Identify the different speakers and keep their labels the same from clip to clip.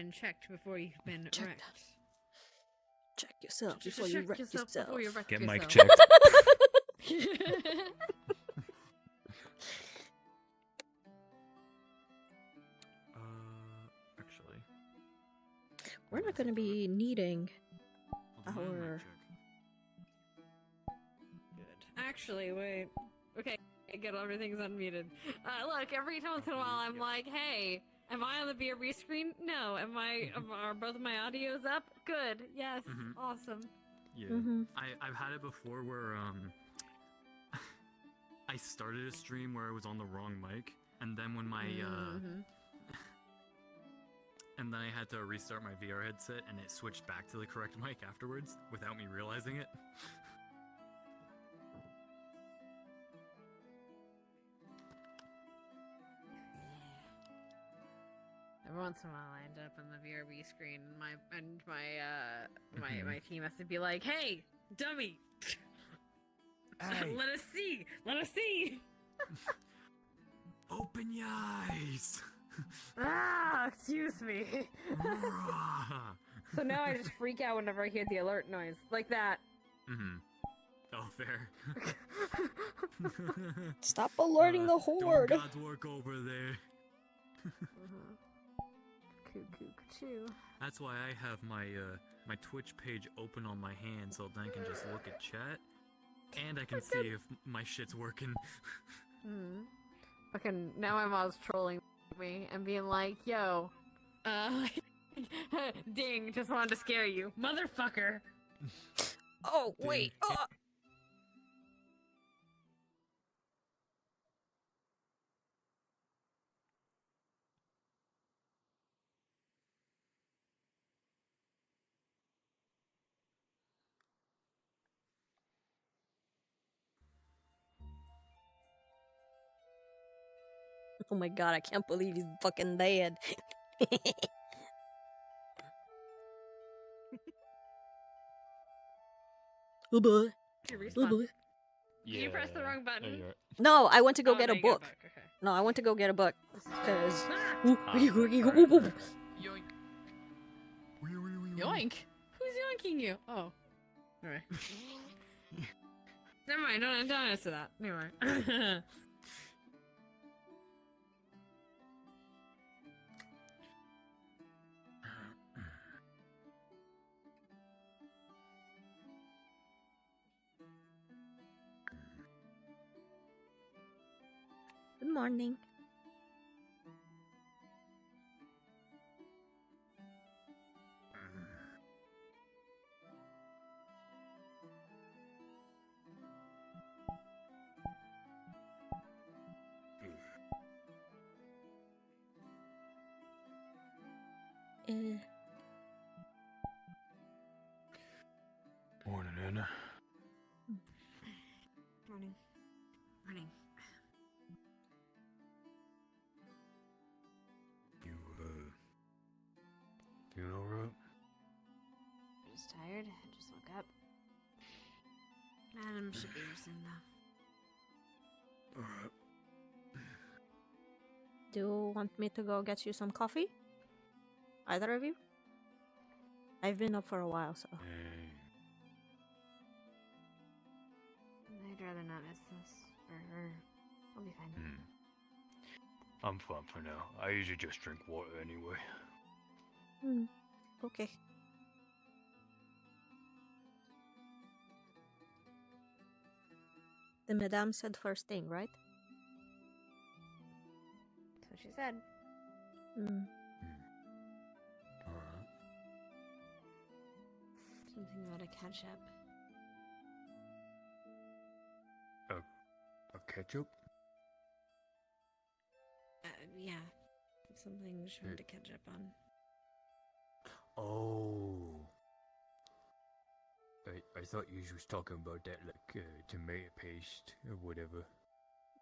Speaker 1: been checked before you've been wrecked.
Speaker 2: Check yourself before you wreck yourself.
Speaker 1: Before you wreck
Speaker 3: Get
Speaker 1: yourself.
Speaker 3: Mike checked. Actually.
Speaker 2: We're not going to be needing
Speaker 3: Hold on,
Speaker 2: our...
Speaker 3: Mike check.
Speaker 1: Good. Actually, wait. Okay, good. Everything's unmuted. Look, every once in a while, I'm like, hey, am I on the BRB screen? No. Are both of my audios up? Good. Yes. Awesome.
Speaker 3: Yeah.
Speaker 2: Mhm.
Speaker 3: I've had it before where I started a stream where I was on the wrong mic, and then when my and then I had to restart my VR headset, and it switched back to the correct mic afterwards without me realizing it.
Speaker 1: Every once in a while, I end up on the VRB screen, and my team has to be like, "Hey, dummy,
Speaker 3: Hey.
Speaker 1: let us see, let us see."
Speaker 3: Open your eyes.
Speaker 1: Ah, excuse me. So now I just freak out whenever I hear the alert noise, like that.
Speaker 3: Oh, fair.
Speaker 2: Stop alerting the
Speaker 3: Doing
Speaker 2: horde.
Speaker 3: God's work over there.
Speaker 1: Cuckoo.
Speaker 3: That's why I have my my Twitch page open on my hand so then I can just look at chat, and I can see if my shit's working.
Speaker 1: Fucking now my mom's trolling me and being like, "Yo, ding, just wanted to scare you, motherfucker."
Speaker 2: Oh, wait. Oh my god, I can't believe he's fucking dead. Oh boy.
Speaker 1: Your
Speaker 2: Oh
Speaker 1: respawn.
Speaker 2: boy.
Speaker 1: Did you press the wrong button?
Speaker 2: No, I went to go
Speaker 1: Oh,
Speaker 2: get
Speaker 1: now
Speaker 2: a
Speaker 1: you got
Speaker 2: book.
Speaker 1: Okay.
Speaker 2: No, I went to go get a book. Because...
Speaker 1: Yoink. Yoink? Who's yoinking you? Oh. Alright. Never mind, don't answer that. Never mind.
Speaker 2: Good morning.
Speaker 3: Morning, Anna.
Speaker 1: Morning.
Speaker 3: You, feeling alright?
Speaker 1: Just tired. I just woke up. Adam should be here soon, though.
Speaker 3: Alright.
Speaker 2: Do you want me to go get you some coffee? Either of you? I've been up for a while, so...
Speaker 1: I'd rather not miss this. I'll be fine.
Speaker 3: I'm fine for now. I usually just drink water anyway.
Speaker 2: Okay. The madame said first thing, right?
Speaker 1: That's what she said.
Speaker 3: Alright.
Speaker 1: Something about a ketchup.
Speaker 3: A ketchup?
Speaker 1: Yeah. Something she wanted to catch up on.
Speaker 3: Oh. I thought you was talking about that, like, tomato paste or whatever.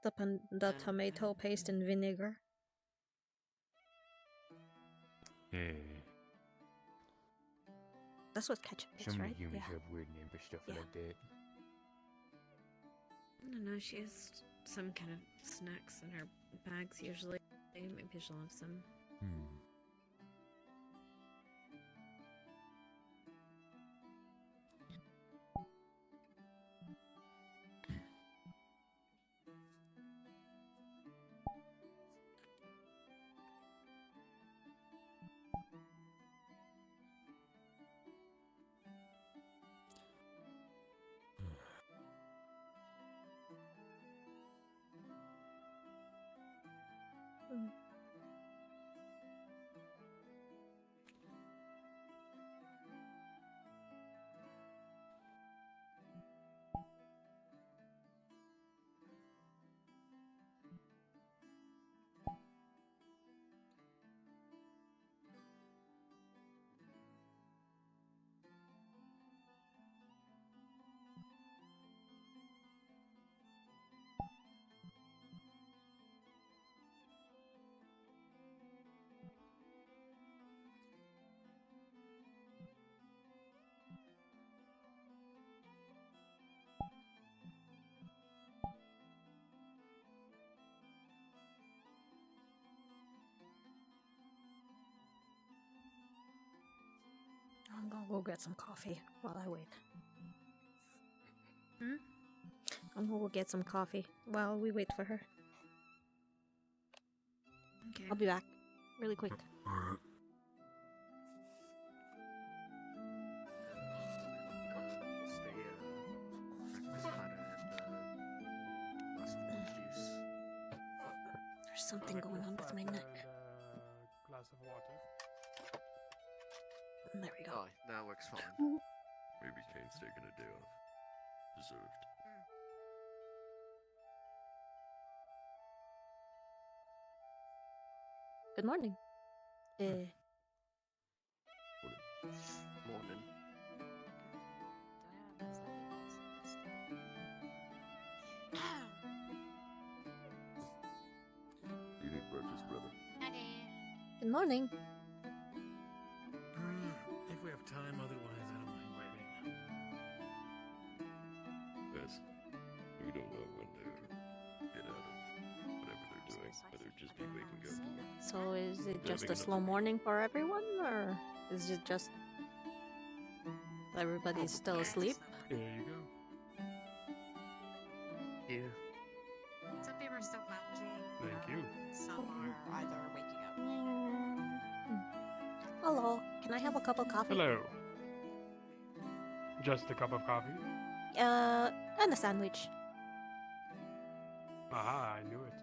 Speaker 2: The tomato paste and vinegar.
Speaker 3: Yeah.
Speaker 2: That's what ketchup is,
Speaker 3: Some
Speaker 2: right?
Speaker 3: humans have weird names for stuff like that.
Speaker 1: I don't know, she has some kind of snacks in her bags usually. Maybe she'll have some.
Speaker 2: go get some coffee while I wait.
Speaker 1: Hmm?
Speaker 2: I'm gonna go get some coffee while we wait for her.
Speaker 1: Okay.
Speaker 2: I'll be back really quick.
Speaker 3: Alright.
Speaker 2: There's something going on with my neck.
Speaker 4: Glass of water.
Speaker 2: There we go.
Speaker 5: Oh, that works fine.
Speaker 6: Maybe Kane's taking a day off. Deserved.
Speaker 2: Good morning.
Speaker 5: Morning.
Speaker 6: You need breakfast, brother.
Speaker 2: Good morning.
Speaker 3: If we have time, otherwise I don't mind waiting.
Speaker 6: Yes. We don't know when to get out of whatever they're doing. Whether just be waking up.
Speaker 2: So is it just
Speaker 6: Having
Speaker 2: a
Speaker 6: enough
Speaker 2: slow
Speaker 6: to eat.
Speaker 2: morning for everyone, or is it just everybody's still asleep?
Speaker 4: Here you go.
Speaker 5: You.
Speaker 7: Some people are still lounging.
Speaker 4: Thank you.
Speaker 7: Some are either waking up.
Speaker 2: Hello, can I have a cup of coffee?
Speaker 4: Hello. Just a cup of coffee?
Speaker 2: And a sandwich.
Speaker 4: Aha, I knew it.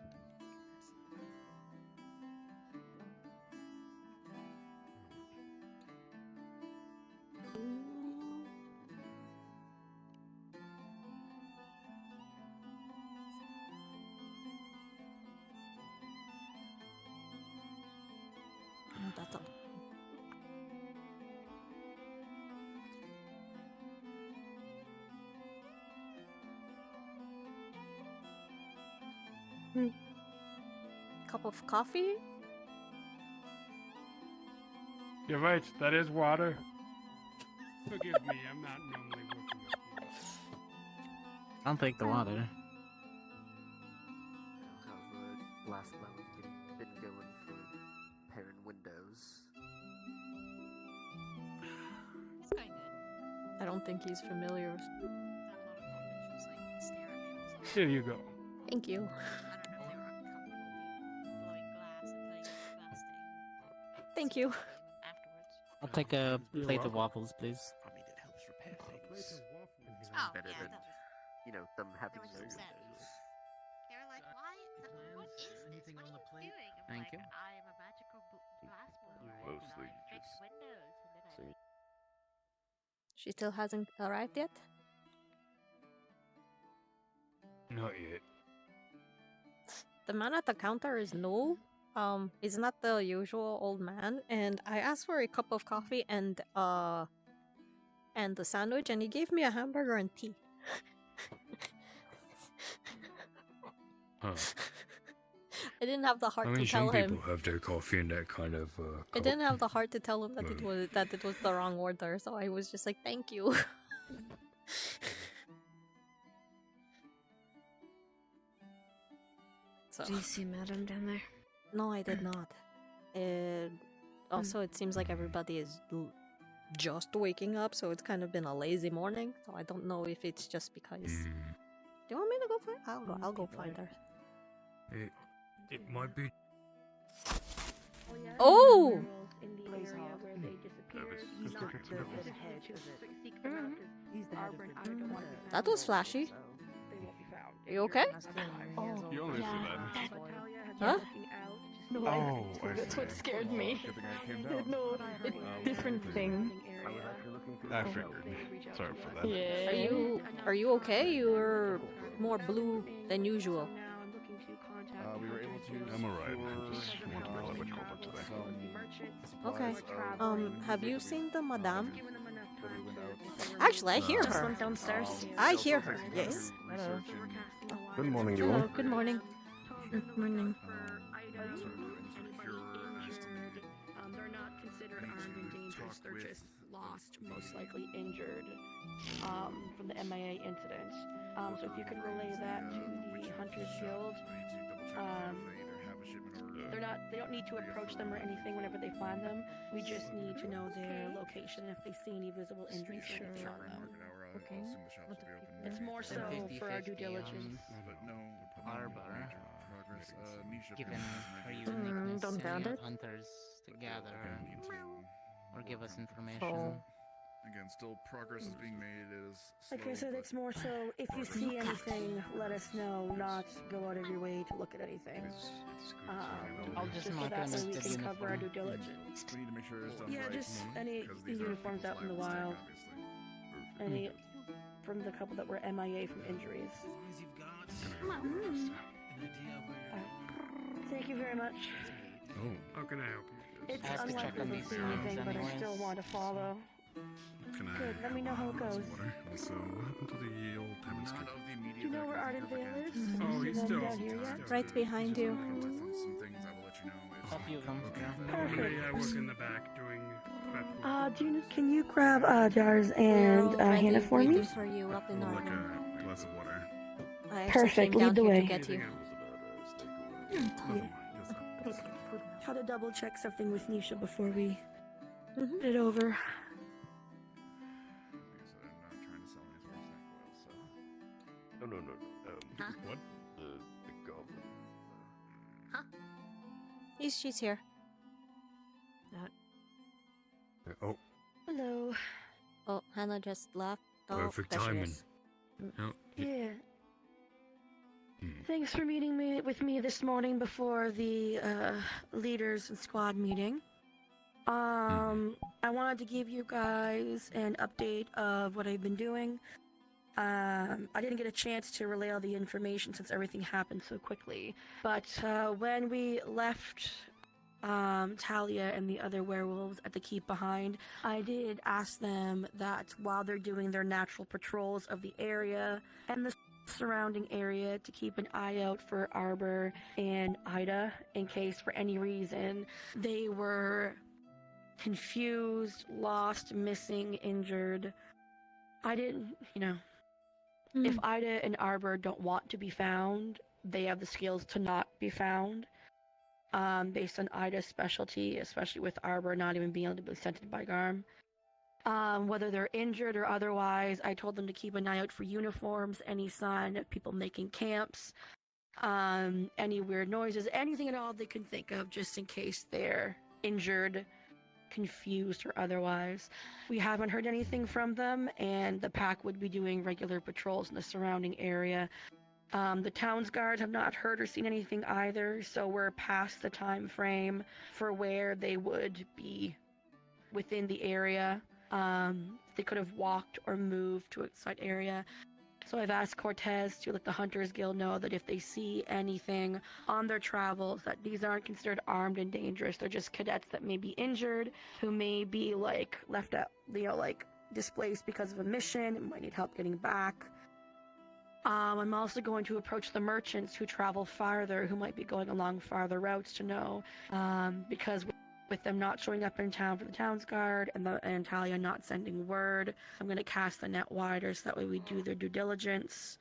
Speaker 2: That's all. Cup of coffee?
Speaker 4: You're right, that is water. Forgive me, I'm not normally working up here.
Speaker 8: I'll take the water.
Speaker 5: How's the last moment been going for pairing windows?
Speaker 7: It's going good.
Speaker 2: I don't think he's familiar with.
Speaker 7: Not a lot of individuals like stare at me. or something.
Speaker 4: Here you go.
Speaker 2: Thank you.
Speaker 7: I don't know if they were uncomfortable me blowing glass and putting it plastic
Speaker 2: Thank you.
Speaker 7: afterwards.
Speaker 8: I'll take a
Speaker 4: You're
Speaker 8: plate of
Speaker 4: welcome.
Speaker 8: waffles, please.
Speaker 5: I mean, it helps repair things. It's
Speaker 7: Oh,
Speaker 5: better
Speaker 7: yeah,
Speaker 5: than,
Speaker 7: that was,
Speaker 5: you know, them having
Speaker 7: was
Speaker 5: no
Speaker 7: just sad.
Speaker 5: windows.
Speaker 7: they were like, why? What is this?
Speaker 8: Anything
Speaker 7: What
Speaker 8: on
Speaker 7: are
Speaker 8: the
Speaker 7: you
Speaker 8: plate?
Speaker 7: doing? I'm
Speaker 8: Thank
Speaker 7: like,
Speaker 8: you.
Speaker 7: I am a magical glass blower.
Speaker 6: Mostly
Speaker 7: and I fix
Speaker 6: just
Speaker 7: windows. And then I
Speaker 6: singing.
Speaker 2: She still hasn't arrived yet?
Speaker 4: Not yet.
Speaker 2: The man at the counter is new. He's not the usual old man, and I asked for a cup of coffee and the sandwich, and he gave me a hamburger and tea.
Speaker 6: Huh.
Speaker 2: I didn't have the heart
Speaker 6: I mean,
Speaker 2: to tell
Speaker 6: some people
Speaker 2: him.
Speaker 6: have their coffee in that kind of
Speaker 2: I didn't have the heart to tell him that
Speaker 6: Well.
Speaker 2: it was the wrong order, so I was just like, "Thank you." So
Speaker 1: Do you see Madam down there?
Speaker 2: no, I did not. Also, it seems like everybody is just waking up, so it's kind of been a lazy morning. So I don't know if it's just because. Do you want me to go find? I'll go find her.
Speaker 3: It might be.
Speaker 2: Oh! That was flashy. Are you okay?
Speaker 4: You only said that.
Speaker 2: Huh?
Speaker 4: Oh, I
Speaker 9: That's
Speaker 4: see.
Speaker 9: what scared me. No, different thing.
Speaker 4: I figured. Sorry for that.
Speaker 9: Yeah.
Speaker 2: Are you okay? You're more blue than usual.
Speaker 10: We were able to.
Speaker 4: I'm alright. I just want to be a little bit colder today.
Speaker 2: Okay. Have you seen the madame? Actually, I hear
Speaker 9: Just
Speaker 2: her.
Speaker 9: went downstairs.
Speaker 2: I hear her. Yes.
Speaker 9: Hello.
Speaker 10: Good morning, you
Speaker 2: Hello.
Speaker 10: all.
Speaker 2: Good morning.
Speaker 9: Good morning.
Speaker 11: They're not considered armed and dangerous. They're just lost, most likely injured from the MIA incident. So if you could relay that to the Hunters Guild, They don't need to approach them or anything whenever they find them. We just need to know their location if they see any visible injuries or anything on them.
Speaker 9: Okay.
Speaker 11: It's more so for our due
Speaker 8: 50-50
Speaker 11: diligence.
Speaker 8: Arbor. Given our
Speaker 2: Mm,
Speaker 8: uniqueness
Speaker 2: don't
Speaker 8: and
Speaker 2: doubt
Speaker 8: we
Speaker 2: it.
Speaker 8: have hunters together, or give us information.
Speaker 2: So-
Speaker 9: Again, still progress is being made. It is slow,
Speaker 11: Like I said,
Speaker 9: but
Speaker 11: it's more so if you
Speaker 9: progress
Speaker 11: see
Speaker 9: is
Speaker 11: anything, let us know, not go out of your way to look at anything.
Speaker 8: I'll just
Speaker 11: so
Speaker 8: mark
Speaker 11: that
Speaker 8: them
Speaker 11: way
Speaker 8: as
Speaker 11: we
Speaker 8: the
Speaker 11: can cover our
Speaker 8: uniform.
Speaker 11: due diligence.
Speaker 9: We need to make sure it's done
Speaker 11: Yeah,
Speaker 9: right.
Speaker 11: just any
Speaker 9: because these are
Speaker 11: uniforms
Speaker 9: people's
Speaker 11: out in the
Speaker 9: lives at stake,
Speaker 11: wild.
Speaker 9: obviously.
Speaker 11: Any from the couple that were MIA from injuries. Thank you very much.
Speaker 9: Oh.
Speaker 4: How can I help you?
Speaker 11: It's
Speaker 8: I have to check
Speaker 11: unlikely
Speaker 8: on
Speaker 11: to
Speaker 8: these
Speaker 11: see
Speaker 8: rounds
Speaker 11: anything, but I
Speaker 8: anyways.
Speaker 11: still want to follow.
Speaker 9: Can I
Speaker 11: Good, let me know how it goes.
Speaker 9: Also, what happened to the old time skip?
Speaker 11: Do you know where Arden Vale is?
Speaker 4: Oh,
Speaker 11: Have you
Speaker 4: he's
Speaker 11: seen
Speaker 4: still
Speaker 11: them down here yet?
Speaker 2: Right behind you.
Speaker 9: Some things I will let you know.
Speaker 8: A few of them.
Speaker 4: Normally I work in the back doing prep work.
Speaker 11: Can you grab jars
Speaker 2: We're
Speaker 11: and
Speaker 2: already
Speaker 11: Hannah for me?
Speaker 2: waiting for you up in
Speaker 9: Like
Speaker 2: Arden.
Speaker 9: a glass of water.
Speaker 2: I actually
Speaker 11: Perfect,
Speaker 2: came down
Speaker 11: lead the
Speaker 2: here
Speaker 11: way.
Speaker 2: to get you.
Speaker 11: How to double check something with Nisha before we
Speaker 2: Mhm.
Speaker 11: get it over.
Speaker 6: No.
Speaker 1: Huh?
Speaker 6: What? The goblin.
Speaker 2: She's here.
Speaker 10: Oh,
Speaker 11: Hello.
Speaker 2: Oh, Hannah just left. Oh,
Speaker 10: Perfect
Speaker 2: there she
Speaker 10: timing.
Speaker 2: is.
Speaker 3: Oh,
Speaker 11: Yeah. Thanks for meeting with me this morning before the leaders and squad meeting. I wanted to give you guys an update of what I've been doing. I didn't get a chance to relay all the information since everything happened so quickly. But when we left Talia and the other werewolves at the keep behind, I did ask them that while they're doing their natural patrols of the area and the surrounding area to keep an eye out for Arbor and Ida in case for any reason they were confused, lost, missing, injured. I didn't, if Ida and Arbor don't want to be found, they have the skills to not be found. Based on Ida's specialty, especially with Arbor not even being able to be scented by Garm. Whether they're injured or otherwise, I told them to keep an eye out for uniforms, any sign of people making camps, any weird noises, anything at all they can think of just in case they're injured, confused, or otherwise. We haven't heard anything from them, and the pack would be doing regular patrols in the surrounding area. The town's guards have not heard or seen anything either, so we're past the time frame for where they would be within the area. They could have walked or moved to a side area. So I've asked Cortez to let the Hunters Guild know that if they see anything on their travels, that these aren't considered armed and dangerous. They're just cadets that may be injured, who may be left out, displaced because of a mission and might need help getting back. I'm also going to approach the merchants who travel farther, who might be going along farther routes to know, because with them not showing up in town for the town's guard and Talia not sending word, I'm going to cast the net wider so that way we do their due diligence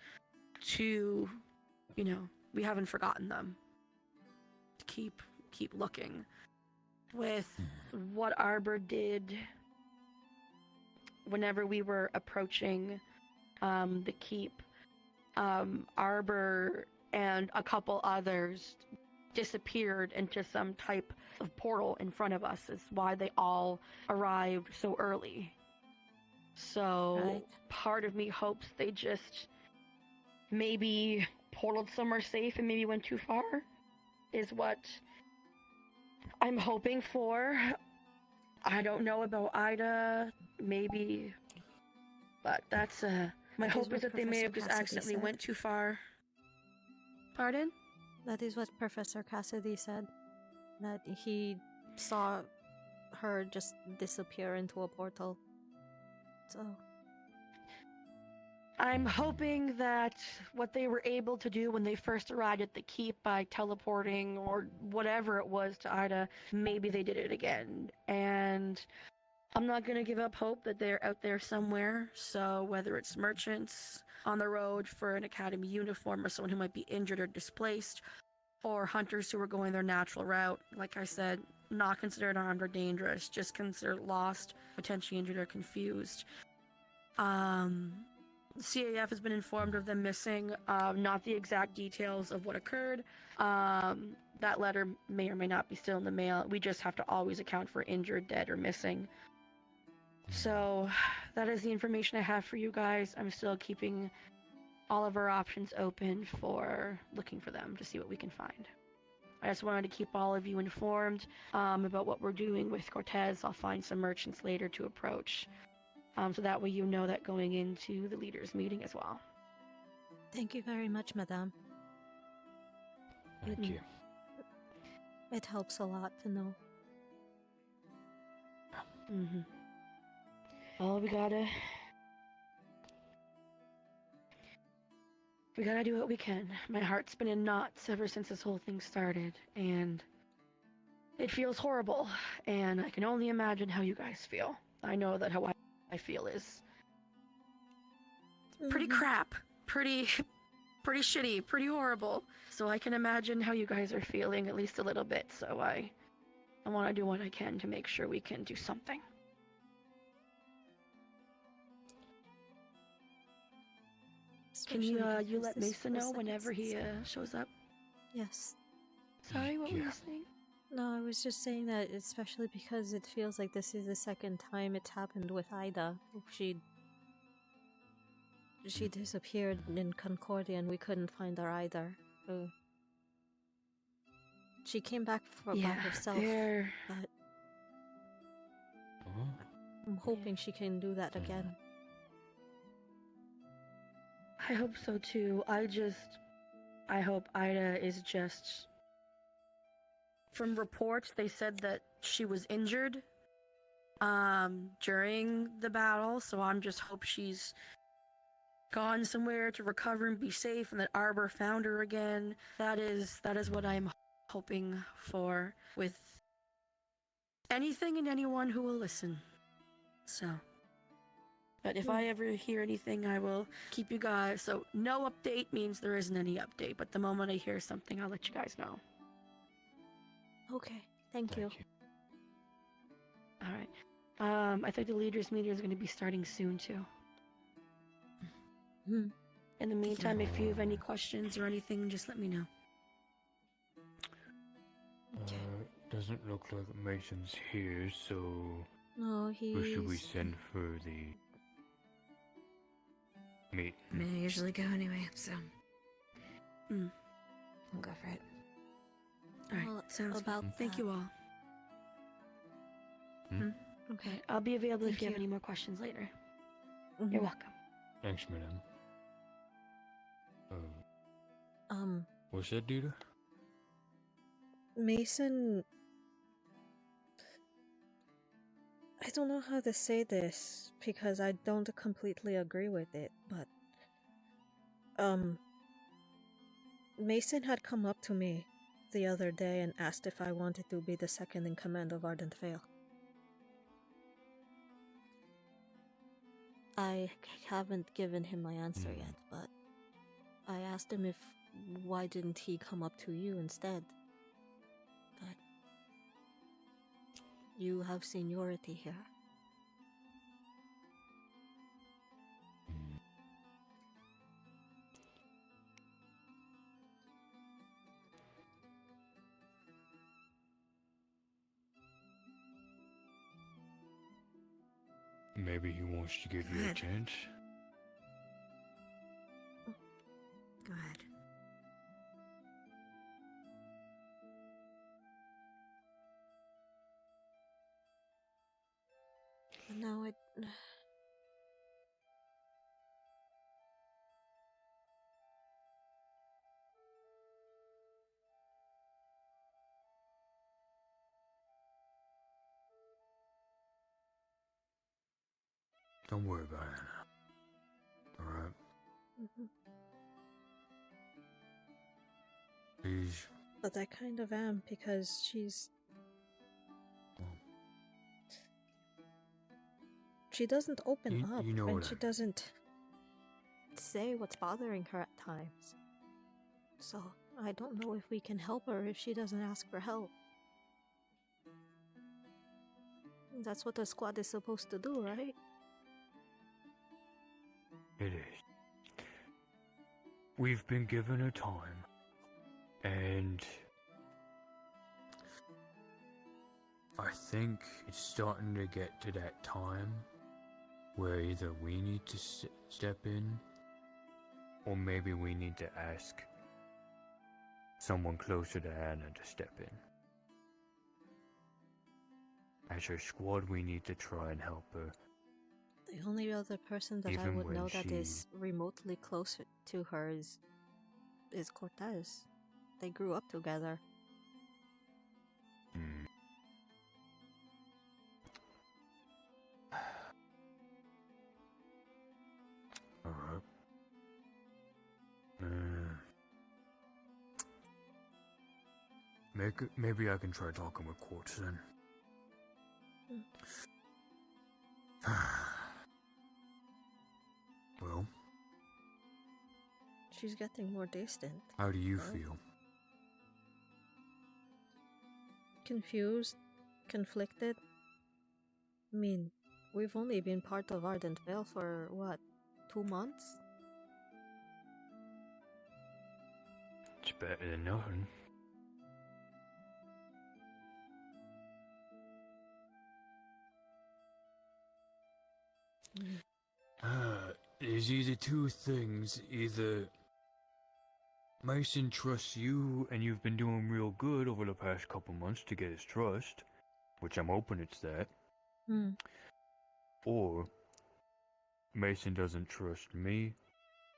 Speaker 11: to, we haven't forgotten them. To keep looking. With what Arbor did whenever we were approaching the keep, Arbor and a couple others disappeared into some type of portal in front of us. Is why they all arrived so early. So
Speaker 2: Right.
Speaker 11: part of me hopes they just maybe portaled somewhere safe and maybe went too far, is what I'm hoping for. I don't know about Ida, maybe, but that's my
Speaker 2: That is
Speaker 11: hope is
Speaker 2: what
Speaker 11: that they may have
Speaker 2: Professor
Speaker 11: just
Speaker 2: Cassidy
Speaker 11: accidentally
Speaker 2: said.
Speaker 11: went too far. Pardon?
Speaker 2: That is what Professor Cassidy said. That he saw her just disappear into a portal. So,
Speaker 11: I'm hoping that what they were able to do when they first arrived at the keep by teleporting or whatever it was to Ida, maybe they did it again. And I'm not going to give up hope that they're out there somewhere. So whether it's merchants on the road for an academy uniform or someone who might be injured or displaced, or hunters who are going their natural route. Like I said, not considered armed or dangerous, just considered lost, potentially injured or confused. CAF has been informed of them missing, not the exact details of what occurred. That letter may or may not be still in the mail. We just have to always account for injured, dead, or missing. So, that is the information I have for you guys. I'm still keeping all of our options open for looking for them to see what we can find. I just wanted to keep all of you informed about what we're doing with Cortez. I'll find some merchants later to approach. So that way you know that going into the leaders' meeting as well.
Speaker 2: Thank you very much, Madame.
Speaker 6: Thank you.
Speaker 2: It helps a lot to know.
Speaker 11: Mm-hmm. Well, we gotta do what we can. My heart's been in knots ever since this whole thing started, and it feels horrible, and I can only imagine how you guys feel. I know that how I feel is pretty crap, pretty shitty, pretty horrible. So I can imagine how you guys are feeling at least a little bit, so I want to do what I can to make sure we can do something. Can you let Mason know whenever he shows up?
Speaker 2: Yes.
Speaker 11: Sorry, what were you saying?
Speaker 2: No, I was just saying that especially because it feels like this is the second time it's happened with Ida. She disappeared in Concordia and we couldn't find her either. She came back by herself, but I'm hoping she can do that again.
Speaker 11: I hope so too. I hope Ida is just... From reports, they said that she was injured during the battle, so I'm just hope she's gone somewhere to recover and be safe, and that Arbor found her again. That is what I'm hoping for with anything and anyone who will listen. So, but if I ever hear anything, I will keep you guys. So no update means there isn't any update, but the moment I hear something, I'll let you guys know.
Speaker 2: Okay, thank you.
Speaker 11: Alright. I think the leaders' meeting is going to be starting soon, too. In the meantime, if you have any questions or anything, just let me know.
Speaker 6: Doesn't look like Mason's here, so...
Speaker 2: No,
Speaker 6: who should we send for the... meet?
Speaker 1: I mean, I usually go anyway, so... I'll go for it.
Speaker 11: Alright,
Speaker 2: Well,
Speaker 11: sounds
Speaker 2: about
Speaker 11: good. Thank you all.
Speaker 2: Okay.
Speaker 11: I'll be available
Speaker 2: Thank
Speaker 11: if you have
Speaker 2: you.
Speaker 11: any more questions later. You're welcome.
Speaker 6: Thanks, madam. What's that, Deeta?
Speaker 2: Mason... I don't know how to say this, because I don't completely agree with it, but... Mason had come up to me the other day and asked if I wanted to be the second in command of Ardent Vale. I haven't given him my answer yet, but I asked him why didn't he come up to you instead? But you have seniority here.
Speaker 6: Maybe he wants to give you a chance?
Speaker 1: Go ahead.
Speaker 2: No,
Speaker 6: Don't worry about it. Alright? Please.
Speaker 2: But I kind of am, because she's... She doesn't open up,
Speaker 6: you know
Speaker 2: and
Speaker 6: what
Speaker 2: she doesn't say what's bothering her at times. So... I don't know if we can help her if she doesn't ask for help. That's what the squad is supposed to do, right?
Speaker 12: It is. We've been given a time, and I think it's starting to get to that time where either we need to step in, or maybe we need to ask someone closer to Anna to step in. As her squad, we need to try and help her.
Speaker 2: The only other person that I
Speaker 12: Even
Speaker 2: would
Speaker 12: when
Speaker 2: know that
Speaker 12: she-
Speaker 2: is remotely closer to her is Cortez. They grew up together.
Speaker 12: Hmm. Alright. Maybe I can try talking with Quartz then. Well,
Speaker 2: She's getting more distant.
Speaker 12: how do you
Speaker 2: Well,
Speaker 12: feel?
Speaker 2: Confused, conflicted. I mean, we've only been part of Ardent Vale for what, 2 months?
Speaker 12: It's better than nothing. There's either two things. Either Mason trusts you and you've been doing real good over the past couple months to get his trust, which I'm hoping it's that.
Speaker 2: Hmm.
Speaker 12: Or Mason doesn't trust me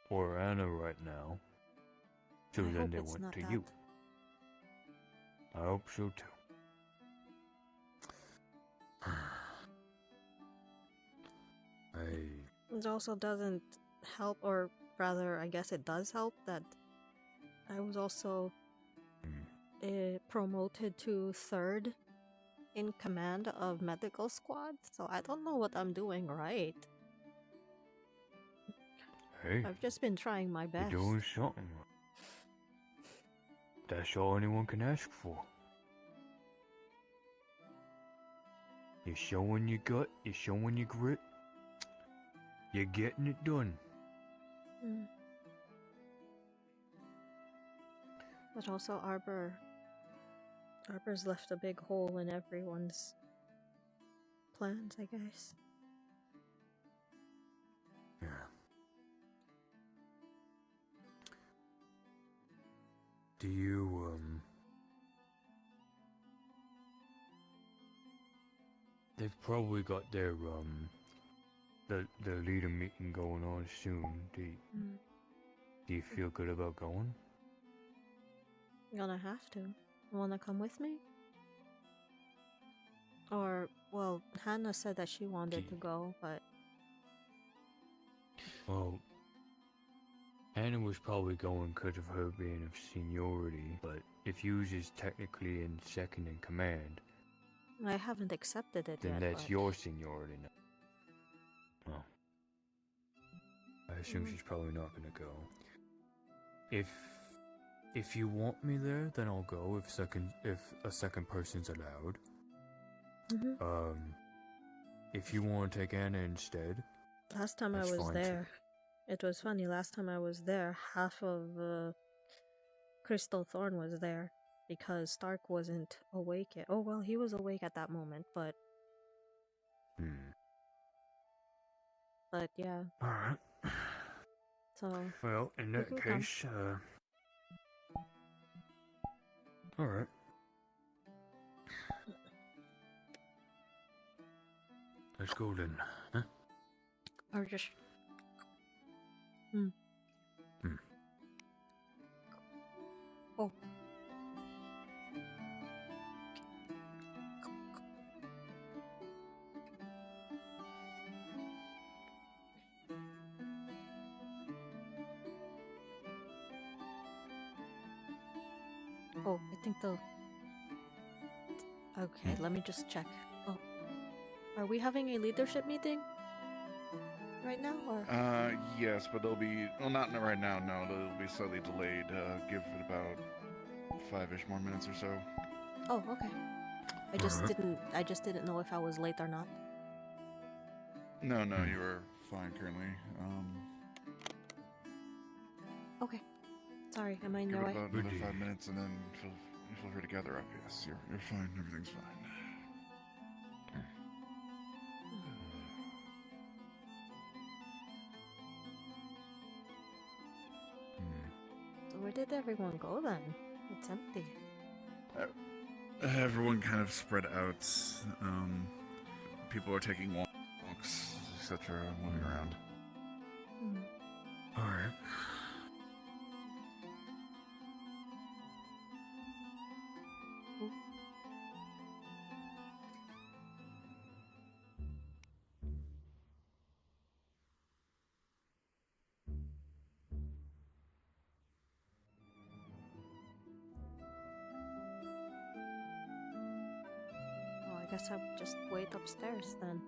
Speaker 12: or Anna right now, so
Speaker 2: I
Speaker 12: then
Speaker 2: hope
Speaker 12: they
Speaker 2: it's
Speaker 12: went
Speaker 2: not
Speaker 12: to
Speaker 2: that.
Speaker 12: you. I hope so too.
Speaker 2: It also doesn't help, or rather, I guess it does help, that I was also promoted to 3rd in command of medical squad, so I don't know what I'm doing right.
Speaker 12: Hey,
Speaker 2: I've just been trying my best.
Speaker 12: you're doing something. That's all anyone can ask for. You're showing your gut, you're showing your grit, you're getting it done.
Speaker 2: But also Arbor's left a big hole in everyone's plans, I guess.
Speaker 12: Yeah. Do you, they've probably got their, their leader meeting going on soon. Do you feel good about going?
Speaker 2: Gonna have to. Wanna come with me? Or, well, Hannah said that she wanted to go, but...
Speaker 12: Well, Hannah was probably going because of her being of seniority, but if you was just technically in second in command,
Speaker 2: I haven't accepted it
Speaker 12: then
Speaker 2: yet,
Speaker 12: that's
Speaker 2: but...
Speaker 12: your seniority now. Oh. I assume she's probably not gonna go. If you want me there, then I'll go if a second person's allowed. If you want to take Anna instead,
Speaker 2: Last time I
Speaker 12: that's
Speaker 2: was
Speaker 12: fine too.
Speaker 2: there, it was funny, last time I was there, half of Crystal Thorn was there, because Stark wasn't awake yet. Oh, well, he was awake at that moment, but... But, yeah.
Speaker 12: Alright.
Speaker 2: So...
Speaker 12: Well, in
Speaker 2: you
Speaker 12: that
Speaker 2: can come.
Speaker 12: case, alright. Let's go then, huh?
Speaker 2: Or just... Oh. Oh, I think the... Okay, let me just check. Oh. Are we having a leadership meeting? right now, or?
Speaker 13: Yes, but it'll be not right now. No, it'll be slightly delayed. Give it about 5-ish more minutes or so.
Speaker 2: Oh, okay. I just didn't know if I was late or not.
Speaker 13: No, you are fine currently.
Speaker 2: Okay. Sorry, am I in
Speaker 13: Give
Speaker 2: your
Speaker 13: it
Speaker 2: way?
Speaker 13: about another 5 minutes, and then feel free to gather up. Yes, you're fine. Everything's fine.
Speaker 2: So where did everyone go then? It's empty.
Speaker 13: Everyone kind of spread out. People are taking walks, etc., moving around.
Speaker 3: Alright.
Speaker 2: Well, I guess I'll just wait upstairs then.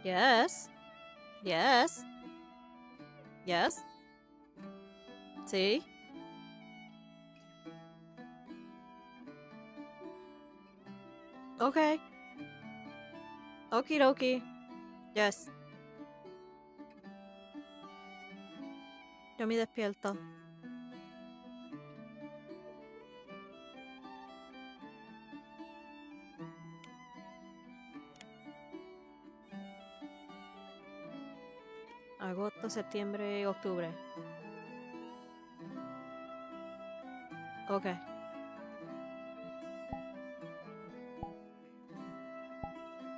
Speaker 2: Yes. Yes. Yes. See? Okay. Okie dokie. Yes. Yo me despierto. Agosto, septiembre y octubre. Okay.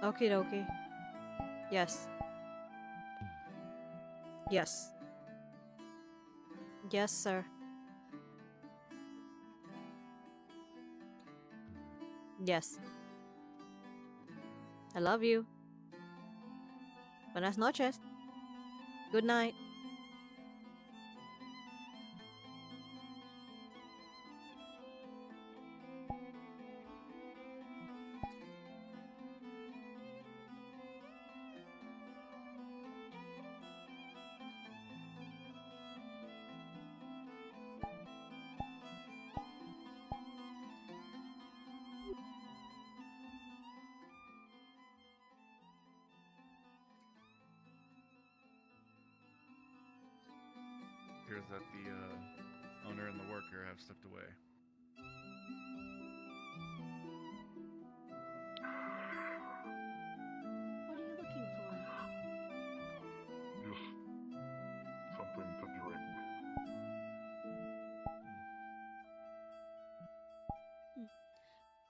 Speaker 2: Okie dokie. Yes. Yes. Yes, sir. Yes. I love you. Buenas noches. Good night.
Speaker 13: Appears that the owner and the worker have stepped away.
Speaker 11: What are you looking for?
Speaker 6: Just something to drink.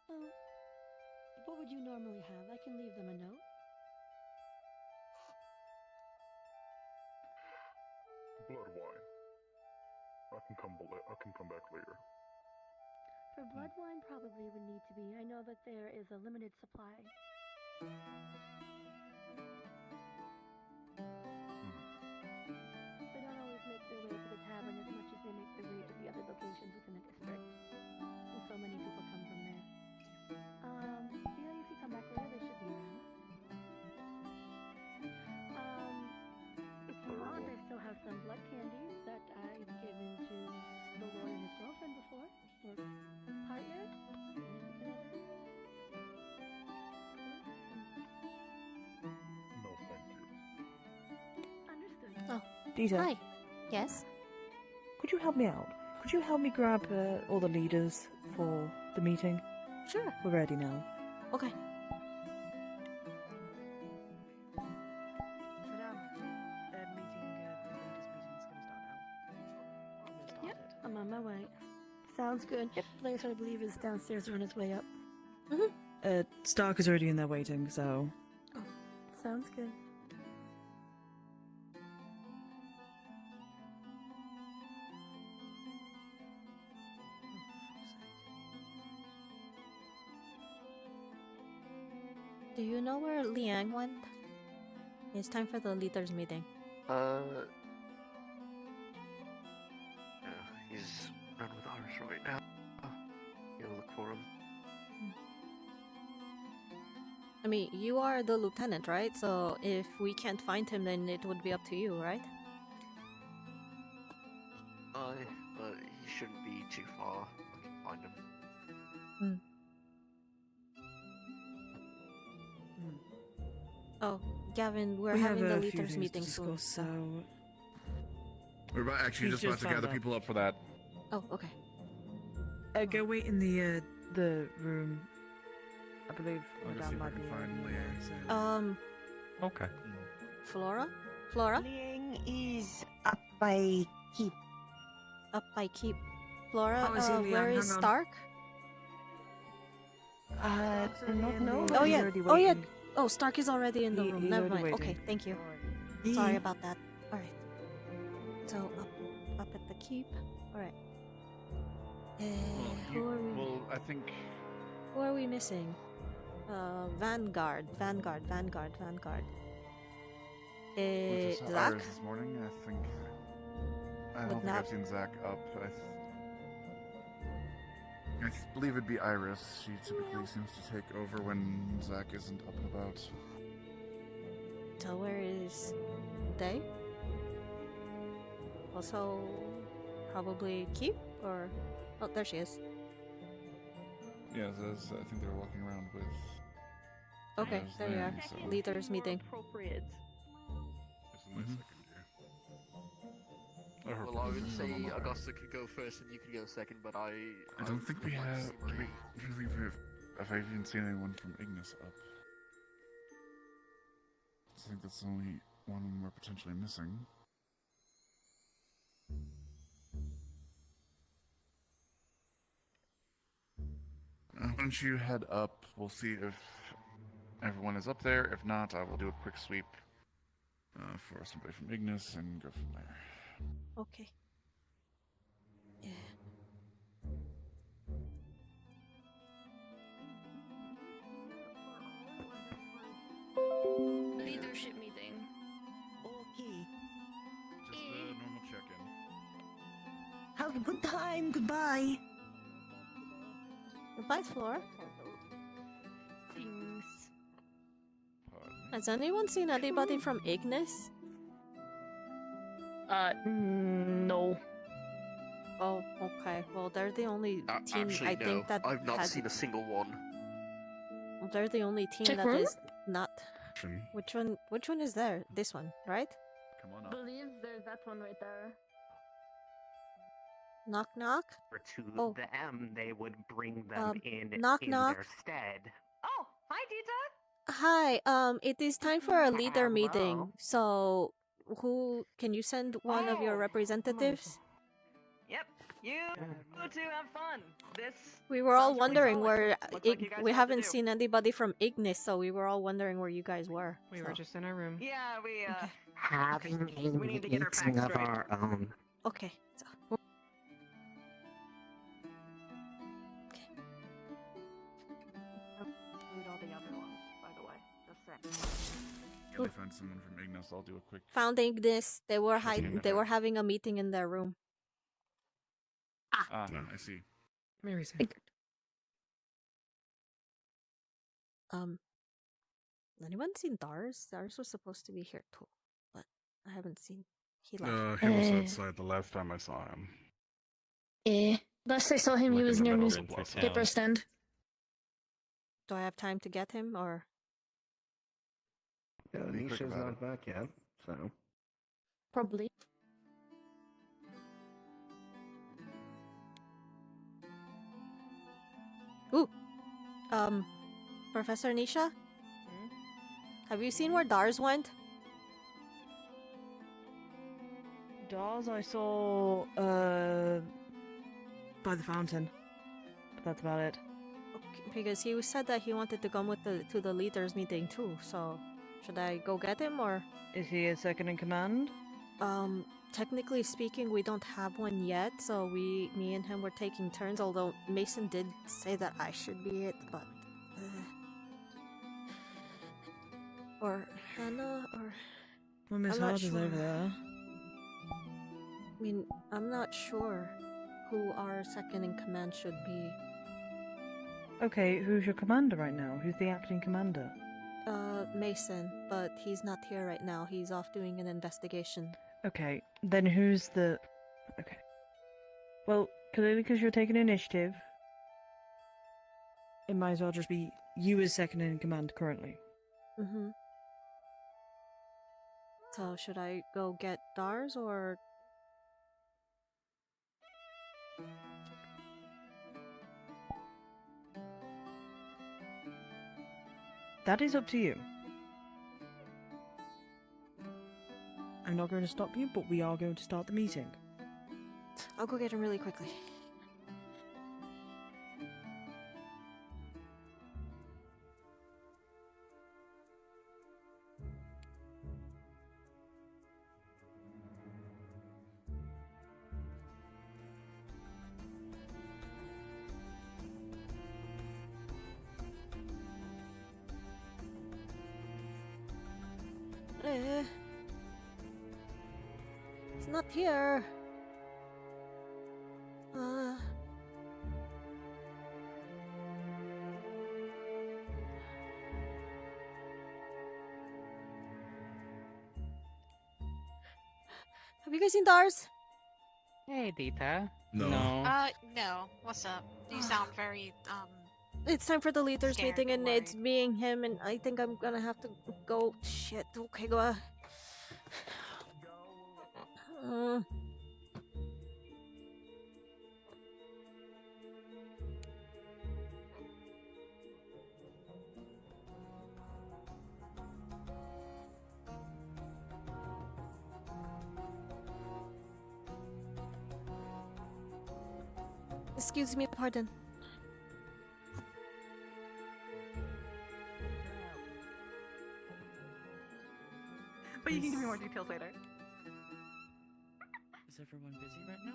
Speaker 11: Well, what would you normally have? I can leave them a note.
Speaker 6: Blood wine. I can come back later.
Speaker 11: For blood wine, probably would need to be. I know that there is a limited supply. They don't always make their way to the tavern as much as they make their way to the other locations within the district. And so many people come from there. Yeah, if you come back later, they should be around. If you want, I still have some blood candies that I've given to the Lord and his girlfriend before. Or partner.
Speaker 6: No, thank you.
Speaker 11: Understood.
Speaker 2: Oh.
Speaker 9: Deeta,
Speaker 2: Hi. Yes?
Speaker 9: could you help me out? Could you help me grab all the leaders for the meeting?
Speaker 2: Sure.
Speaker 9: We're ready now.
Speaker 2: Okay.
Speaker 14: Sit down. The leaders meeting's gonna start now.
Speaker 11: Yep, I'm on my way. Sounds good. Yep, Blaze, I believe, is downstairs on his way up.
Speaker 9: Stark is already in there waiting, so...
Speaker 11: Sounds good.
Speaker 2: Do you know where Liang went? It's time for the leaders meeting.
Speaker 5: Yeah, he's around with Iris right now. You'll look for him.
Speaker 2: I mean, you are the lieutenant, right? So if we can't find him, then it would be up to you, right?
Speaker 5: But he shouldn't be too far. I can find him.
Speaker 2: Oh, Gavin, we're
Speaker 9: We have
Speaker 2: having the
Speaker 9: a few
Speaker 2: leaders
Speaker 9: things
Speaker 2: meeting
Speaker 9: to
Speaker 2: soon.
Speaker 9: discuss, so
Speaker 13: We're actually
Speaker 9: He's
Speaker 13: just about
Speaker 9: just
Speaker 13: to gather
Speaker 9: found
Speaker 13: people up for that.
Speaker 2: Oh, okay.
Speaker 9: go wait in the room. I believe
Speaker 13: I'll go see
Speaker 9: Madame
Speaker 13: if I
Speaker 9: might
Speaker 13: can
Speaker 9: be
Speaker 13: find
Speaker 9: already
Speaker 13: Liang.
Speaker 9: there, so-
Speaker 12: Okay.
Speaker 2: Flora? Flora?
Speaker 15: Liang is up by keep.
Speaker 2: Up by keep. Flora,
Speaker 9: Oh, is he
Speaker 2: where
Speaker 9: Liang?
Speaker 2: is
Speaker 9: Hang on.
Speaker 2: Stark?
Speaker 15: Not know.
Speaker 2: Oh
Speaker 9: he's
Speaker 2: yeah.
Speaker 9: already
Speaker 2: Oh yeah.
Speaker 9: waiting.
Speaker 2: Oh, Stark is already in the room.
Speaker 9: He's
Speaker 2: Never
Speaker 9: already
Speaker 2: mind. Okay,
Speaker 9: waiting.
Speaker 2: thank you.
Speaker 15: He-
Speaker 2: Sorry about that. All right. So up at the keep. All right. Who are we?
Speaker 13: Well, I think
Speaker 2: Who are we missing? Vanguard.
Speaker 13: was I saw
Speaker 2: Zach?
Speaker 13: Iris this morning. I think I
Speaker 2: Would
Speaker 13: don't think
Speaker 2: not-
Speaker 13: I've seen Zach up. I believe it'd be Iris. She typically seems to take over when Zach isn't up and about.
Speaker 2: So where is Day? Also, probably keep or oh, there she is.
Speaker 13: Yeah, I think they were walking around with.
Speaker 2: Okay,
Speaker 13: Iris
Speaker 2: there you are.
Speaker 13: so-
Speaker 2: Leaders meeting.
Speaker 10: Appropriate.
Speaker 5: Well, I would say Augusta could go first and you could go second, but I
Speaker 13: don't think we
Speaker 5: would like to
Speaker 13: have.
Speaker 5: see Marie.
Speaker 13: Have I even seen anyone from Ignis up? I think that's the only one we're potentially missing. Why don't you head up? We'll see if everyone is up there. If not, I will do a quick sweep for somebody from Ignis and go from there.
Speaker 2: Okay. Yeah.
Speaker 16: Leadership meeting.
Speaker 15: Okay.
Speaker 13: Just a normal check-in.
Speaker 15: Have a good time. Goodbye.
Speaker 2: Goodbye, Flora.
Speaker 16: Thanks.
Speaker 2: Has anyone seen anybody from Ignis?
Speaker 10: No.
Speaker 2: Oh, okay. Well, they're the only team
Speaker 5: Actually,
Speaker 2: I
Speaker 5: no.
Speaker 2: think that
Speaker 5: I've not
Speaker 2: has.
Speaker 5: seen a single one.
Speaker 2: They're the only team
Speaker 16: Check
Speaker 2: that
Speaker 16: room?
Speaker 2: is not. Which one? Which one is there? This one, right?
Speaker 13: Come on
Speaker 16: I
Speaker 13: up.
Speaker 16: believe there's that one right there.
Speaker 2: Knock knock.
Speaker 17: Or to
Speaker 2: Oh.
Speaker 17: them, they would bring them in
Speaker 2: knock,
Speaker 17: in
Speaker 2: knock.
Speaker 17: their stead.
Speaker 10: Oh, hi, Deeta.
Speaker 2: Hi. It is time for a leader
Speaker 17: Hello.
Speaker 2: meeting. So, who can you send one of your
Speaker 10: Oh,
Speaker 2: representatives?
Speaker 10: Yep, you go to have fun. This.
Speaker 2: We were all
Speaker 10: sounds really
Speaker 2: wondering
Speaker 10: solid.
Speaker 2: where
Speaker 10: Looks like you guys
Speaker 2: we
Speaker 10: know what to
Speaker 2: haven't
Speaker 10: do.
Speaker 2: seen anybody from Ignis, so we were all wondering where you guys were.
Speaker 14: We were just in our room.
Speaker 10: Yeah, we
Speaker 17: Having a
Speaker 10: we need to get our
Speaker 17: meeting
Speaker 10: facts
Speaker 17: of
Speaker 10: straight.
Speaker 17: our own.
Speaker 2: Okay. So,
Speaker 10: Include all the other ones, by the way. Just saying.
Speaker 13: If I find someone from Ignis, I'll do a quick.
Speaker 2: found Ignis. They were
Speaker 13: Checking
Speaker 2: They
Speaker 13: it
Speaker 2: were
Speaker 13: out.
Speaker 2: having a meeting in their room.
Speaker 13: Ah, I see.
Speaker 14: Mary said.
Speaker 2: Anyone seen Dars? Dars was supposed to be here too, but I haven't seen. He left.
Speaker 4: He was outside the last time I saw him.
Speaker 16: Last I saw him, he
Speaker 4: Like in
Speaker 16: was
Speaker 4: the
Speaker 16: near
Speaker 4: middle of the
Speaker 16: newspaper stand.
Speaker 2: Do I have time to get him or?
Speaker 5: Yeah, Nisha's not back yet, so.
Speaker 16: Probably.
Speaker 2: Ooh, Professor Nisha, have you seen where Dars went?
Speaker 9: Dawes I saw by the fountain. But that's about it.
Speaker 2: Because he said that he wanted to come with to the leaders meeting too. So, should I go get him or?
Speaker 9: Is he a second in command?
Speaker 2: Technically speaking, we don't have one yet. So me and him were taking turns. Although Mason did say that I should be it, but. or Hannah, or...
Speaker 14: Well, Miss
Speaker 2: I'm not
Speaker 14: Hart is
Speaker 2: sure.
Speaker 14: over there.
Speaker 2: I mean, I'm not sure who our second in command should be.
Speaker 9: Okay, who's your commander right now? Who's the acting commander?
Speaker 2: Mason, but he's not here right now. He's off doing an investigation.
Speaker 9: Okay, then who's the... Okay. Well, clearly because you're taking initiative, it might as well just be you as second in command currently.
Speaker 2: Mm-hmm. So, should I go get Dars, or...
Speaker 9: That is up to you. I'm not going to stop you, but we are going to start the meeting.
Speaker 2: I'll go get him really quickly. He's not here. Have you guys seen Dars?
Speaker 8: Hey, Deeta.
Speaker 13: No.
Speaker 7: No. What's up? You sound very,
Speaker 2: It's time for the leaders
Speaker 7: scared
Speaker 2: meeting,
Speaker 7: or
Speaker 2: and it's me and him, and I think I'm gonna have to go. Shit. Okay, go. Excuse me, pardon.
Speaker 10: But you can give me more details later.
Speaker 14: Is everyone busy right now?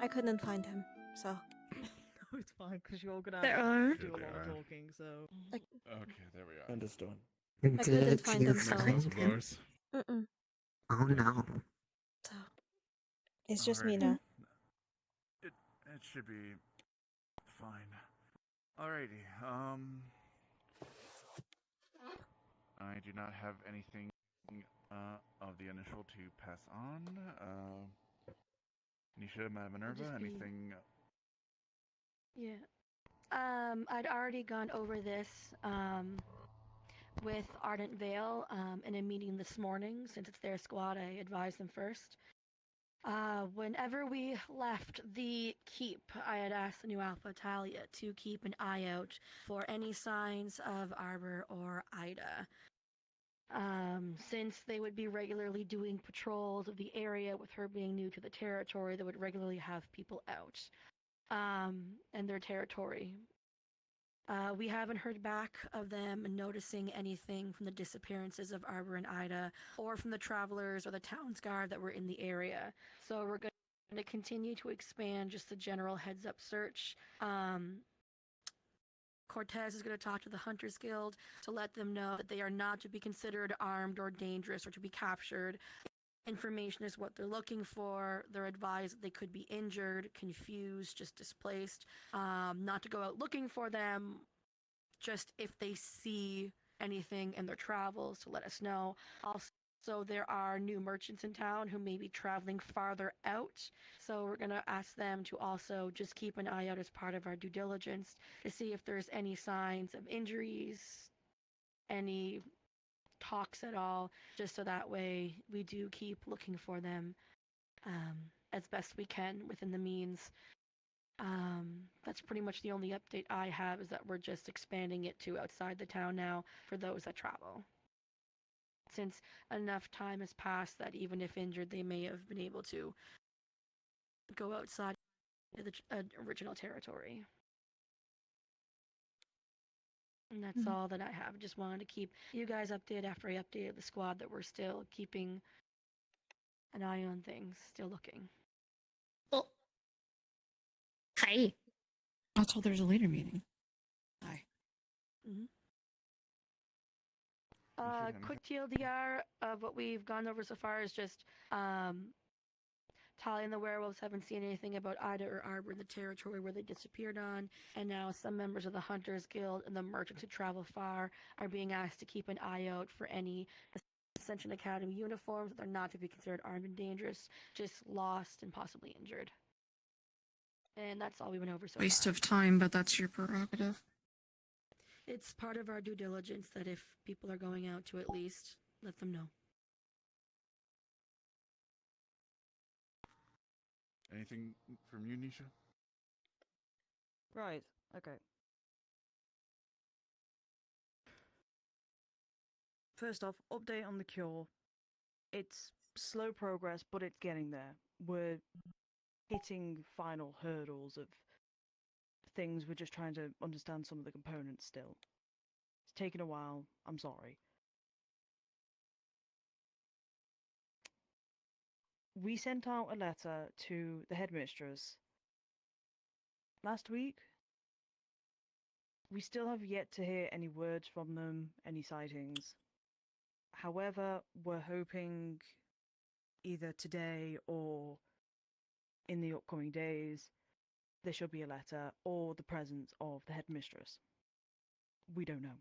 Speaker 2: I couldn't find him, so.
Speaker 14: No, it's fine, because you're all gonna
Speaker 2: There
Speaker 14: have
Speaker 2: are.
Speaker 14: to do a lot of talking, so...
Speaker 13: Okay, there we are.
Speaker 6: Understood.
Speaker 2: I couldn't find him, so.
Speaker 17: Oh no.
Speaker 2: So. It's just me now.
Speaker 13: It should be fine. Alrighty, I do not have anything of the initial to pass on. Nisha, Madame Minerva,
Speaker 11: Just be-
Speaker 13: anything?
Speaker 11: Yeah. I'd already gone over this with Ardent Vale in a meeting this morning. Since it's their squad, I advised them first. Whenever we left the keep, I had asked the new Alpha Talia to keep an eye out for any signs of Arbor or Ida. Since they would be regularly doing patrols of the area, with her being new to the territory, they would regularly have people out in their territory. We haven't heard back of them noticing anything from the disappearances of Arbor and Ida, or from the travelers or the town's guard that were in the area. So we're going to continue to expand just the general heads-up search. Cortez is going to talk to the Hunters Guild to let them know that they are not to be considered armed or dangerous or to be captured. Information is what they're looking for. They're advised that they could be injured, confused, just displaced. Not to go out looking for them, just if they see anything in their travels to let us know. Also, there are new merchants in town who may be traveling farther out, so we're going to ask them to also just keep an eye out as part of our due diligence to see if there's any signs of injuries, any talks at all, just so that way we do keep looking for them as best we can within the means. That's pretty much the only update I have, is that we're just expanding it to outside the town now for those that travel. Since enough time has passed that even if injured, they may have been able to go outside the original territory. And that's all that I have. Just wanted to keep you guys updated after I updated the squad that we're still keeping an eye on things, still looking.
Speaker 16: Oh. Hi.
Speaker 14: I told there's a leader meeting. Hi.
Speaker 11: Mm-hmm. Quick TLDR of what we've gone over so far is just Talia and the werewolves haven't seen anything about Ida or Arbor in the territory where they disappeared on, and now some members of the Hunters Guild and the merchants who travel far are being asked to keep an eye out for any Ascension Academy uniforms that are not to be considered armed and dangerous, just lost and possibly injured. And that's all we went over so
Speaker 18: Waste
Speaker 11: far.
Speaker 18: of time, but that's your prerogative.
Speaker 11: It's part of our due diligence that if people are going out to at least let them know.
Speaker 13: Anything from you, Nisha?
Speaker 14: Right, okay. First off, update on the cure. It's slow progress, but it's getting there. We're hitting final hurdles of things. We're just trying to understand some of the components still. It's taken a while. I'm sorry. We sent out a letter to the headmistress last week. We still have yet to hear any words from them, any sightings. However, we're hoping either today or in the upcoming days there should be a letter or the presence of the headmistress. We don't know.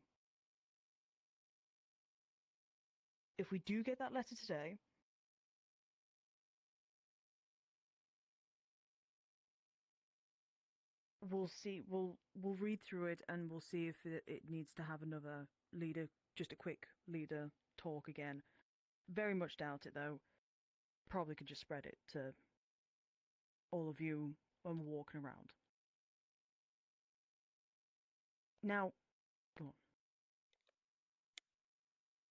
Speaker 14: If we do get that letter today, we'll see. We'll read through it and we'll see if it needs to have another leader, just a quick leader talk again. Very much doubt it though. Probably could just spread it to all of you when we're walking around. Now, go on.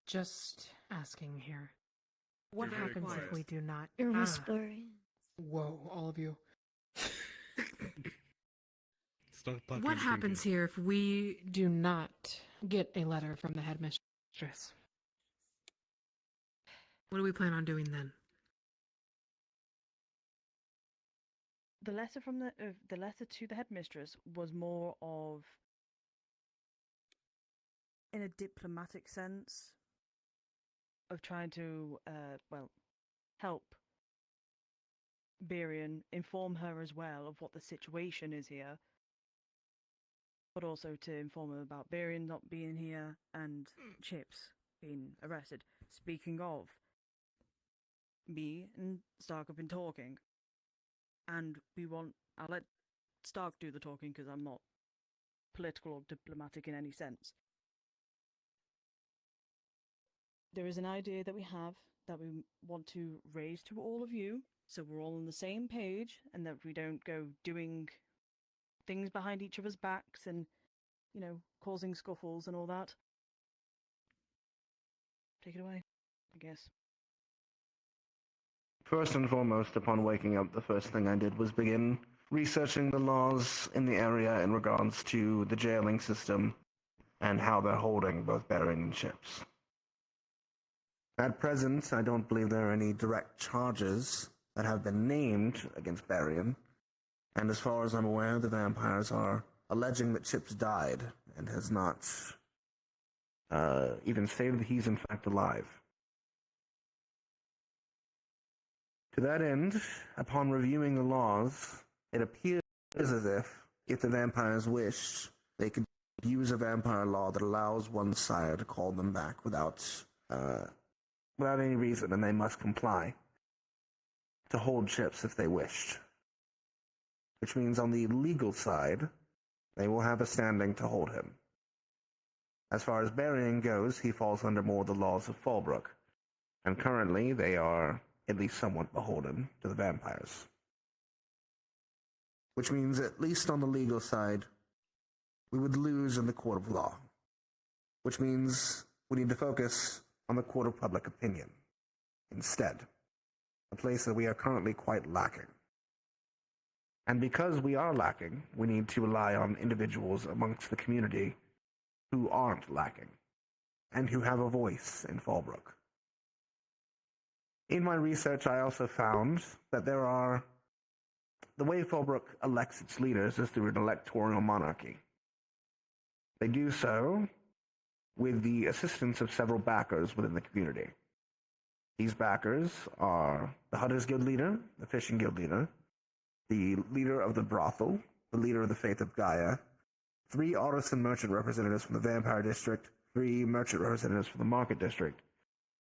Speaker 19: Just asking here. What
Speaker 13: You're very
Speaker 19: happens
Speaker 13: quiet.
Speaker 19: if we do not?
Speaker 16: You're
Speaker 19: Ah.
Speaker 16: whispering.
Speaker 19: Whoa, all of you.
Speaker 3: Stop popping
Speaker 19: What happens here if we do not get a letter from the headmistress? What do we plan on doing then?
Speaker 14: The letter from the letter to the headmistress was more of, in a diplomatic sense, of trying to help Berian, inform her as well of what the situation is here, but also to inform her about Berian not being here and Chips being arrested. Speaking of, me and Stark have been talking, and I'll let Stark do the talking because I'm not political or diplomatic in any sense. There is an idea that we have that we want to raise to all of you, so we're all on the same page, and that we don't go doing things behind each other's backs and, causing scuffles and all that. Take it away, I guess.
Speaker 20: First and foremost, upon waking up, the first thing I did was begin researching the laws in the area in regards to the jailing system and how they're holding both Berian and Chips. At present, I don't believe there are any direct charges that have been named against Berian, and as far as I'm aware, the vampires are alleging that Chips died and has not even stated that he's in fact alive. To that end, upon reviewing the laws, it appears as if the vampires wished, they could use a vampire law that allows one sire to call them back without any reason, and they must comply to hold Chips if they wished. Which means on the legal side, they will have a standing to hold him. As far as Berian goes, he falls under more of the laws of Fallbrook, and currently they are at least somewhat beholden to the vampires. Which means, at least on the legal side, we would lose in the court of law. Which means we need to focus on the court of public opinion instead, a place that we are currently quite lacking. And because we are lacking, we need to rely on individuals amongst the community who aren't lacking, and who have a voice in Fallbrook. In my research, I also found that the way Fallbrook elects its leaders is through an electoral monarchy. They do so with the assistance of several backers within the community. These backers are the Hunters Guild leader, the Fishing Guild leader, the leader of the brothel, the leader of the Faith of Gaia, 3 artisan merchant representatives from the Vampire District, 3 merchant representatives from the Market District,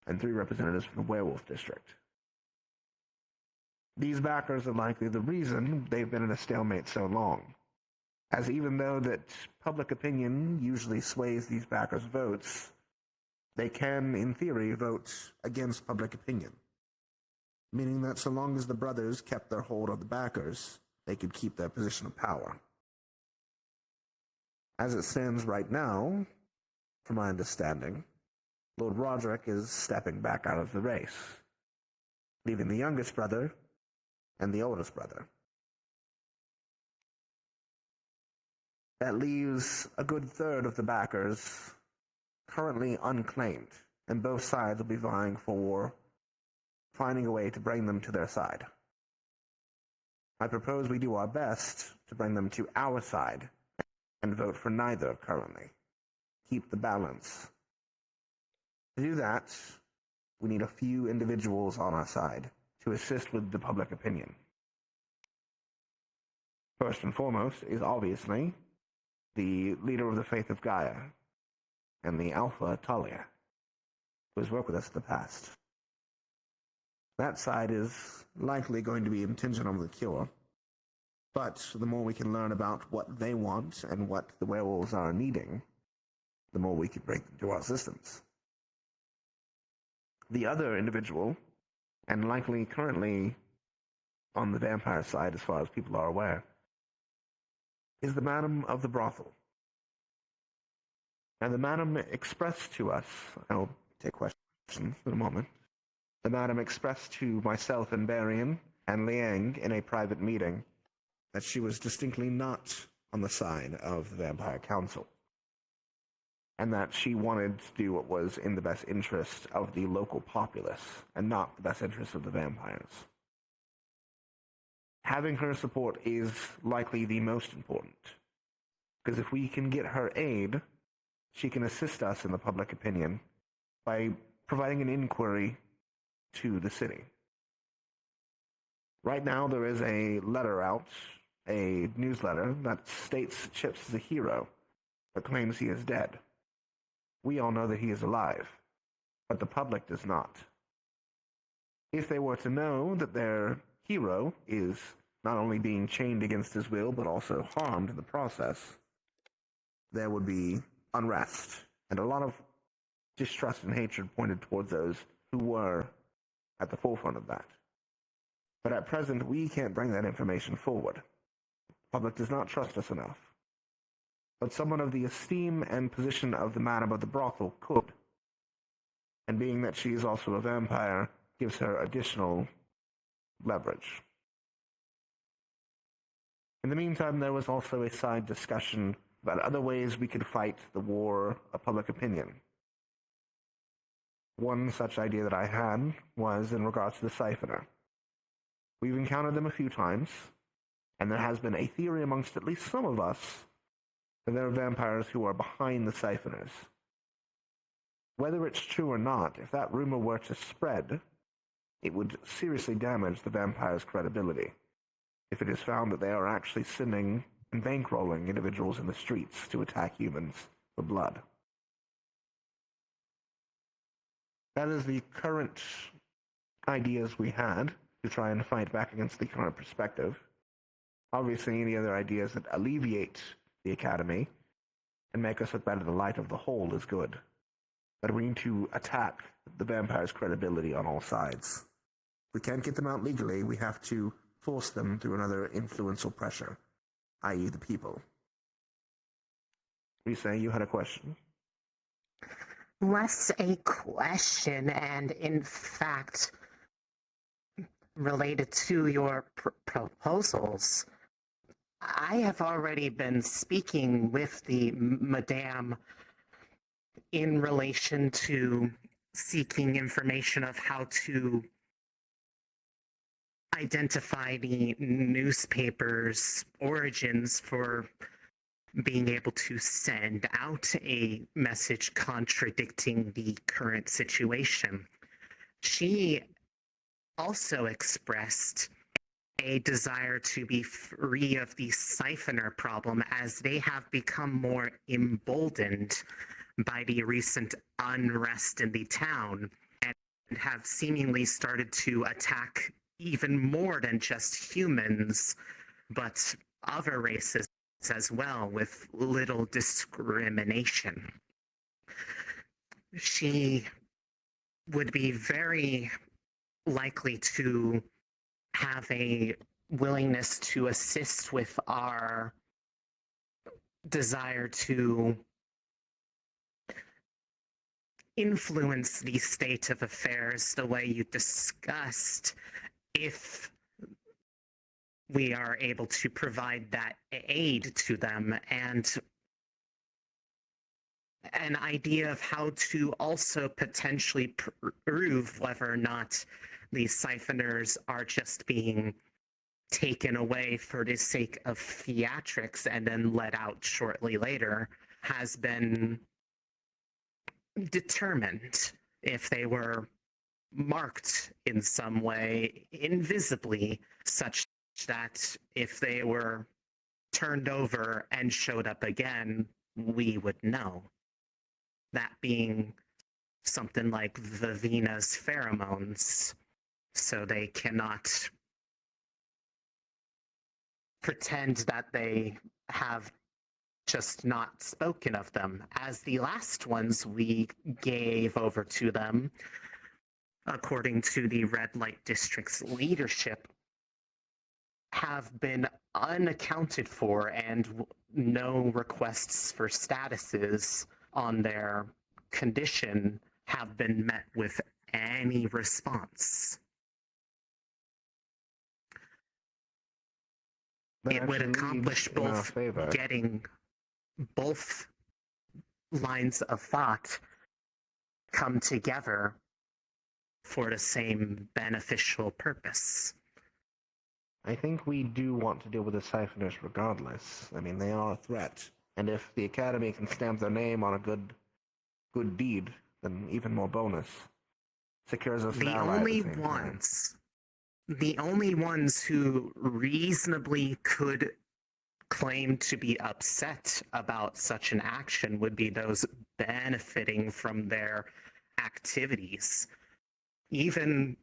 Speaker 20: and 3 representatives from the Werewolf District. These backers are likely the reason they've been in a stalemate so long, as even though that public opinion usually sways these backers' votes, they can, in theory, vote against public opinion, meaning that so long as the brothers kept their hold on the backers, they could keep their position of power. As it stands right now, from my understanding, Lord Roderick is stepping back out of the race, leaving the youngest brother and the oldest brother. That leaves a good third of the backers currently unclaimed, and both sides will be vying for finding a way to bring them to their side. I propose we do our best to bring them to our side and vote for neither currently. Keep the balance. To do that, we need a few individuals on our side to assist with the public opinion. First and foremost is obviously the leader of the Faith of Gaia and the Alpha Talia, who has worked with us in the past. That side is likely going to be contingent on the cure, but the more we can learn about what they want and what the werewolves are needing, the more we can bring them to our systems. The other individual, and likely currently on the vampire side as far as people are aware, is the Madam of the Brothel. And the Madam expressed to us, I'll take questions in a moment, the Madam expressed to myself and Barian and Liang in a private meeting that she was distinctly not on the side of the Vampire Council, and that she wanted to do what was in the best interest of the local populace, and not the best interest of the vampires. Having her support is likely the most important, because if we can get her aid, she can assist us in the public opinion by providing an inquiry to the city. Right now there is a letter out, a newsletter, that states Chips is a hero, but claims he is dead. We all know that he is alive, but the public does not. If they were to know that their hero is not only being chained against his will, but also harmed in the process, there would be unrest, and a lot of distrust and hatred pointed towards those who were at the forefront of that. But at present, we can't bring that information forward. The public does not trust us enough. But someone of the esteem and position of the Madam of the Brothel could. And being that she is also a vampire, gives her additional leverage. In the meantime, there was also a side discussion about other ways we could fight the war of public opinion. One such idea that I had was in regards to the Siphoner. We've encountered them a few times, and there has been a theory amongst at least some of us that there are vampires who are behind the Siphoners. Whether it's true or not, if that rumor were to spread, it would seriously damage the vampires' credibility if it is found that they are actually sending and bankrolling individuals in the streets to attack humans for blood. That is the current ideas we had to try and fight back against the current perspective. Obviously, any other ideas that alleviate the Academy and make us look better in the light of the whole is good. But we need to attack the vampires' credibility on all sides. If we can't get them out legally, we have to force them through another influential pressure, i.e. the people. You say you had a question?
Speaker 21: Less a question, and in fact, related to your proposals. I have already been speaking with the Madame in relation to seeking information of how to identify the newspaper's origins for being able to send out a message contradicting the current situation. She also expressed a desire to be free of the siphoner problem as they have become more emboldened by the recent unrest in the town and have seemingly started to attack even more than just humans, but other races as well, with little discrimination. She would be very likely to have a willingness to assist with our desire to influence the state of affairs the way you discussed, if we are able to provide that aid to them, and an idea of how to also potentially prove whether or not these siphoners are just being taken away for the sake of theatrics and then let out shortly later has been determined. If they were marked in some way invisibly, such that if they were turned over and showed up again, we would know. That being something like the Venus pheromones, so they cannot pretend that they have just not spoken of them, as the last ones we gave over to them, according to the Red Light District's leadership, have been unaccounted for, and no requests for statuses on their condition have been met with any response.
Speaker 20: That
Speaker 21: it would
Speaker 20: actually
Speaker 21: accomplish
Speaker 20: leads in our
Speaker 21: both
Speaker 20: favor.
Speaker 21: getting both lines of thought come together for the same beneficial purpose.
Speaker 20: I think we do want to deal with the siphoners regardless. I mean, they are a threat. And if the Academy can stamp their name on a good deed, then even more bonus. Secures us an ally at the same time.
Speaker 21: The only ones who reasonably could claim to be upset about such an action would be those benefiting from their activities. Even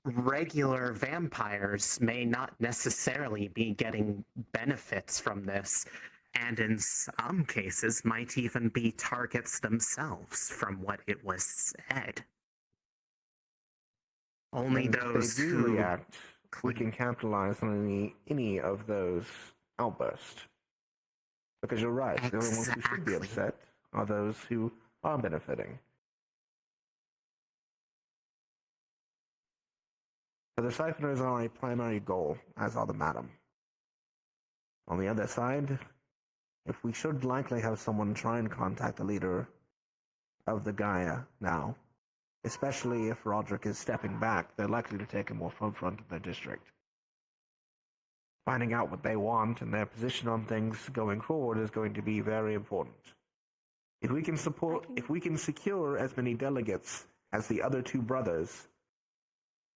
Speaker 21: regular vampires may not necessarily be getting benefits from this, and in some cases might even be targets themselves, from what it was said. Only
Speaker 20: And
Speaker 21: those
Speaker 20: if they do
Speaker 21: who
Speaker 20: react, we can capitalize on any of those outbursts. Because you're right, the only ones who should be upset are those who are benefiting. But the siphoners are a primary goal, as are the Madam. On the other side, if we should likely have someone try and contact the leader of the Gaia now, especially if Roderick is stepping back, they're likely to take a more forefront of their district. Finding out what they want and their position on things going forward is going to be very important. If we can secure as many delegates as the other two brothers,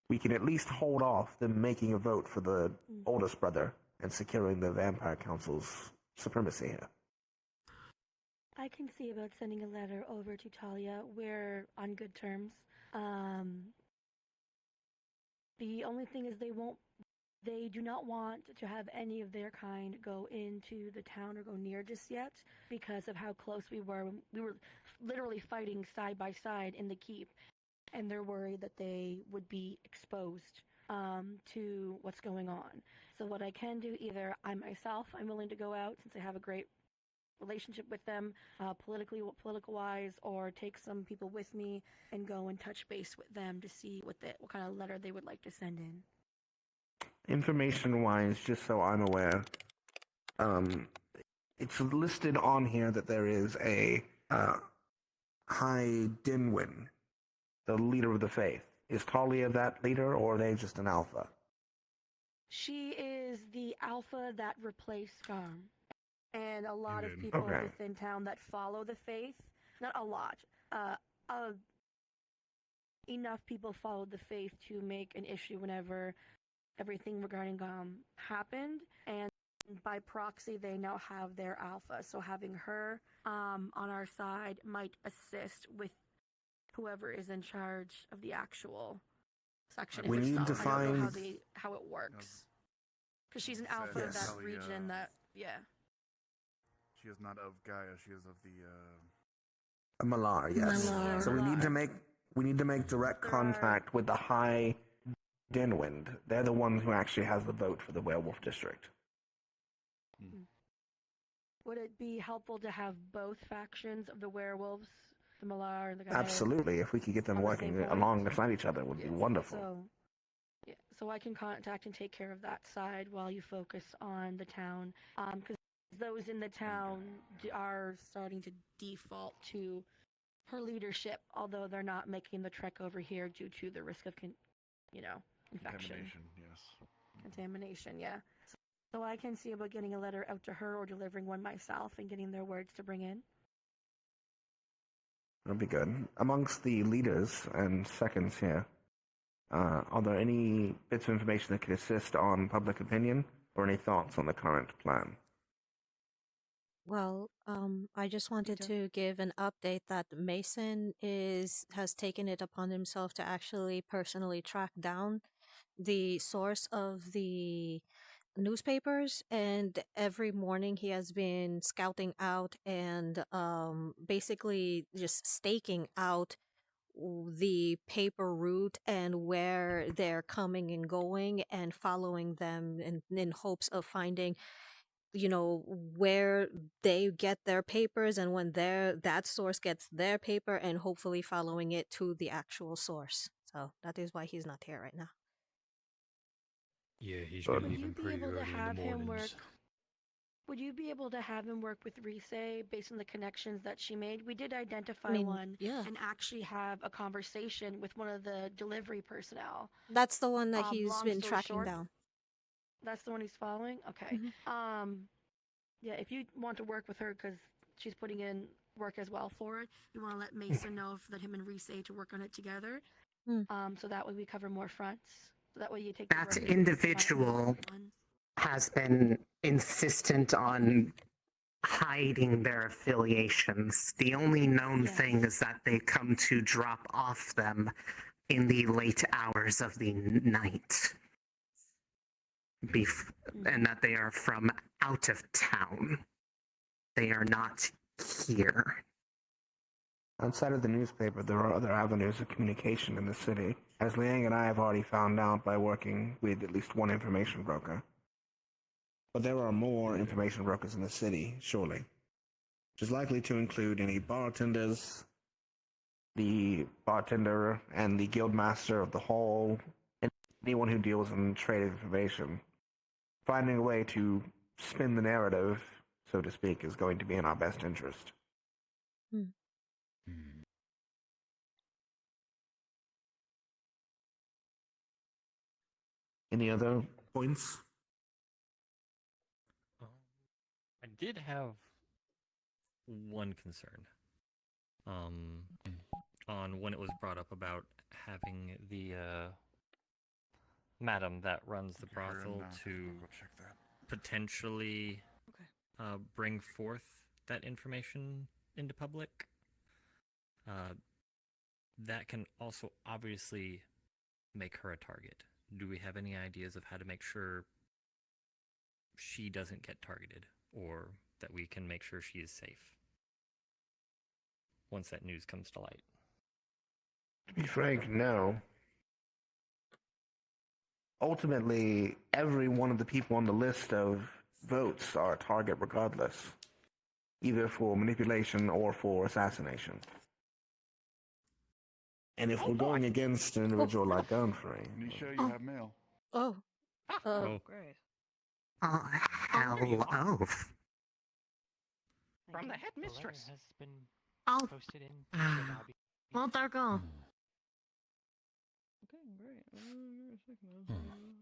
Speaker 20: we can at least hold off them making a vote for the oldest brother and securing the Vampire Council's supremacy here.
Speaker 11: I can see about sending a letter over to Talia. We're on good terms. The only thing is they do not want to have any of their kind go into the town or go near just yet because of how close we were. We were literally fighting side by side in the keep, and they're worried that they would be exposed to what's going on. So what I can do, either I'm willing to go out since I have a great relationship with them, political wise, or take some people with me and go and touch base with them to see what kind of letter they would like to send in.
Speaker 20: Information-wise, just so I'm aware, it's listed on here that there is a High Dinwin, the leader of the faith. Is Talia that leader, or are they just an alpha?
Speaker 11: She is the alpha that replaced Garm. and a lot of
Speaker 20: Indeed.
Speaker 11: people
Speaker 20: Okay.
Speaker 11: within town that follow the faith. Not a lot. Enough people followed the faith to make an issue whenever everything regarding happened, and by proxy they now have their alpha. So having her on our side might assist with whoever is in charge of the actual section.
Speaker 20: We need to
Speaker 11: I don't know
Speaker 20: find-
Speaker 11: how it works, because she's an
Speaker 13: Said
Speaker 11: alpha of that
Speaker 13: Kelly,
Speaker 11: region.
Speaker 13: She is not of Gaia. She is of the.
Speaker 20: Malar, yes.
Speaker 16: Malar.
Speaker 20: So we need to make direct contact with the High Dinwind. They're the ones who actually has the vote for the werewolf district.
Speaker 11: Would it be helpful to have both factions of the werewolves, the Malar and the Gaia?
Speaker 20: Absolutely. If we could get them
Speaker 11: on the same
Speaker 20: working
Speaker 11: point?
Speaker 20: alongside each other, it would be wonderful.
Speaker 11: So I can contact and take care of that side while you focus on the town. Because those in the town are starting to default to her leadership, although they're not making the trek over here due to the risk of, infection. Contamination, yeah. So I can see about getting a letter out to her or delivering one myself and getting their words to bring in.
Speaker 20: That'd be good. Amongst the leaders and seconds here, are there any bits of information that could assist on public opinion, or any thoughts on the current plan?
Speaker 2: Well, I just wanted to give an update that Mason has taken it upon himself to actually personally track down the source of the newspapers, and every morning he has been scouting out and basically just staking out the paper route and where they're coming and going, and following them in hopes of finding where they get their papers, and when that source gets their paper, and hopefully following it to the actual source. So that is why he's not here right now.
Speaker 12: Yeah, he's
Speaker 20: Would
Speaker 12: been
Speaker 11: Would you
Speaker 12: leaving
Speaker 11: be
Speaker 12: pretty
Speaker 11: able to
Speaker 12: early in the
Speaker 11: have him work?
Speaker 12: mornings.
Speaker 11: Would you be able to have him work with Rise based on the connections that she made? We did identify
Speaker 2: I mean,
Speaker 11: one
Speaker 2: yeah.
Speaker 11: and actually have a conversation with one of the delivery personnel.
Speaker 2: That's the one that he's
Speaker 11: Long
Speaker 2: been
Speaker 11: story
Speaker 2: tracking
Speaker 11: short,
Speaker 2: down.
Speaker 11: That's the one he's following? Okay. Yeah, if you want to work with her, because she's putting in work as well for it, you want to let Mason know that him and Rise to work on it together. So that way we cover more fronts. So that way you take the
Speaker 21: That
Speaker 11: work
Speaker 21: individual has been insistent on hiding their affiliations. The only known thing is that they come to drop off them in the late hours of the night. And that they are from out of town. They are not here.
Speaker 20: Outside of the newspaper, there are other avenues of communication in the city, as Liang and I have already found out by working with at least one information broker. But there are more information brokers in the city, surely, which is likely to include any bartenders, the bartender and the guildmaster of the hall, and anyone who deals in trade information. Finding a way to spin the narrative, so to speak, is going to be in our best interest. Any other points?
Speaker 3: I did have one concern. On when it was brought up about having the madam that runs the brothel to potentially bring forth that information into public. That can also obviously make her a target. Do we have any ideas of how to make sure she doesn't get targeted, or that we can make sure she is safe once that news comes to light?
Speaker 20: To be frank, no. Ultimately, every one of the people on the list of votes are a target regardless, either for manipulation or for assassination. And if we're going against an individual like Gunfrey...
Speaker 13: Nisha, you have mail.
Speaker 2: Oh.
Speaker 14: Great.
Speaker 21: Oh, hello.
Speaker 10: From the headmistress.
Speaker 8: Has been
Speaker 16: Oh.
Speaker 8: posted in the lobby.
Speaker 16: Well, Darko.
Speaker 14: Okay, great.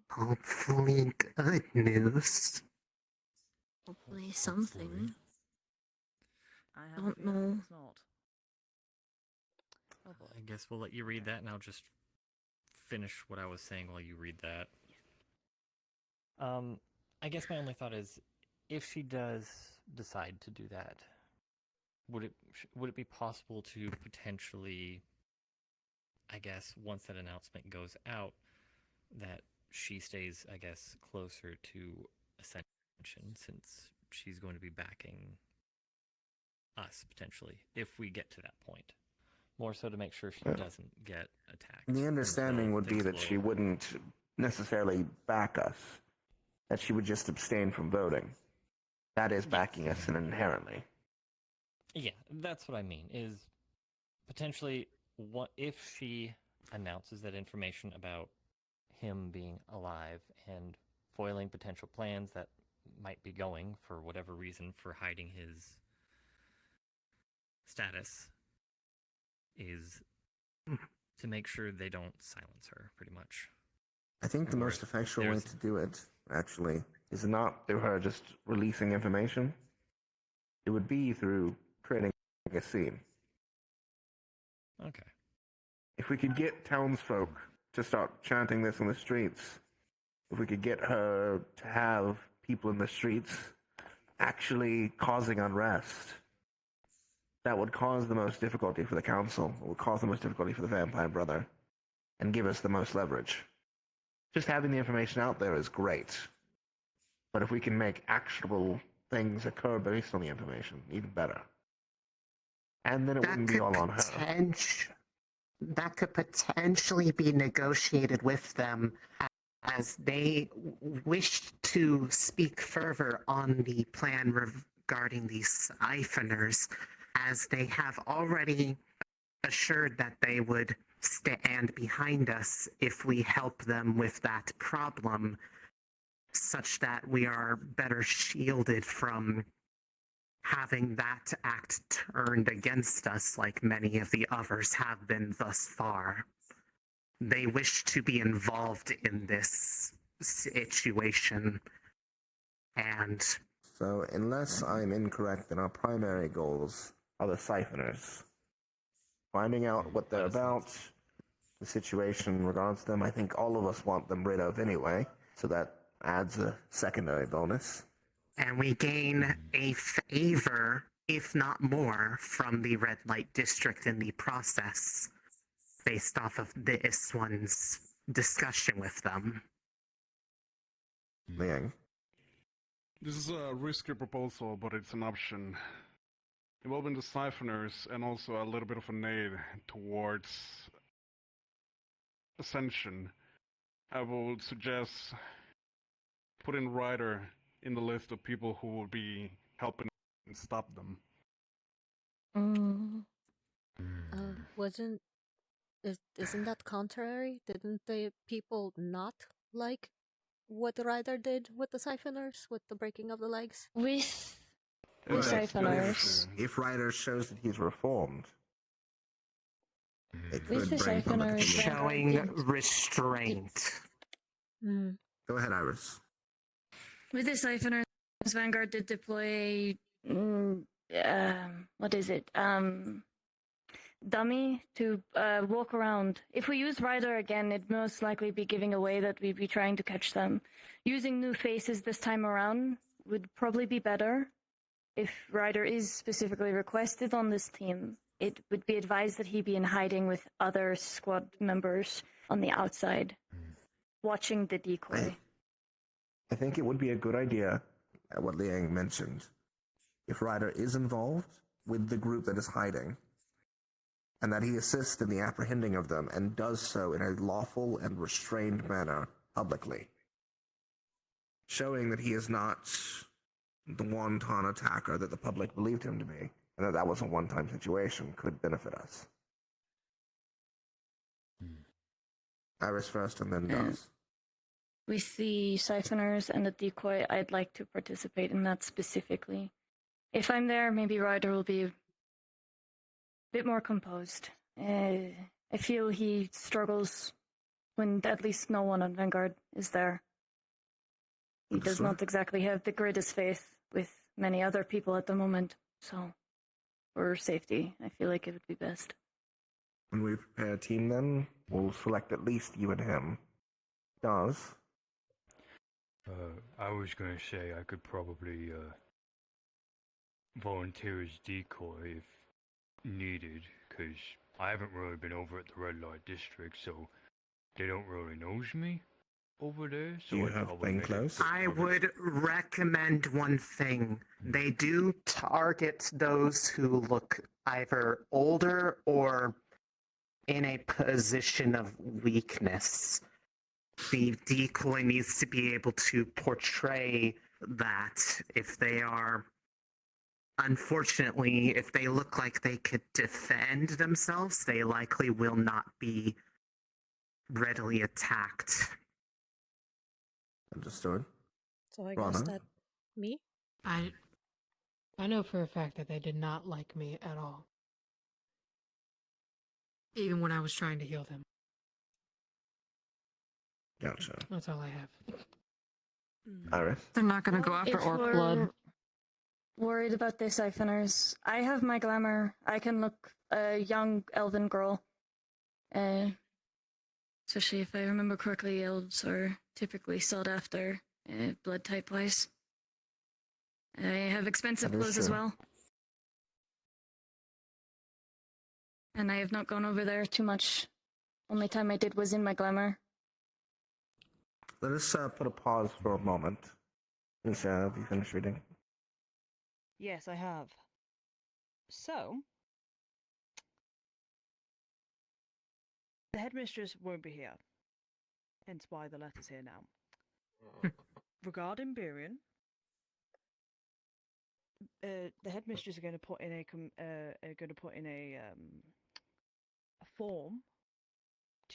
Speaker 21: Hopefully good news.
Speaker 16: Hopefully something.
Speaker 14: I have a
Speaker 16: Don't
Speaker 14: feeling
Speaker 16: know.
Speaker 14: it's not. Oh boy.
Speaker 3: I guess we'll let you read that, and I'll just finish what I was saying while you read that. I guess my only thought is, if she does decide to do that, would it be possible to potentially, I guess, once that announcement goes out, that she stays, I guess, closer to Ascension, since she's going to be backing us potentially if we get to that point. More so to make sure she doesn't get attacked.
Speaker 20: The understanding
Speaker 3: until
Speaker 20: would be
Speaker 3: things
Speaker 20: that
Speaker 3: blow
Speaker 20: she
Speaker 3: over.
Speaker 20: wouldn't necessarily back us, that she would just abstain from voting. That is backing us inherently.
Speaker 3: Yeah, that's what I mean, is potentially what if she announces that information about him being alive and foiling potential plans that might be going, for whatever reason, for hiding his status, is to make sure they don't silence her, pretty much.
Speaker 20: I think the
Speaker 3: Or
Speaker 20: most
Speaker 3: if
Speaker 20: effectual way
Speaker 3: there's-
Speaker 20: to do it, actually, is not through her just releasing information. It would be through creating a scene.
Speaker 3: Okay.
Speaker 20: If we could get townsfolk to start chanting this in the streets, if we could get her to have people in the streets actually causing unrest, that would cause the most difficulty for the council, it would cause the most difficulty for the vampire brother, and give us the most leverage. Just having the information out there is great, but if we can make actionable things occur based on the information, even better. And then it wouldn't be all on her.
Speaker 21: That could potentially be negotiated with them as they wish to speak further on the plan regarding these siphoners, as they have already assured that they would stand behind us if we help them with that problem, such that we are better shielded from having that act turned against us like many of the others have been thus far. They wish to be involved in this situation, and...
Speaker 20: So, unless I'm incorrect, then our primary goals are the siphoners. Finding out what they're about, the situation in regards to them, I think all of us want them rid of anyway, so that adds a secondary bonus.
Speaker 21: And we gain a favor, if not more, from the red light district in the process, based off of this one's discussion with them.
Speaker 20: Liang.
Speaker 4: This is a risky proposal, but it's an option. Involving the siphoners and also a little bit of an aid towards Ascension, I would suggest putting Ryder in the list of people who will be helping and stop them.
Speaker 2: Isn't that contrary? Didn't the people not like what Ryder did with the siphoners, with the breaking of the legs?
Speaker 16: With
Speaker 20: But
Speaker 16: siphoners.
Speaker 20: if Ryder shows that he's reformed, it
Speaker 16: With
Speaker 20: could
Speaker 16: the
Speaker 20: bring public
Speaker 16: siphoners,
Speaker 20: opinion.
Speaker 21: Showing restraint.
Speaker 20: Go ahead, Iris.
Speaker 16: With the siphoners, Vanguard did deploy what is it? Dummy to walk around. If we use Ryder again, it'd most likely be giving away that we'd be trying to catch them. Using new faces this time around would probably be better. If Ryder is specifically requested on this team, it would be advised that he be in hiding with other squad members on the outside, watching the decoy.
Speaker 20: I think it would be a good idea, what Liang mentioned, if Ryder is involved with the group that is hiding, and that he assists in the apprehending of them and does so in a lawful and restrained manner publicly, showing that he is not the wanton attacker that the public believed him to be, and that that was a one-time situation, could benefit us. Iris first and then Daz.
Speaker 16: With the siphoners and the decoy, I'd like to participate in that specifically. If I'm there, maybe Ryder will be a bit more composed. I feel he struggles when at least no one on Vanguard is there. He does not exactly have the greatest faith with many other people at the moment. So, for safety, I feel like it would be best.
Speaker 20: When we prepare a team, then we'll select at least you and him. Does
Speaker 12: I was gonna say I could probably volunteer as decoy if needed, because I haven't really been over at the red light district, so they don't really knows me over there. So
Speaker 20: you
Speaker 12: I'd
Speaker 20: have
Speaker 12: probably make it
Speaker 20: plainclothes?
Speaker 12: quick
Speaker 21: I
Speaker 12: coverage.
Speaker 21: would recommend one thing. They do target those who look either older or in a position of weakness. The decoy needs to be able to portray that. If they are, unfortunately, if they look like they could defend themselves, they likely will not be readily attacked.
Speaker 20: Understood.
Speaker 2: So I guess that me?
Speaker 19: I know for a fact that they did not like me at all. Even when I was trying to heal them.
Speaker 20: Gotcha.
Speaker 19: That's all I have.
Speaker 20: Iris?
Speaker 18: They're not going to go after
Speaker 16: If
Speaker 18: Orc
Speaker 16: we're
Speaker 18: Blood.
Speaker 16: worried about the siphoners, I have my glamour. I can look a young elven girl. Especially if I remember correctly, elves are typically sought after, blood type wise. I have expensive
Speaker 20: That is
Speaker 16: clothes as
Speaker 20: true.
Speaker 16: well. And I have not gone over there too much. Only time I did was in my glamour.
Speaker 20: Let us put a pause for a moment. Nisha, have you finished reading?
Speaker 14: Yes, I have. So, the headmistress won't be here. Hence why the letter's here now. Regarding Burian, the headmistress are going to put in a form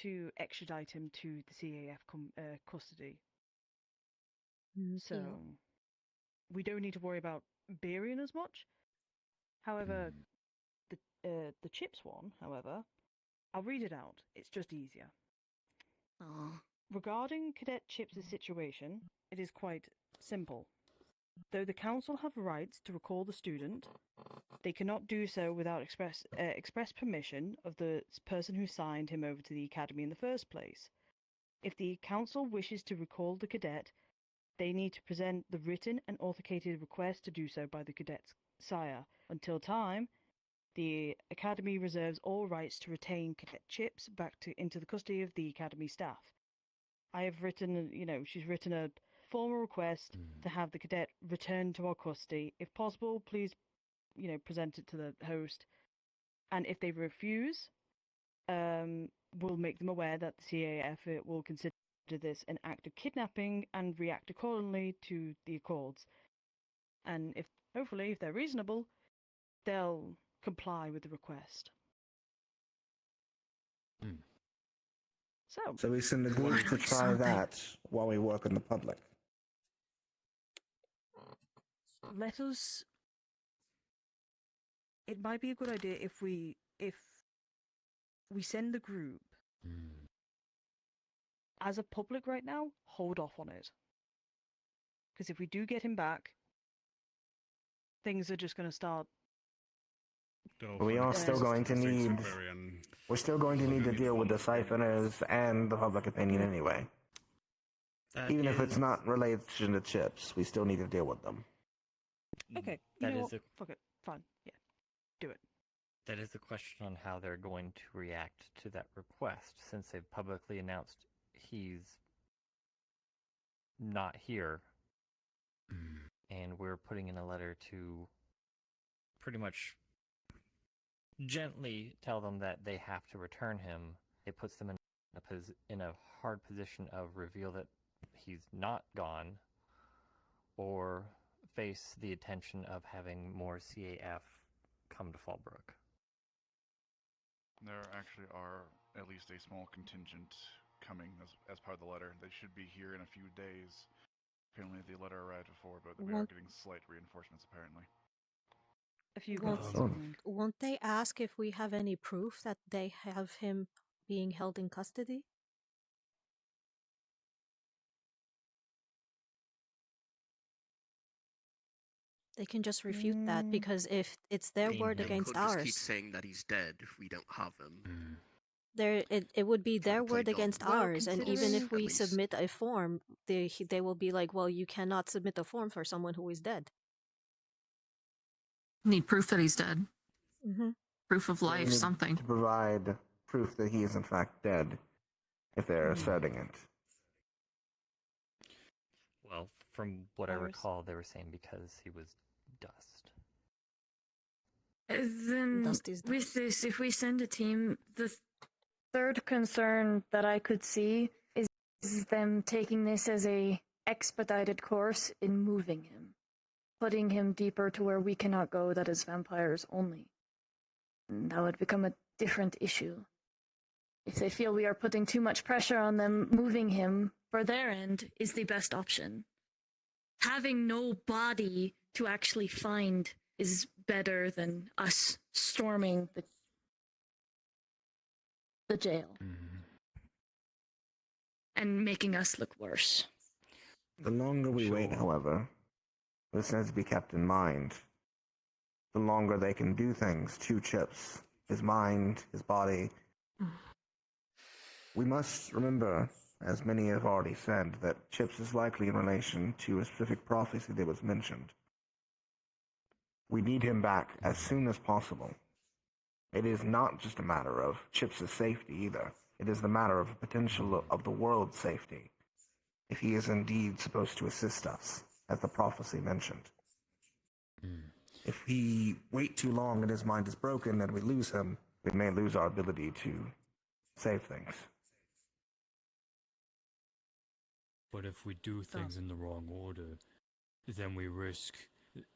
Speaker 14: to extradite him to the CAF custody. So we don't need to worry about Burian as much. However, the chips one, however, I'll read it out. It's just easier. Regarding Cadet Chips' situation, it is quite simple. Though the council have rights to recall the student, they cannot do so without express permission of the person who signed him over to the academy in the first place. If the council wishes to recall the cadet, they need to present the written and authenticated request to do so by the cadet's sire. Until time, the academy reserves all rights to retain Cadet Chips back into the custody of the academy staff. I have written, she's written a formal request to have the cadet returned to our custody. If possible, please, present it to the host. And if they refuse, we'll make them aware that the CAF will consider this an act of kidnapping and react accordingly to the accords. And if they're reasonable, they'll comply with the request.
Speaker 20: So we send a group to try that while we work in the public.
Speaker 14: Let us. It might be a good idea if we send the group as a public right now. Hold off on it, because if we do get him back, things are just going to start.
Speaker 20: We are still going to need. We're still going to need to deal with the siphoners and the public opinion anyway. Even if it's not related to chips, we still need to deal with them.
Speaker 14: Okay,
Speaker 3: That
Speaker 14: you know
Speaker 3: is
Speaker 14: what? Fuck it. Fine. Yeah, do it.
Speaker 3: That is a question on how they're going to react to that request, since they've publicly announced he's not here, and we're putting in a letter to pretty much gently tell them that they have to return him. It puts them in a hard position of reveal that he's not gone, or face the attention of having more CAF come to Fallbrook.
Speaker 13: There actually are at least a small contingent coming as part of the letter. They should be here in a few days. Apparently the letter arrived before, but we are getting slight reinforcements apparently.
Speaker 14: A few
Speaker 2: Won't they ask if we have any proof that they have him being held in custody? They can just refute that because if it's their word
Speaker 5: They
Speaker 2: against
Speaker 5: could just keep
Speaker 2: ours,
Speaker 5: saying that he's dead if we don't have him.
Speaker 2: it would be their
Speaker 5: to play
Speaker 2: word against
Speaker 5: dumb. Well,
Speaker 2: ours, and even if
Speaker 5: considering-
Speaker 2: we
Speaker 5: At least.
Speaker 2: submit a form, they will be like, well, you cannot submit a form for someone who is dead.
Speaker 18: Need proof that he's dead.
Speaker 2: Mm-hmm.
Speaker 18: Proof of
Speaker 20: They
Speaker 18: life,
Speaker 20: need
Speaker 18: something.
Speaker 20: to provide proof that he is in fact dead, if they're asserting it.
Speaker 3: Well, from what I
Speaker 2: Ours.
Speaker 3: recall, they were saying because he was dust.
Speaker 16: Then
Speaker 2: Dust is
Speaker 16: with
Speaker 2: dust.
Speaker 16: this, if we send a team, the third concern that I could see is them taking this as a expedited course in moving him, putting him deeper to where we cannot go, that is vampires only. And that would become a different issue. If they feel we are putting too much pressure on them, moving him for their end is the best option. Having no body to actually find is better than us storming the jail and making us look worse.
Speaker 20: The longer we wait, however, this has to be kept in mind. The longer they can do things to Chips, his mind, his body. We must remember, as many have already said, that Chips is likely in relation to a specific prophecy that was mentioned. We need him back as soon as possible. It is not just a matter of Chips' safety either. It is the matter of potential of the world's safety, if he is indeed supposed to assist us, as the prophecy mentioned. If we wait too long and his mind is broken and we lose him, we may lose our ability to save things.
Speaker 12: But if we do things in the wrong order, then we risk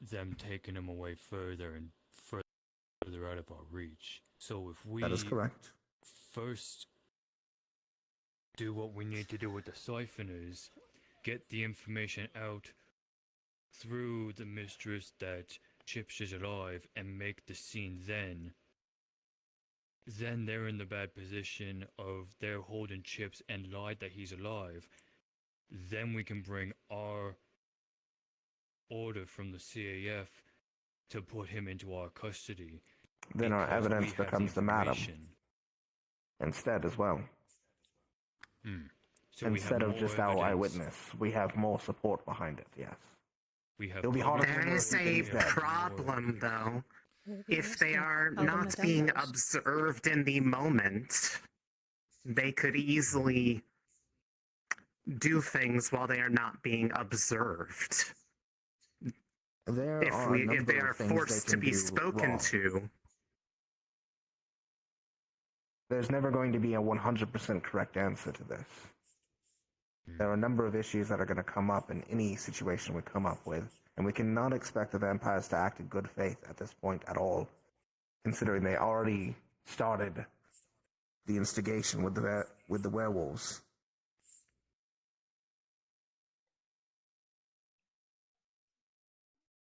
Speaker 12: them taking him away further and further out of our reach. So if we
Speaker 20: That is correct.
Speaker 12: first do what we need to do with the siphoners, get the information out through the mistress that Chips is alive, and make the scene then they're in the bad position of they're holding Chips and lied that he's alive. Then we can bring our order from the CAF to put him into our custody.
Speaker 20: Then our
Speaker 12: because we
Speaker 20: evidence
Speaker 12: have
Speaker 20: becomes the madam.
Speaker 12: information.
Speaker 20: Instead as well.
Speaker 12: So we
Speaker 20: Instead
Speaker 12: have
Speaker 20: of
Speaker 12: more
Speaker 20: just our
Speaker 12: evidence.
Speaker 20: eyewitness, we have more support behind it, yes.
Speaker 12: We have
Speaker 20: It'll be harder to
Speaker 21: There
Speaker 20: know
Speaker 21: is
Speaker 20: if he
Speaker 21: a
Speaker 20: is dead.
Speaker 21: problem, though. If they are
Speaker 2: how the
Speaker 21: not
Speaker 2: madame
Speaker 21: being
Speaker 2: knows.
Speaker 21: observed in the moment, they could easily do things while they are not being observed.
Speaker 20: There
Speaker 21: If
Speaker 20: are a
Speaker 21: they
Speaker 20: number
Speaker 21: are
Speaker 20: of things
Speaker 21: forced
Speaker 20: they
Speaker 21: to
Speaker 20: can
Speaker 21: be
Speaker 20: do
Speaker 21: spoken
Speaker 20: wrong.
Speaker 21: to.
Speaker 20: There's never going to be a 100% correct answer to this. There are a number of issues that are going to come up in any situation we come up with, and we cannot expect the vampires to act in good faith at this point at all, considering they already started the instigation with the werewolves.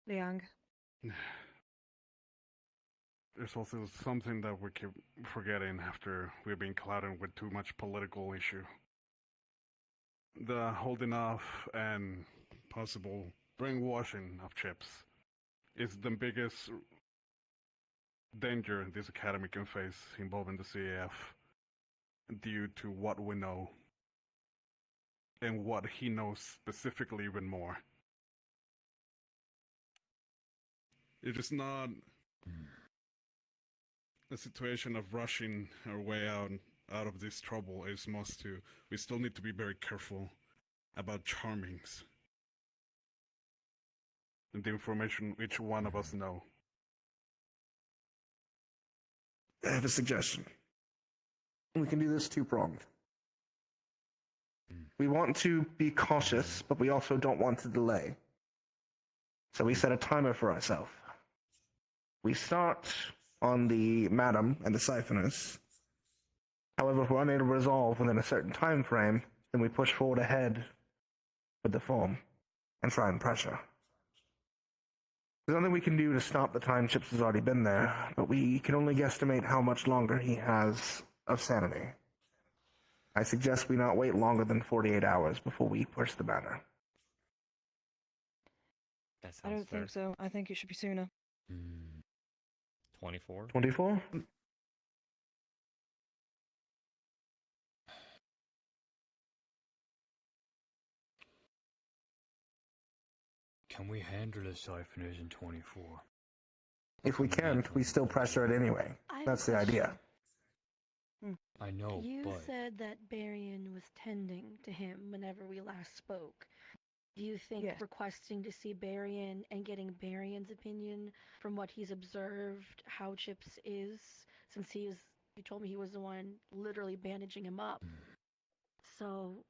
Speaker 14: Liang.
Speaker 4: There's also something that we keep forgetting after we've been clouded with too much political issue. The holding off and possible brainwashing of Chips is the biggest danger this academy can face involving the CAF due to what we know and what he knows specifically even more. It is not a situation of rushing our way out of this trouble. It's most to we still need to be very careful about charmings and the information each one of us know.
Speaker 20: I have a suggestion. We can do this two-pronged. We want to be cautious, but we also don't want to delay. So we set a timer for ourselves. We start on the madam and the siphoners. However, if we're unable to resolve within a certain time frame, then we push forward ahead with the form and try and pressure. There's nothing we can do to stop the time Chips has already been there, but we can only guesstimate how much longer he has of sanity. I suggest we not wait longer than 48 hours before we push the matter.
Speaker 3: That sounds
Speaker 14: I don't
Speaker 3: fair.
Speaker 14: think so. I think it should be sooner.
Speaker 3: 24?
Speaker 20: 24?
Speaker 12: Can we handle the siphoners in 24?
Speaker 20: If we can't, we still pressure it anyway.
Speaker 11: I have a
Speaker 20: That's the idea.
Speaker 12: I know,
Speaker 11: You
Speaker 12: but
Speaker 11: said that Barian was tending to him whenever we last spoke. Do you think
Speaker 14: Yes.
Speaker 11: requesting to see Barian and getting Barian's opinion from what he's observed how Chips is, since you told me he was the one literally bandaging him up. So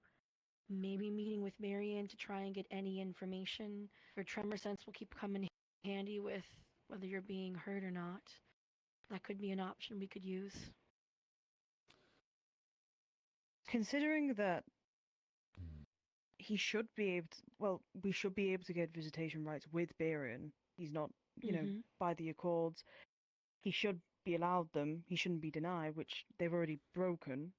Speaker 11: maybe meeting with Barian to try and get any information. Your tremor sense will keep coming handy with whether you're being hurt or not. That could be an option we could use.
Speaker 14: Considering that he should be able to, well, we should be able to get visitation rights with Barian. He's not,
Speaker 11: Mhm.
Speaker 14: by the Accords. He should be allowed them. He shouldn't be denied, which they've already broken,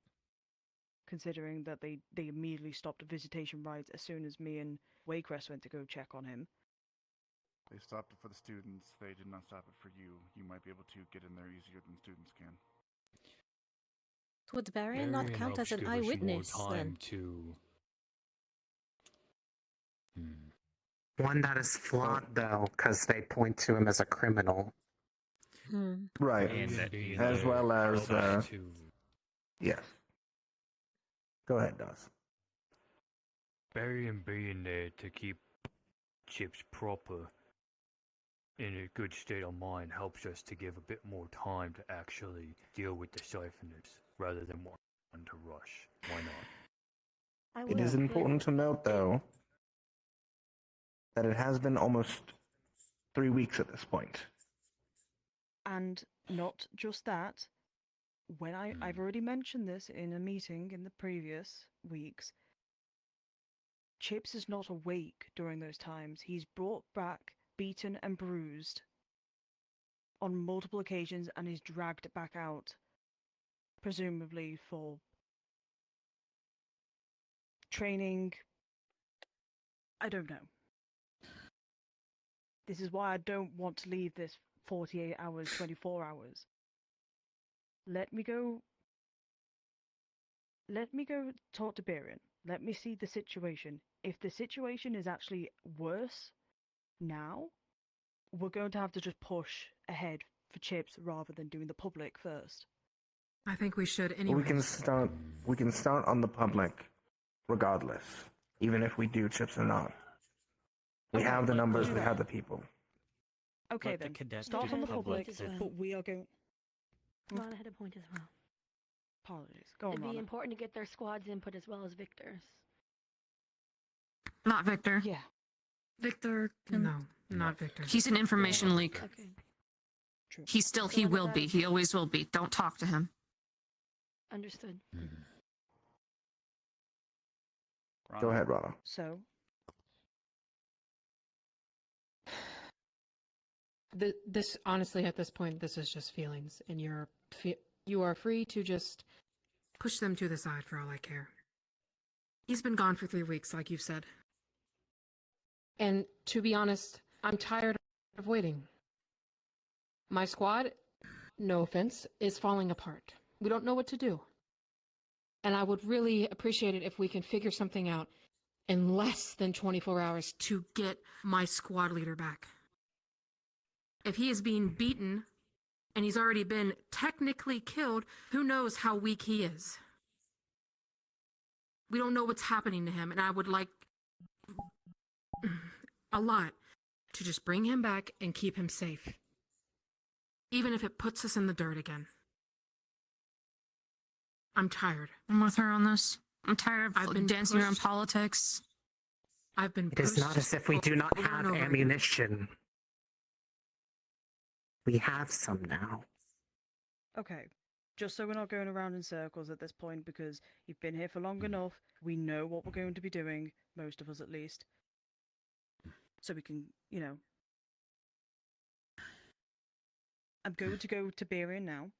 Speaker 14: considering that they immediately stopped visitation rights as soon as me and Waycrest went to go check on him.
Speaker 13: They stopped it for the students. They did not stop it for you. You might be able to get in there easier than students can.
Speaker 2: Would Barian not
Speaker 12: Barian
Speaker 2: count as
Speaker 12: helps
Speaker 2: an
Speaker 12: give us more
Speaker 2: eyewitness
Speaker 12: time
Speaker 2: then?
Speaker 12: to.
Speaker 21: One that is flawed, though, because they point to him as a criminal.
Speaker 20: Right.
Speaker 3: And that he's
Speaker 20: As
Speaker 3: a
Speaker 20: well as,
Speaker 3: robot.
Speaker 20: yes. Go ahead, Dawes.
Speaker 12: Barian being there to keep Chips proper in a good state of mind helps us to give a bit more time to actually deal with the siphoners rather than one to rush. Why not?
Speaker 20: It is important to note, though, that it has been almost 3 weeks at this point.
Speaker 14: And not just that, when I've already mentioned this in a meeting in the previous weeks, Chips is not awake during those times. He's brought back beaten and bruised on multiple occasions and is dragged back out, presumably for training. I don't know. This is why I don't want to leave this 48 hours, 24 hours. Let me go talk to Barian. Let me see the situation. If the situation is actually worse now, we're going to have to just push ahead for Chips rather than doing the public first.
Speaker 19: I think we should
Speaker 20: But
Speaker 19: anyway.
Speaker 20: we can start on the public regardless, even if we do Chips or not. We
Speaker 14: Okay,
Speaker 20: have the numbers,
Speaker 14: do
Speaker 20: we
Speaker 14: that.
Speaker 20: have the people.
Speaker 14: Okay
Speaker 3: Let the
Speaker 14: then.
Speaker 3: cadets
Speaker 14: Start
Speaker 3: do
Speaker 14: on the
Speaker 3: public
Speaker 14: public,
Speaker 3: to-
Speaker 14: but we are going.
Speaker 11: Ron had a point as well.
Speaker 14: Apologies. Go on,
Speaker 11: It'd be
Speaker 14: Rana.
Speaker 11: important to get their squad's input as well as Victor's.
Speaker 18: Not Victor.
Speaker 14: Yeah.
Speaker 18: Victor can...
Speaker 19: No, not Victor.
Speaker 18: He's an information leak.
Speaker 11: Okay.
Speaker 18: He will be. He always will be. Don't talk to him.
Speaker 11: Understood.
Speaker 20: Go ahead, Rana.
Speaker 14: So,
Speaker 19: This honestly, at this point, this is just feelings, and you are free to just push them to the side for all I care. He's been gone for 3 weeks, like you've said. And to be honest, I'm tired of waiting. My squad, no offense, is falling apart. We don't know what to do. And I would really appreciate it if we can figure something out in less than 24 hours to get my squad leader back. If he is being beaten and he's already been technically killed, who knows how weak he is? We don't know what's happening to him, and I would like a lot to just bring him back and keep him safe. Even if it puts us in the dirt again. I'm tired.
Speaker 18: I'm with her on this. I'm tired of dancing around
Speaker 19: pushed.
Speaker 18: politics.
Speaker 19: I've been
Speaker 21: It is not as if we do not
Speaker 19: over and
Speaker 21: have
Speaker 19: over again.
Speaker 21: ammunition. We have some now.
Speaker 14: okay. Just so we're not going around in circles at this point, because you've been here for long enough, we know what we're going to be doing, most of us at least. So we can, I'm going to go to Barian now.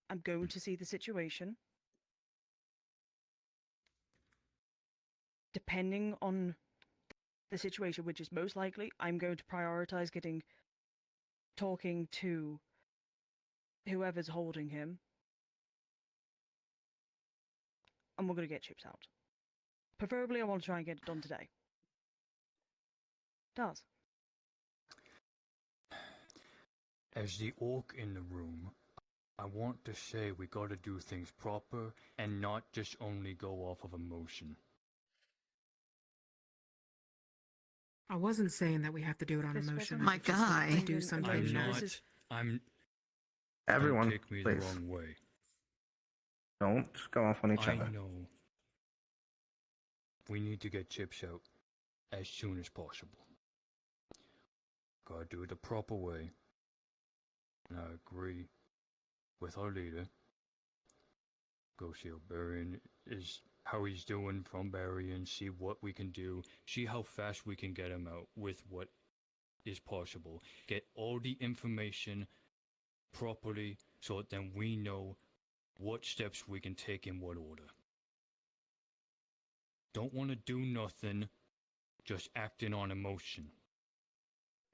Speaker 14: I'm going to see the situation. Depending on the situation, which is most likely, I'm going to prioritize talking to whoever's holding him, and we're going to get Chips out. Preferably, I want to try and get it done today. Does.
Speaker 12: As the orc in the room, I want to say we gotta do things proper and not just only go off of emotion.
Speaker 19: I wasn't saying that we have to do it on emotion.
Speaker 18: My guy.
Speaker 19: Do something.
Speaker 12: I'm not. I'm.
Speaker 20: Everyone,
Speaker 12: don't take me
Speaker 20: please.
Speaker 12: the wrong way.
Speaker 20: Don't go off on each
Speaker 12: I
Speaker 20: other.
Speaker 12: know. We need to get Chips out as soon as possible. Gotta do it the proper way. And I agree with our leader. Go see how Barian is, how he's doing from Barian, see what we can do, see how fast we can get him out with what is possible. Get all the information properly so that then we know what steps we can take in what order. Don't want to do nothing, just acting on emotion.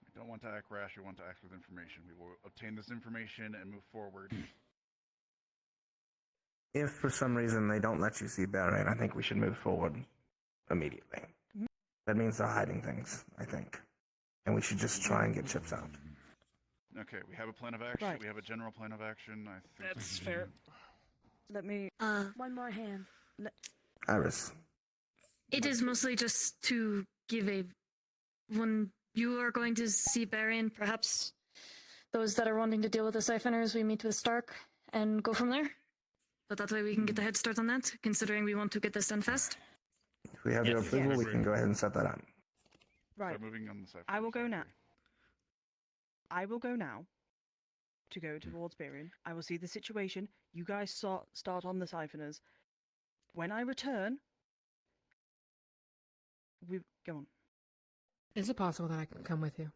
Speaker 13: We don't want to act rash, we want to act with information. We will obtain this information and move forward.
Speaker 20: If for some reason they don't let you see Barian, I think we should move forward immediately. That means they're hiding things, I think. And we should just try and get Chips out.
Speaker 13: Okay, we have a plan of action.
Speaker 14: Right.
Speaker 13: We have a general plan of action. I think
Speaker 14: That's fair. Let me...
Speaker 11: One more hand.
Speaker 20: Iris.
Speaker 16: It is mostly just to give a... When you are going to see Barian, perhaps those that are wanting to deal with the siphoners, we meet with Stark and go from there. But that way we can get a head start on that, considering we want to get this done fast.
Speaker 20: If we have your approval, we can go ahead and set that up.
Speaker 14: Right.
Speaker 13: So moving on the side.
Speaker 14: I will go now. I will go now to go towards Barian. I will see the situation. You guys start on the siphoners. When I return, we go on.
Speaker 19: Is it possible that I can come with you?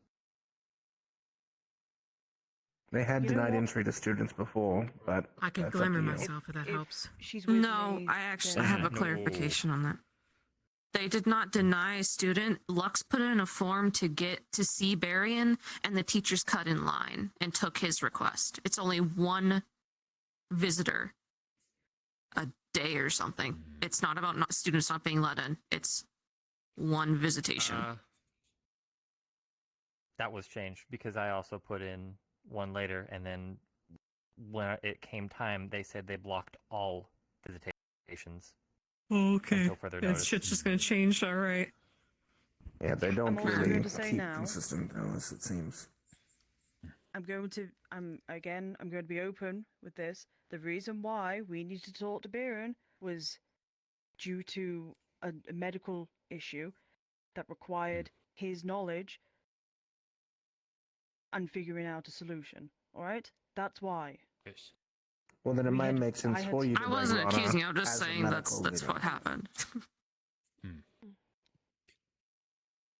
Speaker 20: They had
Speaker 14: You know
Speaker 20: denied
Speaker 14: what?
Speaker 20: entry to students before, but
Speaker 19: I can
Speaker 20: that's up
Speaker 19: glimmer
Speaker 20: to you.
Speaker 19: myself if that helps.
Speaker 14: She's with
Speaker 18: No,
Speaker 14: me,
Speaker 18: I actually
Speaker 14: then-
Speaker 18: have a clarification on that. They did not deny a student. Lux put in a form to get to see Barian, and the teachers cut in line and took his request. It's only one visitor a day or something. It's not about students not being let in. It's one visitation.
Speaker 3: That was changed because I also put in one later, and then when it came time, they said they blocked all visitations.
Speaker 18: Okay.
Speaker 3: Until further
Speaker 18: That
Speaker 3: notice.
Speaker 18: shit's just gonna change, all right.
Speaker 20: Yeah, they don't
Speaker 14: I'm also
Speaker 20: really
Speaker 14: going to say
Speaker 20: keep
Speaker 14: now-
Speaker 20: consistent notice, it seems.
Speaker 14: I'm going to be open with this. The reason why we needed to talk to Barian was due to a medical issue that required his knowledge and figuring out a solution. All right, that's why.
Speaker 12: Yes.
Speaker 20: Well, then it might make sense for you to
Speaker 18: I wasn't
Speaker 20: bring Rana
Speaker 18: accusing you. I'm just
Speaker 20: as a
Speaker 18: saying that's
Speaker 20: medical leader.
Speaker 18: what happened.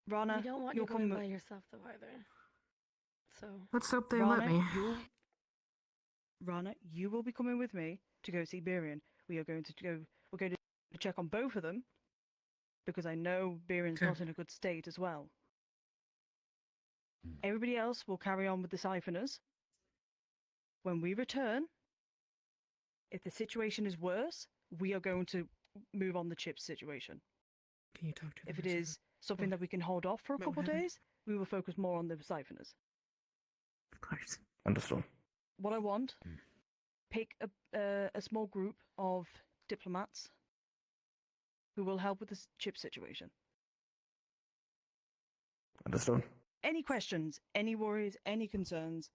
Speaker 14: Rana,
Speaker 11: We don't want
Speaker 14: you'll
Speaker 11: you going
Speaker 14: come
Speaker 11: by yourself though either. So
Speaker 18: Let's hope they
Speaker 14: Rana,
Speaker 18: let me.
Speaker 14: Rana, you will be coming with me to go see Barian. We're going to check on both of them because I know Barian's
Speaker 18: Okay.
Speaker 14: not in a good state as well. Everybody else will carry on with the siphoners. When we return, if the situation is worse, we are going to move on the chips situation.
Speaker 19: Can you talk to
Speaker 14: If
Speaker 19: them
Speaker 14: it
Speaker 19: or
Speaker 14: is something that we can hold off for a
Speaker 19: What
Speaker 14: couple
Speaker 19: happened?
Speaker 14: days, we will focus more on the siphoners.
Speaker 18: Of course.
Speaker 20: Understood.
Speaker 14: What I want, pick a small group of diplomats who will help with the chip situation.
Speaker 20: Understood.
Speaker 14: Any questions, any worries, any concerns?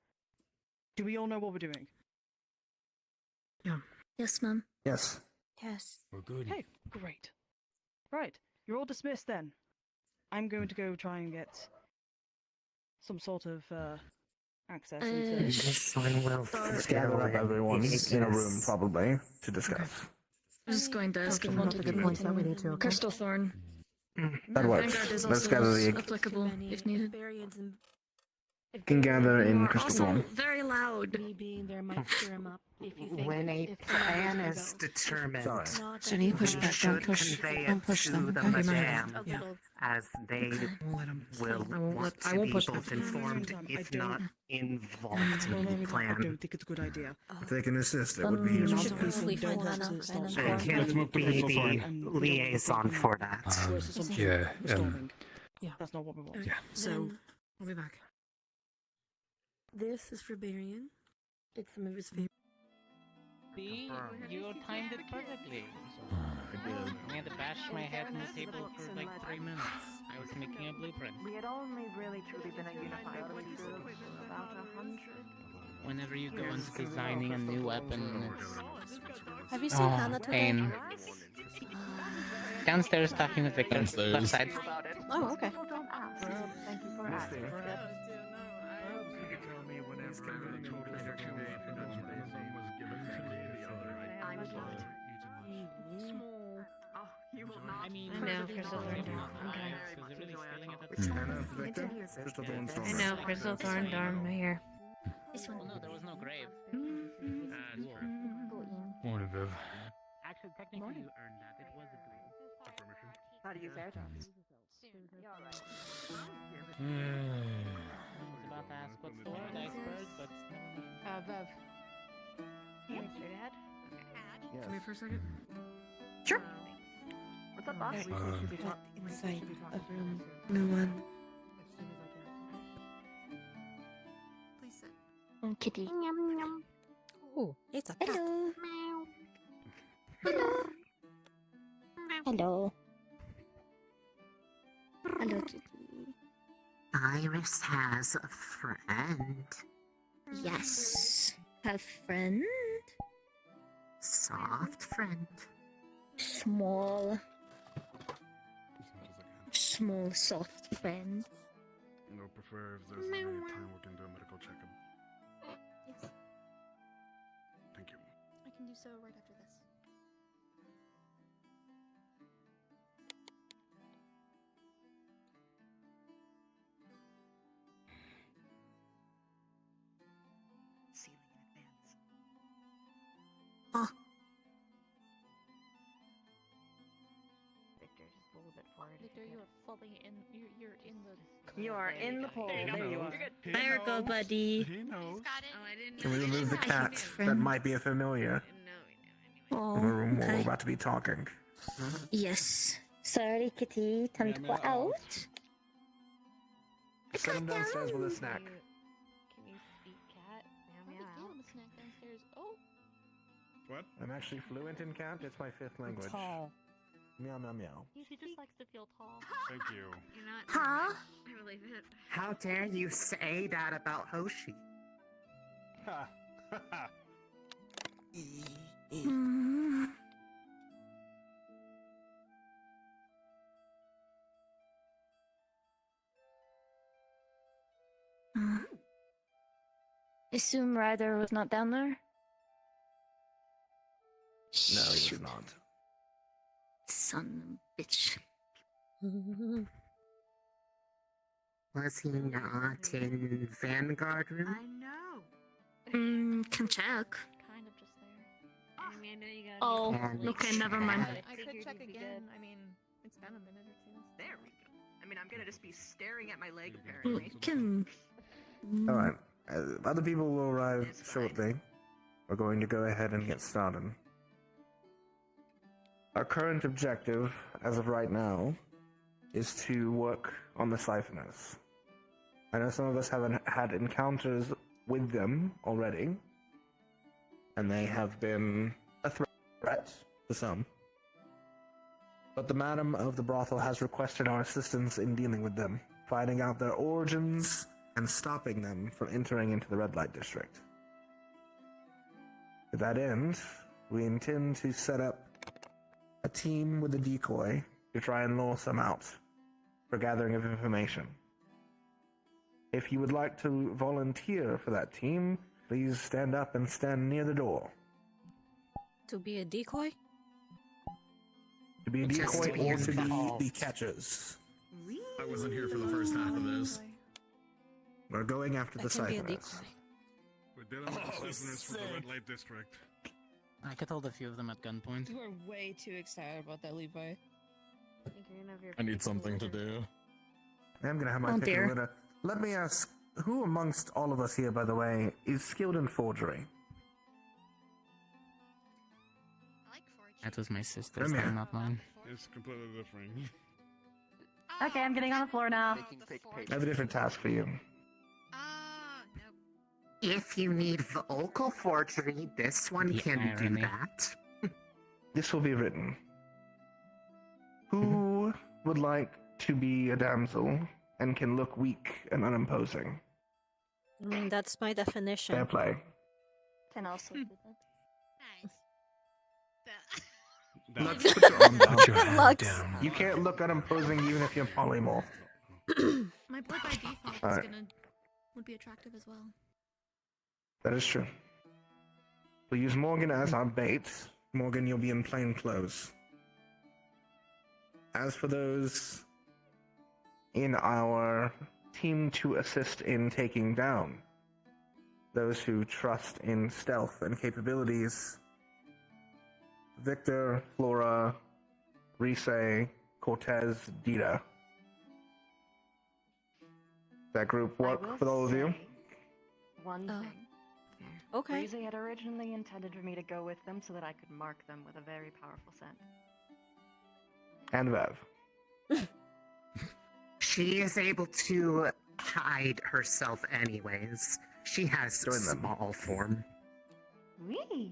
Speaker 14: Do we all know what we're doing?
Speaker 19: Yeah.
Speaker 16: Yes, ma'am.
Speaker 20: Yes.
Speaker 16: Yes.
Speaker 12: We're good.
Speaker 14: Okay, great. Right, you're all dismissed then. I'm going to go try and get some sort of access into...
Speaker 21: This one will
Speaker 20: Let's gather up everyone in a room, probably, to discuss.
Speaker 16: I was just going to ask if you
Speaker 19: Talk
Speaker 16: wanted
Speaker 19: to
Speaker 16: to
Speaker 19: the points that we
Speaker 16: meet
Speaker 19: need to,
Speaker 16: in
Speaker 19: okay?
Speaker 16: Crystal Thorn.
Speaker 20: That works.
Speaker 16: Vanguard is
Speaker 20: Let's
Speaker 16: also
Speaker 20: gather the...
Speaker 16: applicable if needed.
Speaker 20: can gather in
Speaker 11: You're
Speaker 20: Crystal
Speaker 11: also
Speaker 20: Ball.
Speaker 11: very loud.
Speaker 16: Me being there might cheer him up if you think.
Speaker 21: When a
Speaker 16: if someone
Speaker 21: plan
Speaker 16: was
Speaker 21: is
Speaker 16: about-
Speaker 21: determined,
Speaker 20: Sorry.
Speaker 18: Jenny, push
Speaker 21: we
Speaker 18: back.
Speaker 21: should
Speaker 18: Don't push.
Speaker 21: convey
Speaker 18: Don't
Speaker 21: it
Speaker 18: push
Speaker 21: to
Speaker 18: them.
Speaker 21: the
Speaker 18: Okay.
Speaker 21: Madame,
Speaker 18: Yeah.
Speaker 21: as they will want
Speaker 19: I
Speaker 21: to
Speaker 19: won't
Speaker 21: be
Speaker 19: push
Speaker 21: both
Speaker 19: them.
Speaker 21: informed, if not involved in the
Speaker 14: I
Speaker 21: plan.
Speaker 14: don't think it's a good idea.
Speaker 20: If they can assist, it would be
Speaker 14: You're not
Speaker 20: useful.
Speaker 14: supposed to
Speaker 2: Probably
Speaker 14: don't
Speaker 2: find
Speaker 14: have
Speaker 2: Hannah
Speaker 14: to
Speaker 2: and
Speaker 14: start
Speaker 2: inform
Speaker 21: I
Speaker 2: her.
Speaker 21: can
Speaker 4: move to
Speaker 21: be
Speaker 4: Crystal
Speaker 21: the
Speaker 4: Thorn.
Speaker 21: liaison for that.
Speaker 14: Worse assumption.
Speaker 12: yeah,
Speaker 14: We're storming.
Speaker 19: yeah.
Speaker 14: That's not what we want.
Speaker 12: Yeah.
Speaker 19: So,
Speaker 11: Then
Speaker 19: I'll be back.
Speaker 11: this is for Barian. It's some of his favorite.
Speaker 8: See, you timed it perfectly. I had to bash my head on the table for like 3 minutes. I was making a blueprint.
Speaker 10: We had only really truly been a unified force of about 100.
Speaker 8: Whenever you go into designing a new weapon, it's
Speaker 2: Have you seen Hannah today?
Speaker 8: pain. Downstairs talking with Victor.
Speaker 6: Downstairs.
Speaker 8: Left side.
Speaker 2: Oh, okay.
Speaker 10: People don't ask. Thank you for asking.
Speaker 7: I would love to.
Speaker 8: I mean,
Speaker 16: I know, Crystal Thorn Dorm. I'm coming.
Speaker 8: is it really scaling at that
Speaker 20: Anna, Victor, Crystal Thorn Storm.
Speaker 16: I know, Crystal Thorn Dorm. I'm here.
Speaker 7: This one.
Speaker 8: Well, no, there was no grave.
Speaker 12: Morning, Viv.
Speaker 8: Actually, technically, you earned that. It was a duel.
Speaker 10: How do you say it?
Speaker 8: I was about to ask what's the word, iceberg, but never mind.
Speaker 16: Vev.
Speaker 10: Yeah.
Speaker 16: Straight ahead?
Speaker 19: Come here for a second.
Speaker 11: Sure.
Speaker 10: What's up, boss?
Speaker 11: Inside of room. No one.
Speaker 16: Please sit.
Speaker 11: Kitty.
Speaker 2: Oh, it's a cat.
Speaker 11: Hello. Hello. Hello. Hello, Kitty.
Speaker 21: Iris has a friend.
Speaker 11: Yes. Have friend.
Speaker 21: Soft friend.
Speaker 11: Small. Small, soft friend.
Speaker 4: I'll prefer if there's any time we can do a medical checkup.
Speaker 16: Yes.
Speaker 4: Thank you.
Speaker 16: I can do so right after this.
Speaker 21: Ceiling in advance.
Speaker 10: Victor, just a little bit forward.
Speaker 16: Victor, you are fully in. You're in the.
Speaker 10: You are in the pool. There you are.
Speaker 11: There you go, buddy.
Speaker 4: He knows.
Speaker 20: Can we remove the cat that might be a familiar
Speaker 11: Oh,
Speaker 20: from a room while we're
Speaker 11: okay.
Speaker 20: about to be talking?
Speaker 11: Yes. Sorry, Kitty. Time to go out.
Speaker 20: Set him downstairs with a snack.
Speaker 16: Can you speak cat? Meow meow. I gave him a snack downstairs. Oh.
Speaker 4: What?
Speaker 20: I'm actually fluent in cat. It's my fifth language.
Speaker 14: Tall.
Speaker 20: Meow meow meow.
Speaker 16: He just likes to feel tall.
Speaker 4: Thank you.
Speaker 7: You're not.
Speaker 11: Huh?
Speaker 7: I believe it.
Speaker 21: How dare you say that about Hoshi?
Speaker 4: Ha! Ha ha!
Speaker 11: Mm.
Speaker 16: Assume Ryder was not down there?
Speaker 20: No, he was
Speaker 11: Shoot.
Speaker 20: not.
Speaker 11: Son of a bitch.
Speaker 21: Was he not in Vanguard room?
Speaker 7: know.
Speaker 11: Can check.
Speaker 16: Kind of just there.
Speaker 7: I mean, I know you got.
Speaker 11: Oh,
Speaker 21: And
Speaker 11: okay, never mind.
Speaker 16: I could check again. I mean, it's been a minute or two.
Speaker 10: There we go. I mean, I'm gonna just be staring at my leg, apparently.
Speaker 11: Can.
Speaker 20: Alright. Other people will arrive shortly. We're going to go ahead and get started. Our current objective, as of right now, is to work on the Siphoners. I know some of us haven't had encounters with them already, and they have been a threat to some. But the Madam of the Brothel has requested our assistance in dealing with them, finding out their origins and stopping them from entering into the Red Light District. To that end, we intend to set up a team with a decoy to try and lure some out for gathering of information. If you would like to volunteer for that team, please stand up and stand near the door.
Speaker 2: To be a decoy?
Speaker 20: To be a
Speaker 21: Just
Speaker 20: decoy
Speaker 21: to be
Speaker 20: or to be the
Speaker 21: involved.
Speaker 20: catchers.
Speaker 6: I wasn't here for the first half of this.
Speaker 20: We're going after the
Speaker 2: That can be a
Speaker 20: Siphoners.
Speaker 2: decoy.
Speaker 4: We're dealing with the Siphoners from the Red Light District.
Speaker 8: I could hold a few of them at gunpoint.
Speaker 1: You are way too excited about that, Levi.
Speaker 6: I need something to do.
Speaker 20: I'm gonna have my
Speaker 1: Oh,
Speaker 20: pick of
Speaker 1: dear.
Speaker 20: litter. Let me ask, who amongst all of us here, by the way, is skilled in forgery?
Speaker 8: That was my sister's
Speaker 20: Come here.
Speaker 8: thing, not mine.
Speaker 4: It's completely different.
Speaker 1: Okay, I'm getting on the floor now.
Speaker 20: I have a different task for you.
Speaker 21: If you need vocal forgery, this one
Speaker 8: The
Speaker 21: can
Speaker 8: irony.
Speaker 21: do that.
Speaker 20: This will be written. Who would like to be a damsel and can look weak and unimposing?
Speaker 2: I mean, that's my definition.
Speaker 20: Fair play.
Speaker 1: Can also do that.
Speaker 20: Let's put your arm down.
Speaker 2: Put your hand Lux. down.
Speaker 20: You can't look unimposing even if you're polymorph.
Speaker 22: My boy by default
Speaker 20: Alright.
Speaker 22: would be attractive as well.
Speaker 20: That is true. We'll use Morgan as our bait. Morgan, you'll be in plain clothes. As for those in our team to assist in taking down, those who trust in stealth and capabilities, Victor, Flora, Rise, Cortez, Deeta. That group work
Speaker 23: will
Speaker 20: with all of you?
Speaker 23: say One thing.
Speaker 2: Okay.
Speaker 23: Breezy had originally intended for me to go with them so that I could mark them with a very powerful scent.
Speaker 20: And Vev.
Speaker 21: She is able to hide herself anyways. She has
Speaker 20: Join them.
Speaker 21: small form.
Speaker 23: Wee!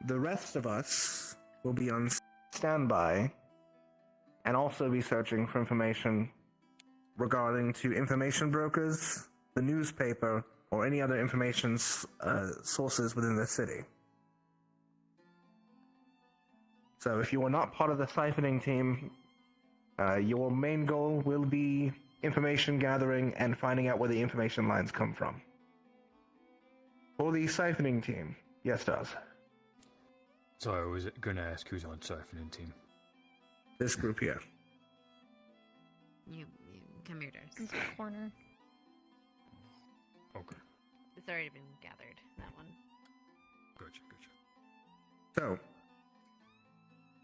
Speaker 20: The rest of us will be on standby and also be searching for information regarding to information brokers, the newspaper, or any other information sources within the city. So if you are not part of the siphoning team, your main goal will be information gathering and finding out where the information lines come from. For the siphoning team, yes, does.
Speaker 12: So I was gonna ask who's on siphoning team.
Speaker 20: This group here.
Speaker 24: You come here, Dars.
Speaker 1: Into the corner.
Speaker 12: Okay.
Speaker 24: It's already been gathered, that one.
Speaker 12: Gotcha.
Speaker 20: So,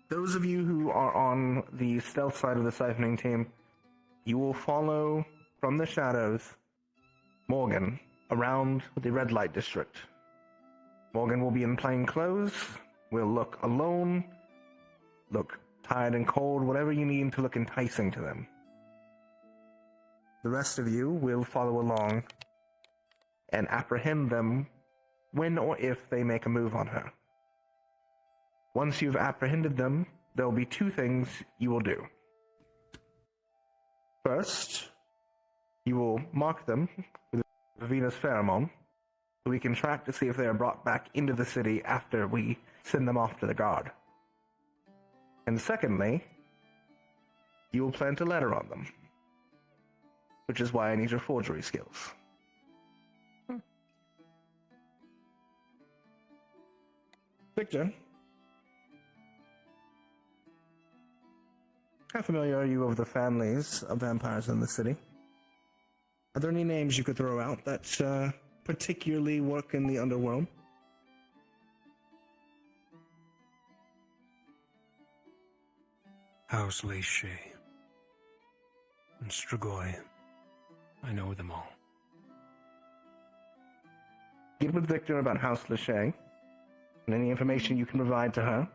Speaker 20: those of you who are on the stealth side of the siphoning team, you will follow from the shadows Morgan around the red light district. Morgan will be in plain clothes, will look alone, look tired and cold, whatever you need to look enticing to them. The rest of you will follow along and apprehend them when or if they make a move on her. Once you've apprehended them, there will be two things you will do. First, you will mark them with Venus pheromone, so we can track to see if they are brought back into the city after we send them off to the guard. And secondly, you will plant a letter on them, which is why I need your forgery skills. Victor, how familiar are you of the families of vampires in the city? Are there any names you could throw out that particularly work in the underworld?
Speaker 25: House Lachey and Strigoi. I know them all.
Speaker 20: Get with Victor about House Lachey, and any information you can provide to her.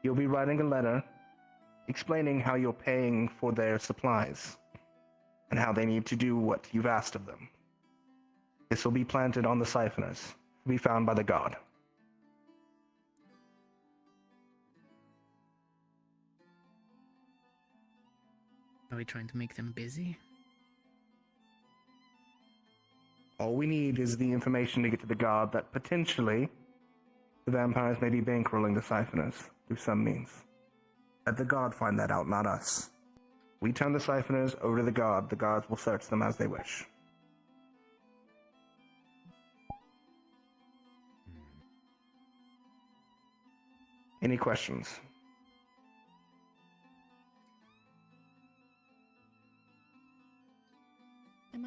Speaker 20: You'll be writing a letter explaining how you're paying for their supplies, and how they need to do what you've asked of them. This will be planted on the siphoners, to be found by the god.
Speaker 8: Are we trying to make them busy?
Speaker 20: All we need is the information to get to the god that potentially the vampires may be bankrolling the siphoners through some means. Let the god find that out, not us. We turn the siphoners over to the god. The gods will search them as they wish. Any questions?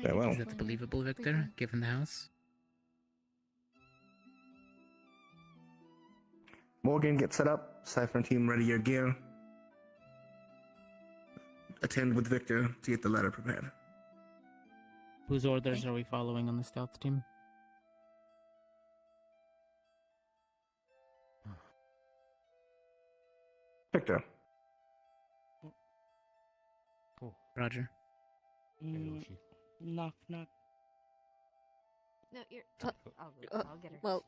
Speaker 20: Very well.
Speaker 8: Is that believable, Victor, given the house?
Speaker 20: Morgan, get set up. Cypher team, ready your gear. Attend with Victor to get the letter prepared.
Speaker 8: Whose orders are we following on the stealth team?
Speaker 20: Victor.
Speaker 8: Oh, Roger.
Speaker 10: Knock, knock.
Speaker 24: No, you're. I'll get her.
Speaker 2: Well,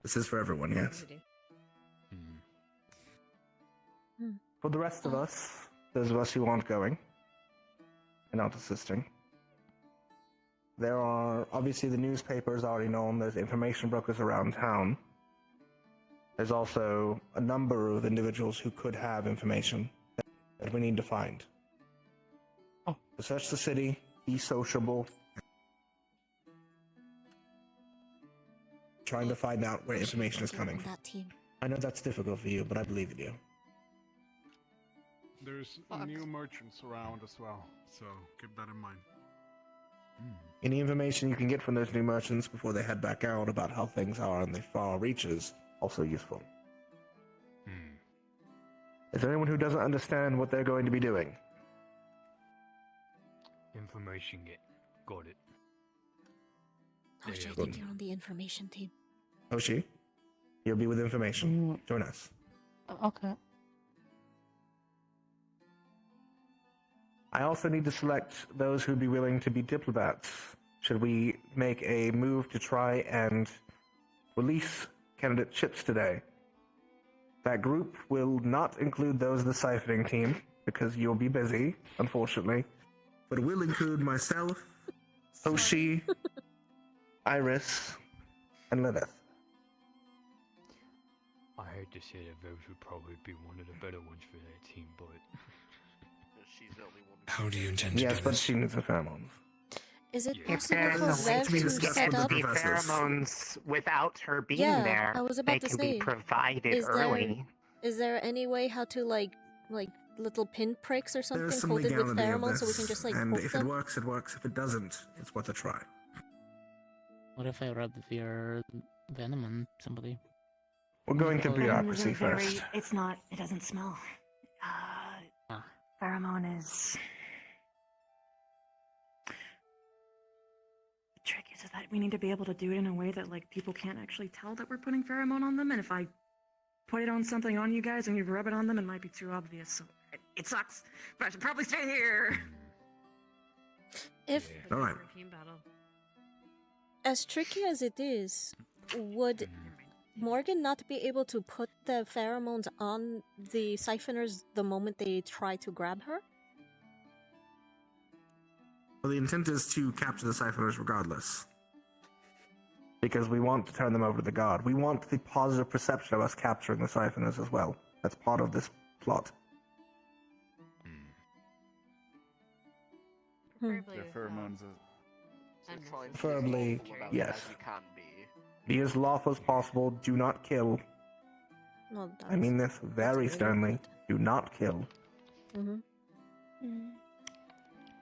Speaker 20: This is for everyone, yes? For the rest of us, those of us who aren't going and aren't assisting, there are, obviously the newspaper is already known, there's information brokers around town. There's also a number of individuals who could have information that we need to find. To search the city, be sociable, trying to find out where information is coming from. I know that's difficult for you, but I believe in you.
Speaker 4: There's new merchants around as well, so keep that in mind.
Speaker 20: Any information you can get from those new merchants before they head back out about how things are in the far reaches, also useful. Is there anyone who doesn't understand what they're going to be doing?
Speaker 12: Information get. Got it.
Speaker 2: Hoshi, I think you're on the information team.
Speaker 20: Hoshi, you'll be with information. Join us.
Speaker 10: Okay.
Speaker 20: I also need to select those who'd be willing to be diplomats. Should we make a move to try and release candidate Chips today? That group will not include those of the ciphering team, because you'll be busy, unfortunately. But it will include myself, Hoshi, Iris, and Lilith.
Speaker 12: I hate to say that those would probably be one of the better ones for that team, but...
Speaker 25: How do you intend to
Speaker 20: Yes,
Speaker 25: do
Speaker 20: but
Speaker 25: this?
Speaker 20: she needs the pheromones.
Speaker 2: Is it
Speaker 21: If
Speaker 2: possible
Speaker 21: there's
Speaker 2: for
Speaker 21: a way
Speaker 2: Zev
Speaker 21: to
Speaker 2: to set
Speaker 21: get
Speaker 2: up?
Speaker 21: the pheromones without her being
Speaker 2: Yeah,
Speaker 21: there,
Speaker 2: I was
Speaker 21: they
Speaker 2: about to
Speaker 21: can
Speaker 2: say.
Speaker 21: be provided
Speaker 2: Is
Speaker 21: early.
Speaker 2: Is there any way how to like little pin pricks or
Speaker 20: There's
Speaker 2: something
Speaker 20: some
Speaker 2: coated with
Speaker 20: legality of
Speaker 2: pheromones so we
Speaker 20: this,
Speaker 2: can just like
Speaker 20: and
Speaker 2: poke
Speaker 20: if
Speaker 2: them?
Speaker 20: it works, it works. If it doesn't, it's worth a try.
Speaker 8: What if I rub your venom on somebody?
Speaker 20: We're going to
Speaker 8: Oh,
Speaker 20: bureaucracy first.
Speaker 1: It's not. It doesn't smell. Pheromone is. The trick is that we need to be able to do it in a way that like people can't actually tell that we're putting pheromone on them. And if I put it on something on you guys and you rub it on them, it might be too obvious. So it sucks. But I should probably stay here.
Speaker 2: If
Speaker 20: All right.
Speaker 2: as tricky as it is, would Morgan not be able to put the pheromones on the siphoners the moment they try to grab her?
Speaker 20: Well, the intent is to capture the siphoners regardless. Because we want to turn them over to the guard. We want the positive perception of us capturing the siphoners as well. That's part of this plot.
Speaker 5: The pheromones
Speaker 20: Preferably, yes.
Speaker 5: As you can be.
Speaker 20: Be as lawful as possible. Do not kill.
Speaker 2: Well,
Speaker 20: I mean this very sternly. Do not kill.
Speaker 2: Mm-hmm.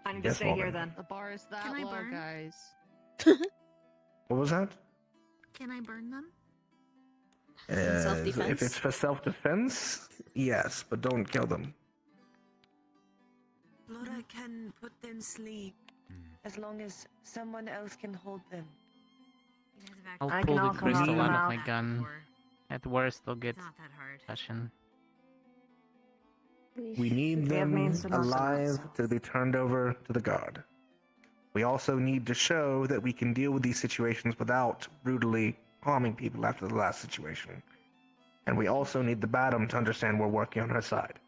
Speaker 23: I need to
Speaker 20: Yes,
Speaker 23: stay here
Speaker 20: Morgan.
Speaker 23: then.
Speaker 10: The bar is that
Speaker 22: Can I
Speaker 10: low,
Speaker 22: burn?
Speaker 10: guys.
Speaker 20: What was that?
Speaker 22: Can I burn them?
Speaker 2: Self-defense?
Speaker 20: If it's for self-defense, yes, but don't kill them.
Speaker 9: Laura can put them sleep as long as someone else can hold them.
Speaker 8: I'll
Speaker 23: I
Speaker 8: pull
Speaker 23: can
Speaker 8: the
Speaker 23: also
Speaker 8: crystal
Speaker 23: knock them
Speaker 8: out of my
Speaker 23: out.
Speaker 8: gun. At worst, they'll get
Speaker 24: It's not that hard.
Speaker 8: possession.
Speaker 20: We need
Speaker 23: We have
Speaker 20: them
Speaker 23: means to knock them out,
Speaker 20: alive to be turned over to the guard. We also need to show that we can deal with these situations without brutally harming people after the last situation. And we also need the Badam to understand we're working on her side.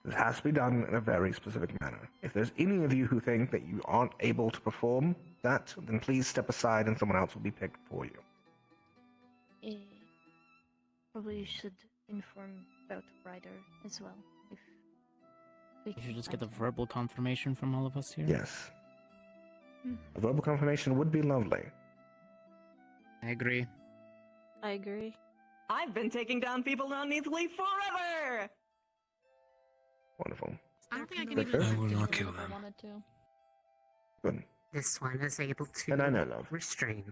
Speaker 20: This has to be done in a very specific manner. If there's any of you who think that you aren't able to perform that, then please step aside and someone else will be picked for you.
Speaker 16: Probably should inform about Ryder as well. If we
Speaker 8: You
Speaker 16: can
Speaker 8: should just
Speaker 16: find
Speaker 8: get the
Speaker 16: him.
Speaker 8: verbal confirmation from all of us here.
Speaker 20: Yes. A verbal confirmation would be lovely.
Speaker 8: I agree.
Speaker 2: I agree.
Speaker 23: I've been taking down people uneasily forever!
Speaker 20: Wonderful.
Speaker 16: I don't think I can
Speaker 20: Victor?
Speaker 16: even
Speaker 20: I will not
Speaker 16: kill
Speaker 20: kill
Speaker 16: them.
Speaker 20: them.
Speaker 16: I wanted to.
Speaker 20: Good.
Speaker 21: This one is able to
Speaker 20: And I know, love.
Speaker 21: restrain.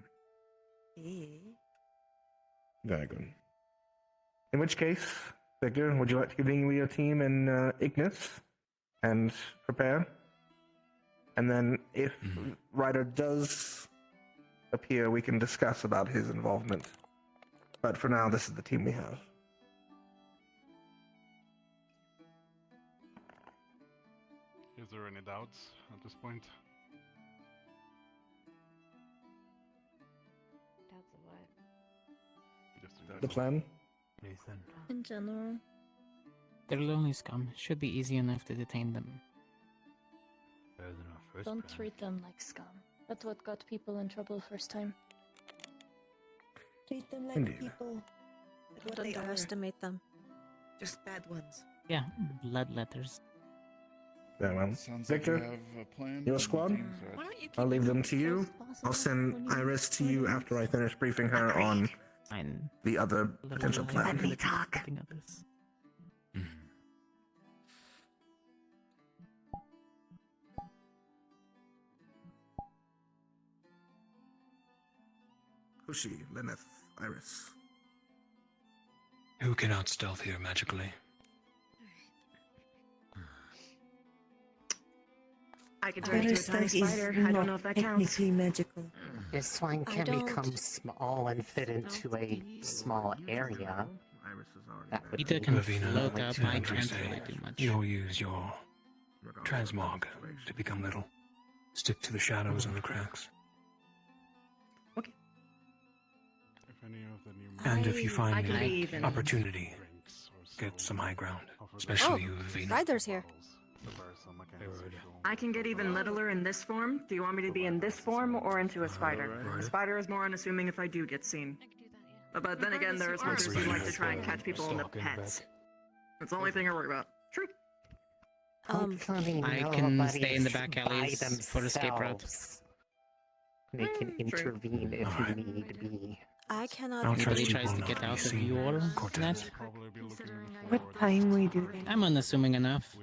Speaker 20: Very good. In which case, Victor, would you like to convene with your team in Ignis and prepare? And then if Ryder does appear, we can discuss about his involvement. But for now, this is the team we have.
Speaker 4: Is there any doubts at this point?
Speaker 24: Doubts of what?
Speaker 4: Just in
Speaker 20: The plan?
Speaker 12: Nathan.
Speaker 16: In general.
Speaker 8: They're lonely scum. Should be easy enough to detain them.
Speaker 12: Better than our first
Speaker 16: Don't
Speaker 12: plan.
Speaker 16: treat them like scum. That's what got people in trouble first time.
Speaker 9: Treat them like
Speaker 20: Indeed.
Speaker 9: people. Like what
Speaker 2: Don't
Speaker 9: they are.
Speaker 2: underestimate them.
Speaker 9: Just bad ones.
Speaker 8: Yeah, bloodletters.
Speaker 20: Very well.
Speaker 3: Sounds like
Speaker 20: Victor,
Speaker 3: you have a plan.
Speaker 20: your squad?
Speaker 16: Why don't you
Speaker 20: I'll
Speaker 16: keep
Speaker 20: leave
Speaker 16: it
Speaker 20: them
Speaker 16: as
Speaker 20: to you.
Speaker 16: close as possible
Speaker 20: I'll send
Speaker 16: when you-
Speaker 20: Iris to
Speaker 16: when
Speaker 20: you
Speaker 16: you-
Speaker 20: after I finish briefing her on
Speaker 8: Fine.
Speaker 20: the other potential plan.
Speaker 9: Let me talk.
Speaker 8: Others.
Speaker 20: Hushi, Lenneth, Iris.
Speaker 25: Who can out-stealth here magically?
Speaker 1: I could turn into a tiny spider. I don't know if that counts.
Speaker 9: Technically magical.
Speaker 21: This one
Speaker 2: I
Speaker 21: can
Speaker 2: don't-
Speaker 21: become small and fit into a small area. That would
Speaker 8: Deeta
Speaker 21: be
Speaker 8: can
Speaker 25: Ravina,
Speaker 8: float up. I
Speaker 25: and
Speaker 8: can't
Speaker 25: Drise,
Speaker 8: really do much.
Speaker 25: you'll use your transmog to become little. Stick to the shadows and the cracks.
Speaker 4: If any of the new
Speaker 25: And if you
Speaker 2: I
Speaker 25: find
Speaker 2: can
Speaker 25: an
Speaker 2: be even.
Speaker 25: opportunity, get some high ground. Especially you, Ravina.
Speaker 2: Ryder's here.
Speaker 1: I can get even littler in this form. Do you want me to be in this form or into a spider? A spider is more unassuming if I do get seen. But then again, there's hunters who like to try and catch people in the pets. That's the only thing I worry about. True.
Speaker 21: Hopefully
Speaker 8: I can stay in the
Speaker 21: nobody's
Speaker 8: back
Speaker 21: by
Speaker 8: alleys for escape route.
Speaker 21: themselves. They can intervene if need be.
Speaker 2: I cannot.
Speaker 25: I'll
Speaker 8: Anybody
Speaker 25: trust
Speaker 8: tries to
Speaker 25: people
Speaker 8: get
Speaker 25: not
Speaker 8: out
Speaker 25: to
Speaker 8: of
Speaker 25: be seen.
Speaker 8: your
Speaker 25: Cortez.
Speaker 8: net.
Speaker 9: What time we do it?
Speaker 8: I'm unassuming enough.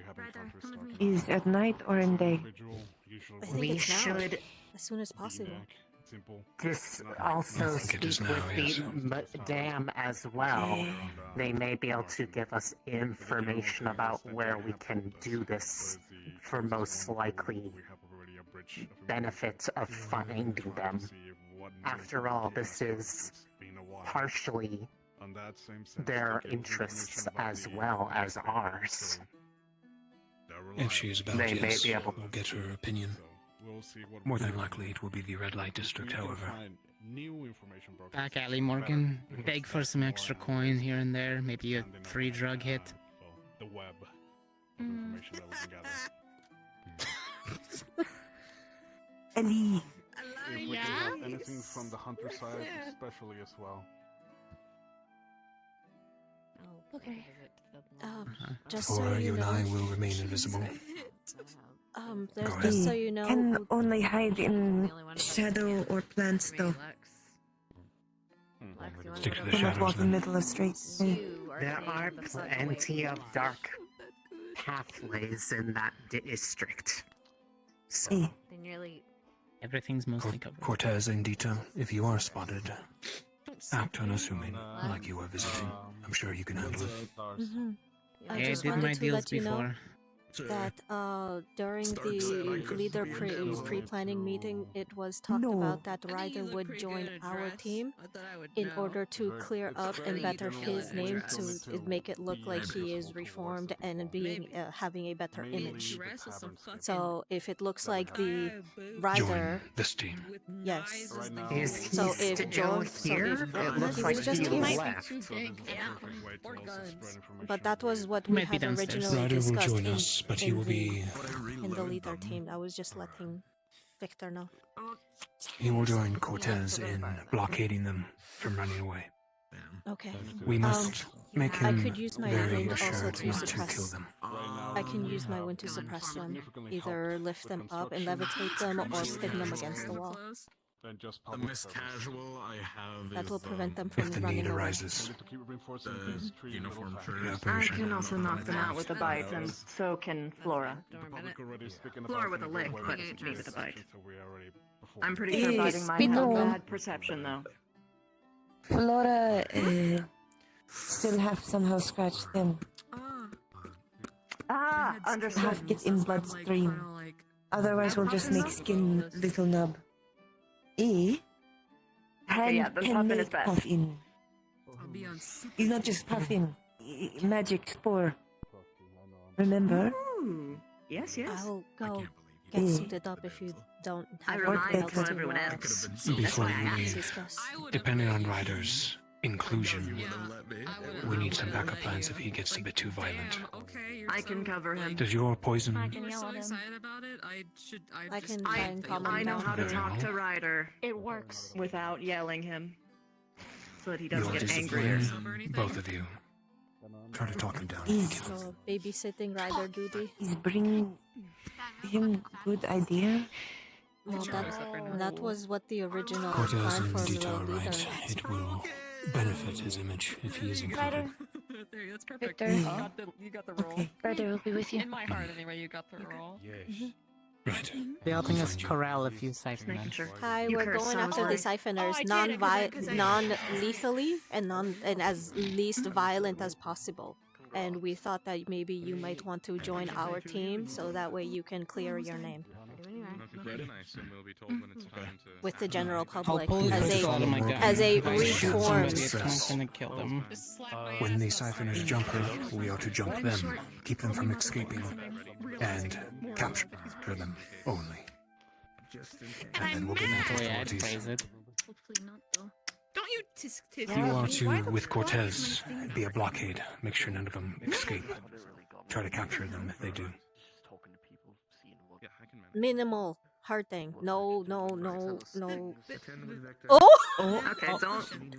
Speaker 9: Is at night or in day?
Speaker 2: I think
Speaker 21: We
Speaker 2: it's now.
Speaker 21: should
Speaker 2: As soon as possible.
Speaker 21: also
Speaker 25: I think it is
Speaker 21: speak
Speaker 25: now,
Speaker 21: with
Speaker 25: yes.
Speaker 21: the dam as well. They may be able to give us information about where we can do this for most likely benefit of finding them. After all, this is partially their interests as well as ours.
Speaker 25: If she is about,
Speaker 21: They may
Speaker 25: yes,
Speaker 21: be able-
Speaker 25: we'll get her opinion. More than likely, it will be the red light district, however.
Speaker 8: Back alley, Morgan. Beg for some extra coin here and there. Maybe a free drug hit.
Speaker 4: The web of information that we can gather.
Speaker 9: Ellie.
Speaker 4: If we can have anything from the hunter side, especially as well.
Speaker 16: Okay.
Speaker 2: Just so
Speaker 25: For
Speaker 2: you
Speaker 25: you and
Speaker 2: know.
Speaker 25: I will remain invisible.
Speaker 2: There's
Speaker 25: Go
Speaker 2: just
Speaker 25: ahead.
Speaker 2: so you know.
Speaker 9: Can only hide in shadow or plants though.
Speaker 25: Stick to the
Speaker 9: Cannot
Speaker 25: shadows
Speaker 9: walk in
Speaker 25: then.
Speaker 9: middle of street.
Speaker 21: There are plenty of dark pathways in that district. So,
Speaker 9: See.
Speaker 24: They nearly.
Speaker 8: Everything's mostly covered.
Speaker 25: Cortez and Deeta, if you are spotted, act unassuming, like you are visiting. I'm sure you can handle it.
Speaker 2: I
Speaker 8: Yeah, I
Speaker 2: just
Speaker 8: did my
Speaker 2: wanted to
Speaker 8: deals
Speaker 2: let you know
Speaker 8: before.
Speaker 2: that during the leader pre-planning meeting, it was talked about that Ryder would join our team in order to clear up and better his name to make it look like he is reformed and being having a better image. So if it looks like the Ryder,
Speaker 25: Join this team.
Speaker 2: yes.
Speaker 21: is he
Speaker 2: So if
Speaker 21: still
Speaker 2: John,
Speaker 21: here? It looks
Speaker 2: he
Speaker 21: like
Speaker 2: was just
Speaker 21: he
Speaker 2: here.
Speaker 21: left.
Speaker 2: But that was what we
Speaker 8: Might be
Speaker 2: had
Speaker 8: downstairs.
Speaker 2: originally
Speaker 25: Ryder will
Speaker 2: discussed
Speaker 25: join us, but he will be.
Speaker 2: in the leader team. I was just letting Victor know.
Speaker 25: He will join Cortez in blockading them from running away.
Speaker 2: Okay.
Speaker 25: We must make
Speaker 2: I
Speaker 25: him
Speaker 2: could use my
Speaker 25: very
Speaker 2: wind also
Speaker 25: assured
Speaker 2: to
Speaker 25: not to
Speaker 2: suppress.
Speaker 25: kill them.
Speaker 2: I can use my wind to suppress them. Either lift them up and levitate them or spin them against the wall.
Speaker 4: than just
Speaker 3: The
Speaker 4: public
Speaker 3: Miss
Speaker 4: service.
Speaker 3: Casual I have
Speaker 2: That
Speaker 3: is,
Speaker 2: will prevent them from
Speaker 25: If the
Speaker 2: running
Speaker 25: need
Speaker 2: away.
Speaker 25: arises.
Speaker 4: To keep reinforcing
Speaker 3: the
Speaker 4: these three
Speaker 3: uniform
Speaker 4: little
Speaker 3: shirt.
Speaker 4: factories.
Speaker 1: I can also knock them out with a bite, and so can Flora.
Speaker 4: The public already speaking
Speaker 1: Flora
Speaker 4: about
Speaker 1: with a
Speaker 4: things
Speaker 1: lick,
Speaker 4: away
Speaker 1: but
Speaker 4: from
Speaker 1: me with a bite.
Speaker 4: so we already before.
Speaker 1: I'm pretty sure biting might have bad perception, though.
Speaker 9: Flora still have somehow scratched them.
Speaker 1: Ah, understood.
Speaker 9: Half get in bloodstream. Otherwise, we'll just make skin little nub. Hand
Speaker 1: yeah, then
Speaker 9: can
Speaker 1: puffin
Speaker 9: make
Speaker 1: is best.
Speaker 9: puffin. He's not just puffin. Magic spore. Remember?
Speaker 1: Ooh, yes, yes.
Speaker 2: I'll go get suited up if you don't have
Speaker 1: remind
Speaker 2: anything
Speaker 1: you
Speaker 2: else
Speaker 1: to everyone else.
Speaker 25: Before you
Speaker 2: to
Speaker 25: leave,
Speaker 2: discuss.
Speaker 25: depending on Ryder's inclusion, we need some backup plans if he gets a bit too violent.
Speaker 1: I can cover him.
Speaker 25: Does your poison...
Speaker 2: I can yell at him. I can try and calm him
Speaker 1: I know
Speaker 2: down.
Speaker 1: how to talk to Ryder.
Speaker 22: It works.
Speaker 1: Without yelling him. So that he
Speaker 25: Your
Speaker 1: doesn't get angrier.
Speaker 25: discipline, both of you. Try to talk him down.
Speaker 2: So, babysitting rider duty.
Speaker 9: He's bringing him good idea.
Speaker 2: No, that was what the original
Speaker 25: Cortez
Speaker 2: plan
Speaker 25: and
Speaker 2: for
Speaker 25: Deeta
Speaker 2: the
Speaker 25: are
Speaker 2: leader.
Speaker 25: right. It will benefit his image if he is included.
Speaker 16: Ryder,
Speaker 22: Victor,
Speaker 16: you got the role. Ryder will be with you.
Speaker 22: In my heart, anyway, you got the role.
Speaker 8: Yes.
Speaker 25: Right.
Speaker 8: They're helping us corral a few siphoners.
Speaker 2: Hi,
Speaker 1: You
Speaker 2: we're
Speaker 1: curse
Speaker 2: going
Speaker 1: so
Speaker 2: after the
Speaker 1: hard.
Speaker 2: siphoners,
Speaker 22: Oh, I did it 'cause I-
Speaker 2: non-lethally and as least violent as possible. And we thought that maybe you might want to join our team, so that way you can clear your name with the general public
Speaker 8: pull
Speaker 2: as
Speaker 8: the pistol out of my gun.
Speaker 2: a
Speaker 8: If I shoot
Speaker 2: reformed.
Speaker 8: somebody, it's not gonna kill them.
Speaker 25: When the siphoners jump her, we are to jump them, keep them from escaping, and capture them only. And then we'll get into
Speaker 8: The way I'd
Speaker 25: authorities.
Speaker 8: phrase it.
Speaker 22: Hopefully not, though.
Speaker 10: Don't you tisk tisk.
Speaker 25: You are to, with Cortez, be a blockade. Make sure none of them escape. Try to capture them if they do.
Speaker 2: Minimal hurting. No. Oh!
Speaker 1: Oh, okay,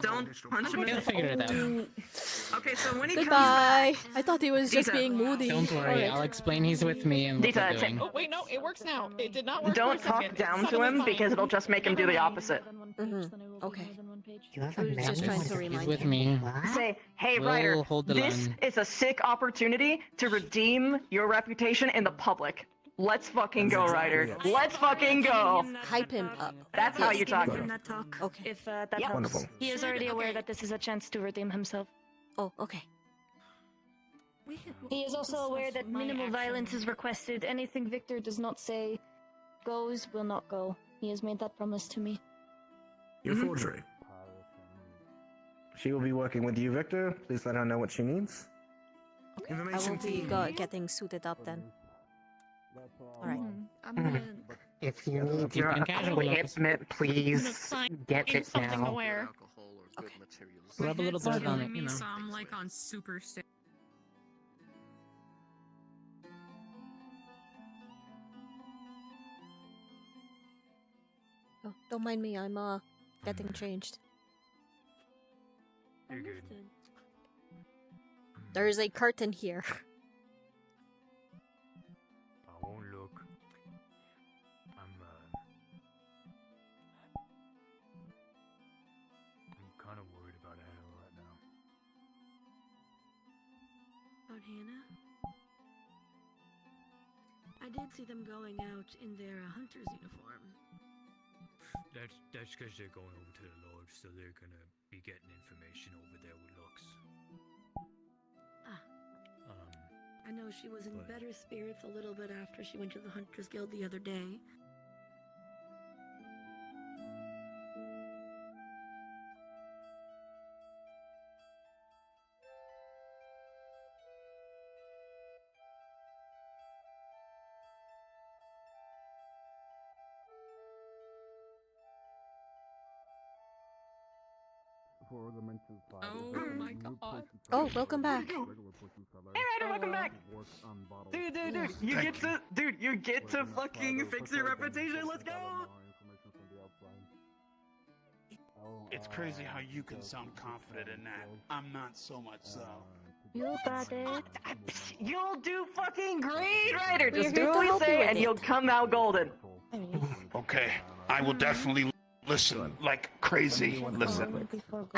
Speaker 1: don't punch him in
Speaker 8: He'll
Speaker 1: the
Speaker 8: figure it out.
Speaker 1: Okay, so when he
Speaker 2: Goodbye.
Speaker 1: comes
Speaker 2: I thought he was just
Speaker 1: Deeta.
Speaker 2: being moody.
Speaker 8: Don't worry,
Speaker 2: Alright.
Speaker 8: I'll explain he's with me and what
Speaker 1: Deeta,
Speaker 8: we're doing.
Speaker 22: Oh, wait, no, it works now. It did not
Speaker 1: back,
Speaker 22: work
Speaker 1: don't
Speaker 22: for a
Speaker 1: talk
Speaker 22: second.
Speaker 1: down
Speaker 22: It's
Speaker 1: to him
Speaker 22: suddenly
Speaker 1: because
Speaker 22: fine.
Speaker 1: it'll just make him do the opposite.
Speaker 2: Okay.
Speaker 21: You have
Speaker 2: I was just trying to
Speaker 8: He's
Speaker 2: remind
Speaker 8: with
Speaker 2: you.
Speaker 8: me.
Speaker 1: Say, hey
Speaker 8: We'll
Speaker 1: Ryder,
Speaker 8: hold the
Speaker 1: this
Speaker 8: line.
Speaker 1: is a sick opportunity to redeem your reputation in the public. Let's fucking go, Ryder. Let's fucking go.
Speaker 2: Hype him up.
Speaker 1: That's how you talk.
Speaker 2: Okay.
Speaker 16: If that
Speaker 1: Yep.
Speaker 16: helps.
Speaker 20: Wonderful.
Speaker 16: He is already aware that this is a chance to redeem himself.
Speaker 2: Oh, okay.
Speaker 16: He is also aware that minimal violence is requested. Anything Victor does not say goes will not go. He has made that promise to me.
Speaker 20: Your forgery. She will be working with you, Victor. Please let her know what she needs.
Speaker 2: I will be getting suited up then. Alright.
Speaker 22: I'm gonna
Speaker 21: If you need your
Speaker 8: Keep it casual,
Speaker 21: equipment, please get it
Speaker 22: something to
Speaker 21: now.
Speaker 22: wear.
Speaker 8: Rub a little blood on it, you know.
Speaker 18: Some like on super stick.
Speaker 2: Oh, don't mind me, I'm getting changed.
Speaker 25: You're good.
Speaker 2: There is a curtain here.
Speaker 25: I won't look. I'm kind of worried about Hannah right now.
Speaker 5: About Hannah? I did see them going out in their hunter's uniform.
Speaker 25: That's because they're going over to the lodge, so they're gonna be getting information over there with Lux.
Speaker 5: Ah. I know she was in better spirits a little bit after she went to the Hunters Guild the other day.
Speaker 4: For the mentioned side,
Speaker 22: Oh my god.
Speaker 2: Oh, welcome back.
Speaker 1: Hey Ryder, welcome back. Dude, you get to fucking fix your reputation. Let's go.
Speaker 13: It's crazy how you can sound confident in that. I'm not so much so.
Speaker 16: You got it.
Speaker 1: You'll do fucking great, Ryder.
Speaker 16: We're
Speaker 1: Just
Speaker 16: here
Speaker 1: do
Speaker 16: to
Speaker 1: what we
Speaker 16: help you
Speaker 1: say
Speaker 16: with
Speaker 1: and
Speaker 16: it.
Speaker 1: you'll come out golden.
Speaker 13: Okay, I will definitely Listen, like crazy. Listen.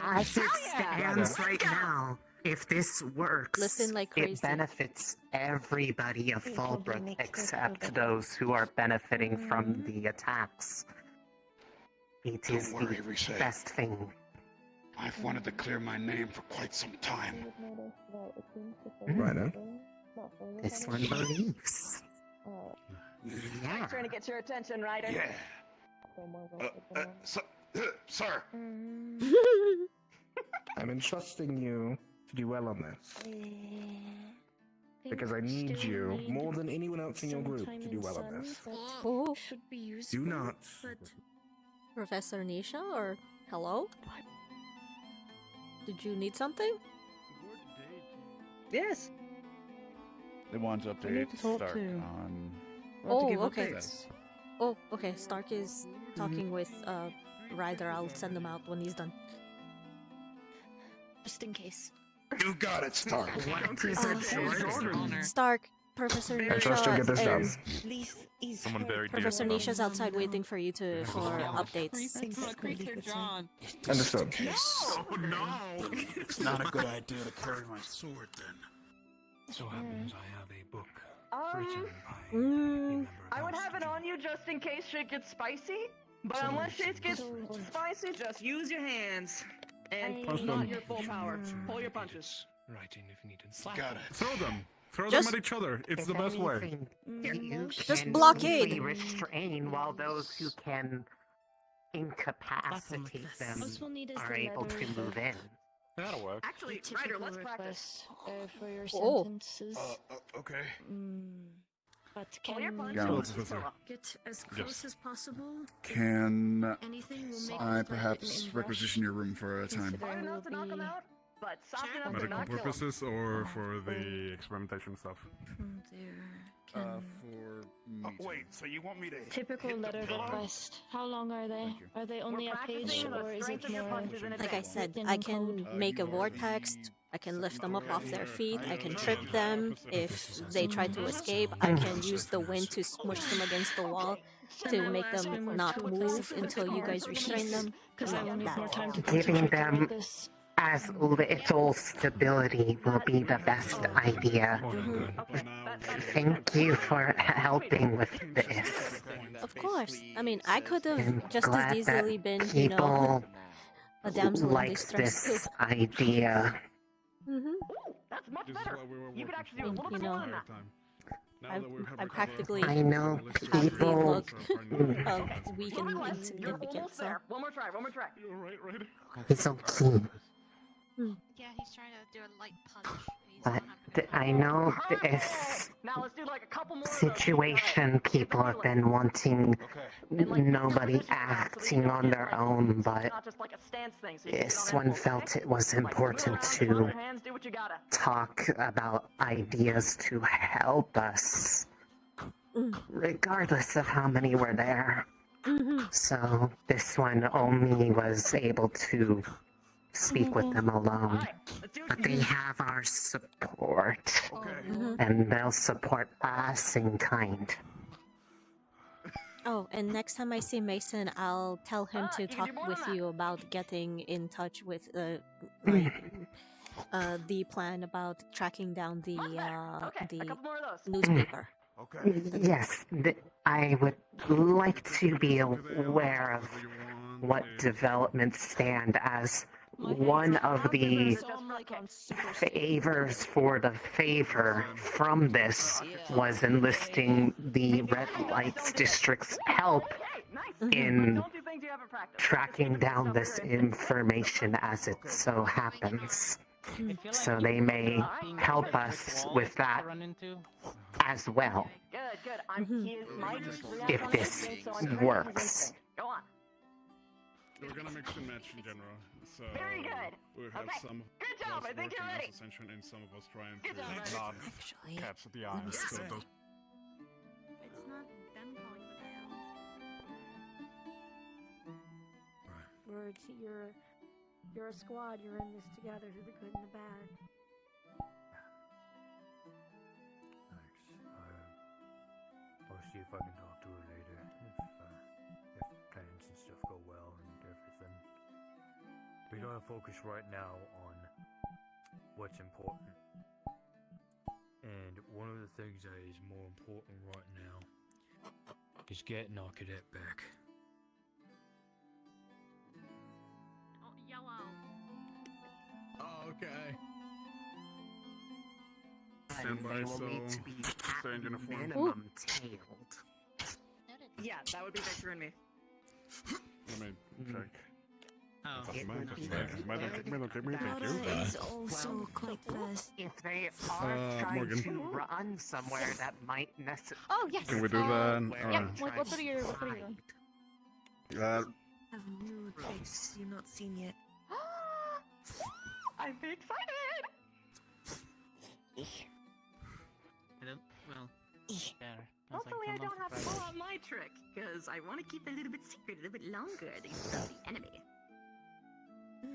Speaker 21: As it stands right now, if this works,
Speaker 2: Listen like crazy.
Speaker 21: it benefits everybody of Fallbrook except those who are benefiting from the attacks. It is
Speaker 13: Don't worry,
Speaker 21: the
Speaker 13: Rise.
Speaker 21: best thing.
Speaker 13: I've wanted to clear my name for quite some time.
Speaker 20: Righto.
Speaker 21: This one believes. Yeah.
Speaker 10: Trying to get your attention, Ryder.
Speaker 13: Yeah. Sir.
Speaker 20: I'm entrusting you to do well on this. Because I need you, more than anyone else in your group, to do well on this.
Speaker 2: Oh.
Speaker 5: Should be useful.
Speaker 20: Do not.
Speaker 2: Professor Nisha, or hello? Did you need something?
Speaker 10: Yes.
Speaker 3: They want to
Speaker 16: I need
Speaker 3: update
Speaker 16: to talk
Speaker 3: Stark
Speaker 16: to-
Speaker 3: on.
Speaker 2: Oh, okay. Oh, okay. Stark is talking with Ryder. I'll send him out when he's done.
Speaker 5: Just in case.
Speaker 13: You got it, Stark.
Speaker 2: Stark, Professor
Speaker 20: I trust you'll get this done.
Speaker 2: Nisha,
Speaker 3: Someone very dear.
Speaker 2: Professor Nisha's outside waiting for you to for updates.
Speaker 20: Understood.
Speaker 13: Oh no! It's not a good idea to carry my sword then.
Speaker 25: So happens I have a book written by
Speaker 10: I would have it on you just in case shit gets spicy. But unless shit gets spicy, just use your hands. And not your full power. Pull your punches.
Speaker 25: writing if needed.
Speaker 13: Got it.
Speaker 4: Throw them. Throw
Speaker 2: Just-
Speaker 4: them at each other. It's the best way.
Speaker 21: You
Speaker 2: Just
Speaker 21: can
Speaker 2: blockade.
Speaker 21: only restrain while those who can incapacitate them are able to move in.
Speaker 3: That'll work.
Speaker 10: Actually, Ryder, let's practice.
Speaker 5: For your
Speaker 2: Oh.
Speaker 5: sentences.
Speaker 13: Okay.
Speaker 5: But
Speaker 10: Pull your
Speaker 5: can
Speaker 10: punch.
Speaker 3: Gallant.
Speaker 5: get as close as possible.
Speaker 3: Can
Speaker 5: Anything will make
Speaker 3: I
Speaker 5: it
Speaker 3: perhaps
Speaker 5: in
Speaker 3: requisition your room for a time?
Speaker 10: Hard enough to knock him out, but soft enough to
Speaker 4: Medical
Speaker 10: not kill him.
Speaker 4: purposes or for the experimentation stuff?
Speaker 3: For me.
Speaker 13: Wait, so you want me to
Speaker 5: Typical
Speaker 13: hit the
Speaker 5: letter
Speaker 13: pillar?
Speaker 5: request. How long are they? Are they only
Speaker 10: We're
Speaker 5: a page
Speaker 10: practicing the
Speaker 5: or is
Speaker 10: strength
Speaker 5: it
Speaker 10: of your
Speaker 5: more?
Speaker 10: punches in
Speaker 2: Like I
Speaker 10: advance.
Speaker 2: said,
Speaker 5: written
Speaker 2: I can
Speaker 5: code?
Speaker 2: make a vortex. I can lift them up off their feet. I can trip them. If they try to escape, I can use the wind to smush them against the wall to make them not move until you guys restrain them.
Speaker 5: Because I will need more time to
Speaker 21: Giving
Speaker 5: concentrate
Speaker 21: them
Speaker 5: about this.
Speaker 21: as little stability will be the best idea. Thank you for helping with this.
Speaker 2: Of course. I mean, I could have
Speaker 21: I'm
Speaker 2: just as
Speaker 21: glad
Speaker 2: easily
Speaker 21: that
Speaker 2: been,
Speaker 21: people
Speaker 2: a damsel in
Speaker 21: like
Speaker 2: distress
Speaker 21: this
Speaker 2: too.
Speaker 21: idea.
Speaker 10: That's much
Speaker 4: This is
Speaker 10: better.
Speaker 4: what we were
Speaker 10: You could
Speaker 4: working
Speaker 10: actually do a
Speaker 4: for
Speaker 10: little
Speaker 4: the
Speaker 10: bit more than
Speaker 4: entire
Speaker 10: that.
Speaker 4: time. Now
Speaker 2: I'm-
Speaker 4: that we have
Speaker 2: I'm
Speaker 4: recovered
Speaker 2: practically
Speaker 21: I know
Speaker 4: let's just
Speaker 2: have the
Speaker 21: people.
Speaker 2: look
Speaker 4: Okay.
Speaker 2: of weak and
Speaker 10: You're almost
Speaker 2: insignificant. So.
Speaker 10: there. One more try. One more try.
Speaker 4: You're right, right.
Speaker 21: It's okay,
Speaker 7: Yeah, he's trying to do a light punch. He's
Speaker 21: but
Speaker 7: not having
Speaker 21: I know this
Speaker 10: Perfect. Now let's do like a couple more of those.
Speaker 21: situation people have been wanting nobody acting on their own, but
Speaker 10: Not just like a stance thing. So you can
Speaker 21: this
Speaker 10: get on
Speaker 21: one
Speaker 10: that
Speaker 21: felt it was important
Speaker 10: put
Speaker 21: to
Speaker 10: your hands, do what you gotta.
Speaker 21: talk about ideas to help us, regardless of how many were there. So this one only was able to speak with them alone. But they have our support, and they'll support us in kind.
Speaker 2: Oh, and next time I see Mason, I'll tell him to talk with you about getting in touch with the plan about tracking down the newspaper.
Speaker 21: Yes, I would like to be aware of what developments stand as one of the favors for the favor from this was enlisting the Red Lights District's help in tracking down this information as it so happens. So they may help us with that as well, if this works.
Speaker 10: Go on.
Speaker 4: We're gonna mix and match in general. So
Speaker 10: Very good.
Speaker 4: we have
Speaker 10: Okay.
Speaker 4: some
Speaker 10: Good
Speaker 4: of
Speaker 10: job.
Speaker 4: us
Speaker 10: I think you're
Speaker 4: working
Speaker 10: ready.
Speaker 4: as Ascension and some of us trying
Speaker 10: Good
Speaker 4: to
Speaker 10: job, Ryder.
Speaker 4: nod
Speaker 2: Actually,
Speaker 4: cats at the
Speaker 2: let me
Speaker 4: eyes.
Speaker 2: see.
Speaker 4: So those
Speaker 23: It's not them calling the band.
Speaker 11: Words, you're a squad. You're in this together through the good and the bad.
Speaker 12: Thanks. I'll see if I can talk to her later. If plans and stuff go well, and We gotta focus right now on what's important. And one of the things that is more important right now is getting our cadet back.
Speaker 7: Oh, yellow.
Speaker 3: Oh, okay.
Speaker 4: Stand by,
Speaker 21: They will
Speaker 4: so
Speaker 21: need to be
Speaker 4: stay in uniform.
Speaker 21: minimum tailed.
Speaker 10: Yeah, that would be Victor and me.
Speaker 4: Let me check.
Speaker 8: Oh.
Speaker 21: It would be
Speaker 4: Don't kick me, thank
Speaker 21: better
Speaker 4: you.
Speaker 9: is also quite fast.
Speaker 21: if they are trying
Speaker 4: Morgan.
Speaker 21: to run somewhere that might necessarily.
Speaker 2: Oh yes.
Speaker 4: Can we do that?
Speaker 2: Yeah. What are you doing?
Speaker 9: Have new tricks you've not seen yet.
Speaker 10: I'm excited!
Speaker 8: I don't. Well. There.
Speaker 10: Hopefully I don't have to pull out my trick, because I want to keep it a little bit secret, a little bit longer, than the enemy.
Speaker 8: I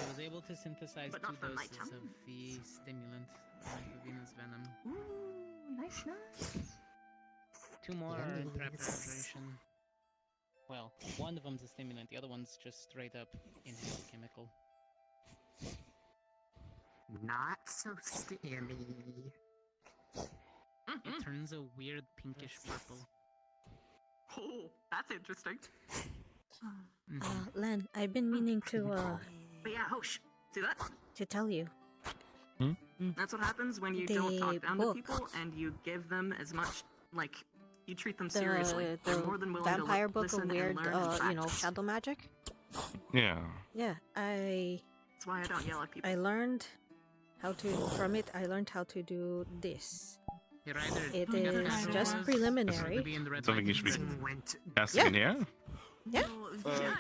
Speaker 8: was able to synthesize
Speaker 10: But
Speaker 8: 2
Speaker 10: not for my
Speaker 8: doses
Speaker 10: tongue.
Speaker 8: of the stimulant, the Venus venom.
Speaker 10: Ooh, nice.
Speaker 8: 2 more are in
Speaker 21: Yes.
Speaker 8: preparation. Well, one of them's a stimulant, the other one's just straight up enhanced chemical.
Speaker 21: Not so stimmy.
Speaker 8: It turns a weird pinkish purple.
Speaker 10: Oh, that's interesting.
Speaker 2: Len, I've been meaning to
Speaker 10: But yeah, Hosh, see that?
Speaker 2: tell you.
Speaker 10: That's what happens when you
Speaker 2: The
Speaker 10: don't talk down
Speaker 2: book.
Speaker 10: to people and you give them as much, like, you treat them
Speaker 2: The
Speaker 10: seriously. They're more than willing
Speaker 2: vampire
Speaker 10: to
Speaker 2: book
Speaker 10: listen
Speaker 2: of weird,
Speaker 10: and learn and practice.
Speaker 2: shadow magic.
Speaker 6: Yeah.
Speaker 2: Yeah,
Speaker 10: That's why I don't yell at people.
Speaker 2: I learned how to from it. I learned how to do this.
Speaker 8: Hey, Ryder,
Speaker 2: It
Speaker 8: you got
Speaker 2: is
Speaker 8: that
Speaker 2: just
Speaker 8: was-
Speaker 2: preliminary.
Speaker 8: to be in the red
Speaker 6: Something
Speaker 8: light
Speaker 6: you should be
Speaker 8: district.
Speaker 6: asking in here?
Speaker 2: Yeah.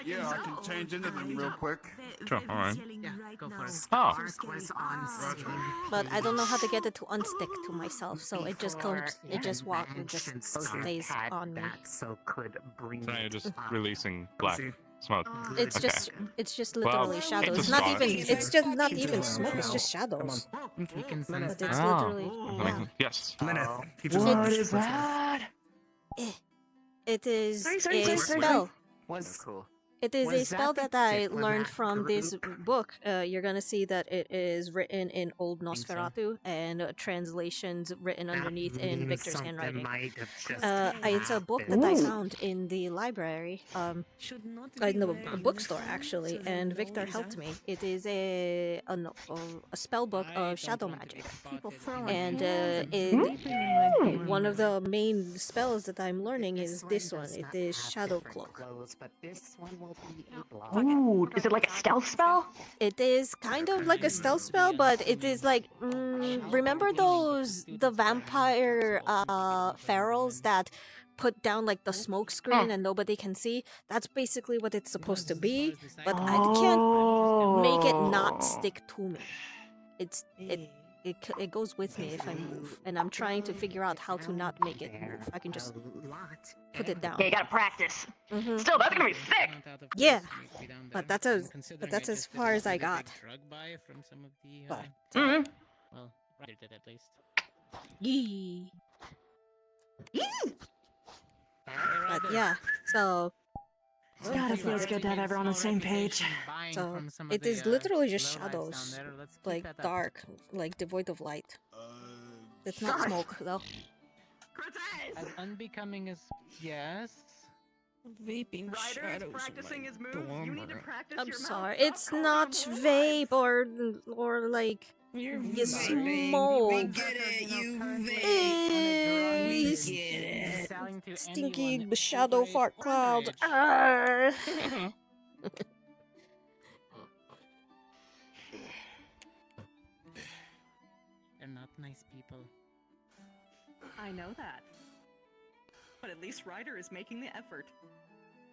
Speaker 3: Yeah, I can change into them real quick.
Speaker 6: Sure, alright.
Speaker 8: Yeah, go for it.
Speaker 6: Oh.
Speaker 21: Mark was on scene.
Speaker 2: But I don't know how to get it to unstick to myself, so it just comes. It just stays
Speaker 21: had
Speaker 2: on me.
Speaker 21: that, so could bring
Speaker 6: So you're
Speaker 21: it
Speaker 6: just
Speaker 21: up.
Speaker 6: releasing black smoke.
Speaker 2: It's
Speaker 6: Okay.
Speaker 2: just
Speaker 6: Well,
Speaker 2: literally
Speaker 6: it's
Speaker 2: shadows.
Speaker 6: a
Speaker 2: It's not
Speaker 6: start.
Speaker 2: even. It's just not even smoke. It's just shadows.
Speaker 8: You can sense
Speaker 2: But it's
Speaker 8: that.
Speaker 2: literally. Yeah.
Speaker 6: Yes.
Speaker 10: What is that?
Speaker 2: It is
Speaker 10: Sorry,
Speaker 2: a spell.
Speaker 21: Was cool.
Speaker 2: It is a
Speaker 21: Was
Speaker 2: spell
Speaker 21: that
Speaker 2: that
Speaker 21: the
Speaker 2: I learned
Speaker 21: diplomat
Speaker 2: from this
Speaker 21: group?
Speaker 2: book. You're gonna see that it is written in Old Nosferatu and translations written underneath in
Speaker 21: means
Speaker 2: Victor's
Speaker 21: something
Speaker 2: handwriting.
Speaker 21: might have just
Speaker 2: It's a book that I found in the library,
Speaker 9: Should not
Speaker 2: in the
Speaker 9: be wearing
Speaker 2: bookstore
Speaker 9: uniform,
Speaker 2: actually,
Speaker 9: so they
Speaker 2: and
Speaker 9: know
Speaker 2: Victor
Speaker 9: who's
Speaker 2: helped
Speaker 9: that.
Speaker 2: me. It is a spell book of shadow magic, and one of the main spells that I'm learning is this one. It is Shadow Cloak.
Speaker 21: Clothes, but this one will be a block.
Speaker 10: Ooh, is it like a stealth spell?
Speaker 2: It is kind of like a stealth spell, but it is like remember the vampire ferals that put down like the smoke screen and nobody can see? That's basically what it's supposed to be, but I can't make it not stick to me. It goes with me if I move, and I'm trying to figure out how to not make it move. I can just put it down.
Speaker 10: Yeah, you gotta practice.
Speaker 2: Mhm.
Speaker 10: Still, that's gonna be sick!
Speaker 2: Yeah, but that's as far as I got.
Speaker 8: Drug buy from some of the.
Speaker 2: But
Speaker 8: Well, Ryder did at least.
Speaker 2: yee. But yeah, so
Speaker 1: God, it feels good to have everyone on the same page.
Speaker 2: so it is literally just shadows, like dark, like devoid of light. It's not smoke though.
Speaker 8: As unbecoming as yes.
Speaker 9: Vaping
Speaker 10: Ryder is practicing his moves. You need to practice
Speaker 2: I'm
Speaker 10: your
Speaker 2: sorry,
Speaker 10: mouth.
Speaker 2: it's not vape or like
Speaker 9: You're
Speaker 2: you
Speaker 9: vaping.
Speaker 2: smoke.
Speaker 9: We get it, you vape.
Speaker 2: Stinky shadow fart cloud. Arr.
Speaker 8: They're not nice people.
Speaker 10: I know that. But at least Ryder is making the effort.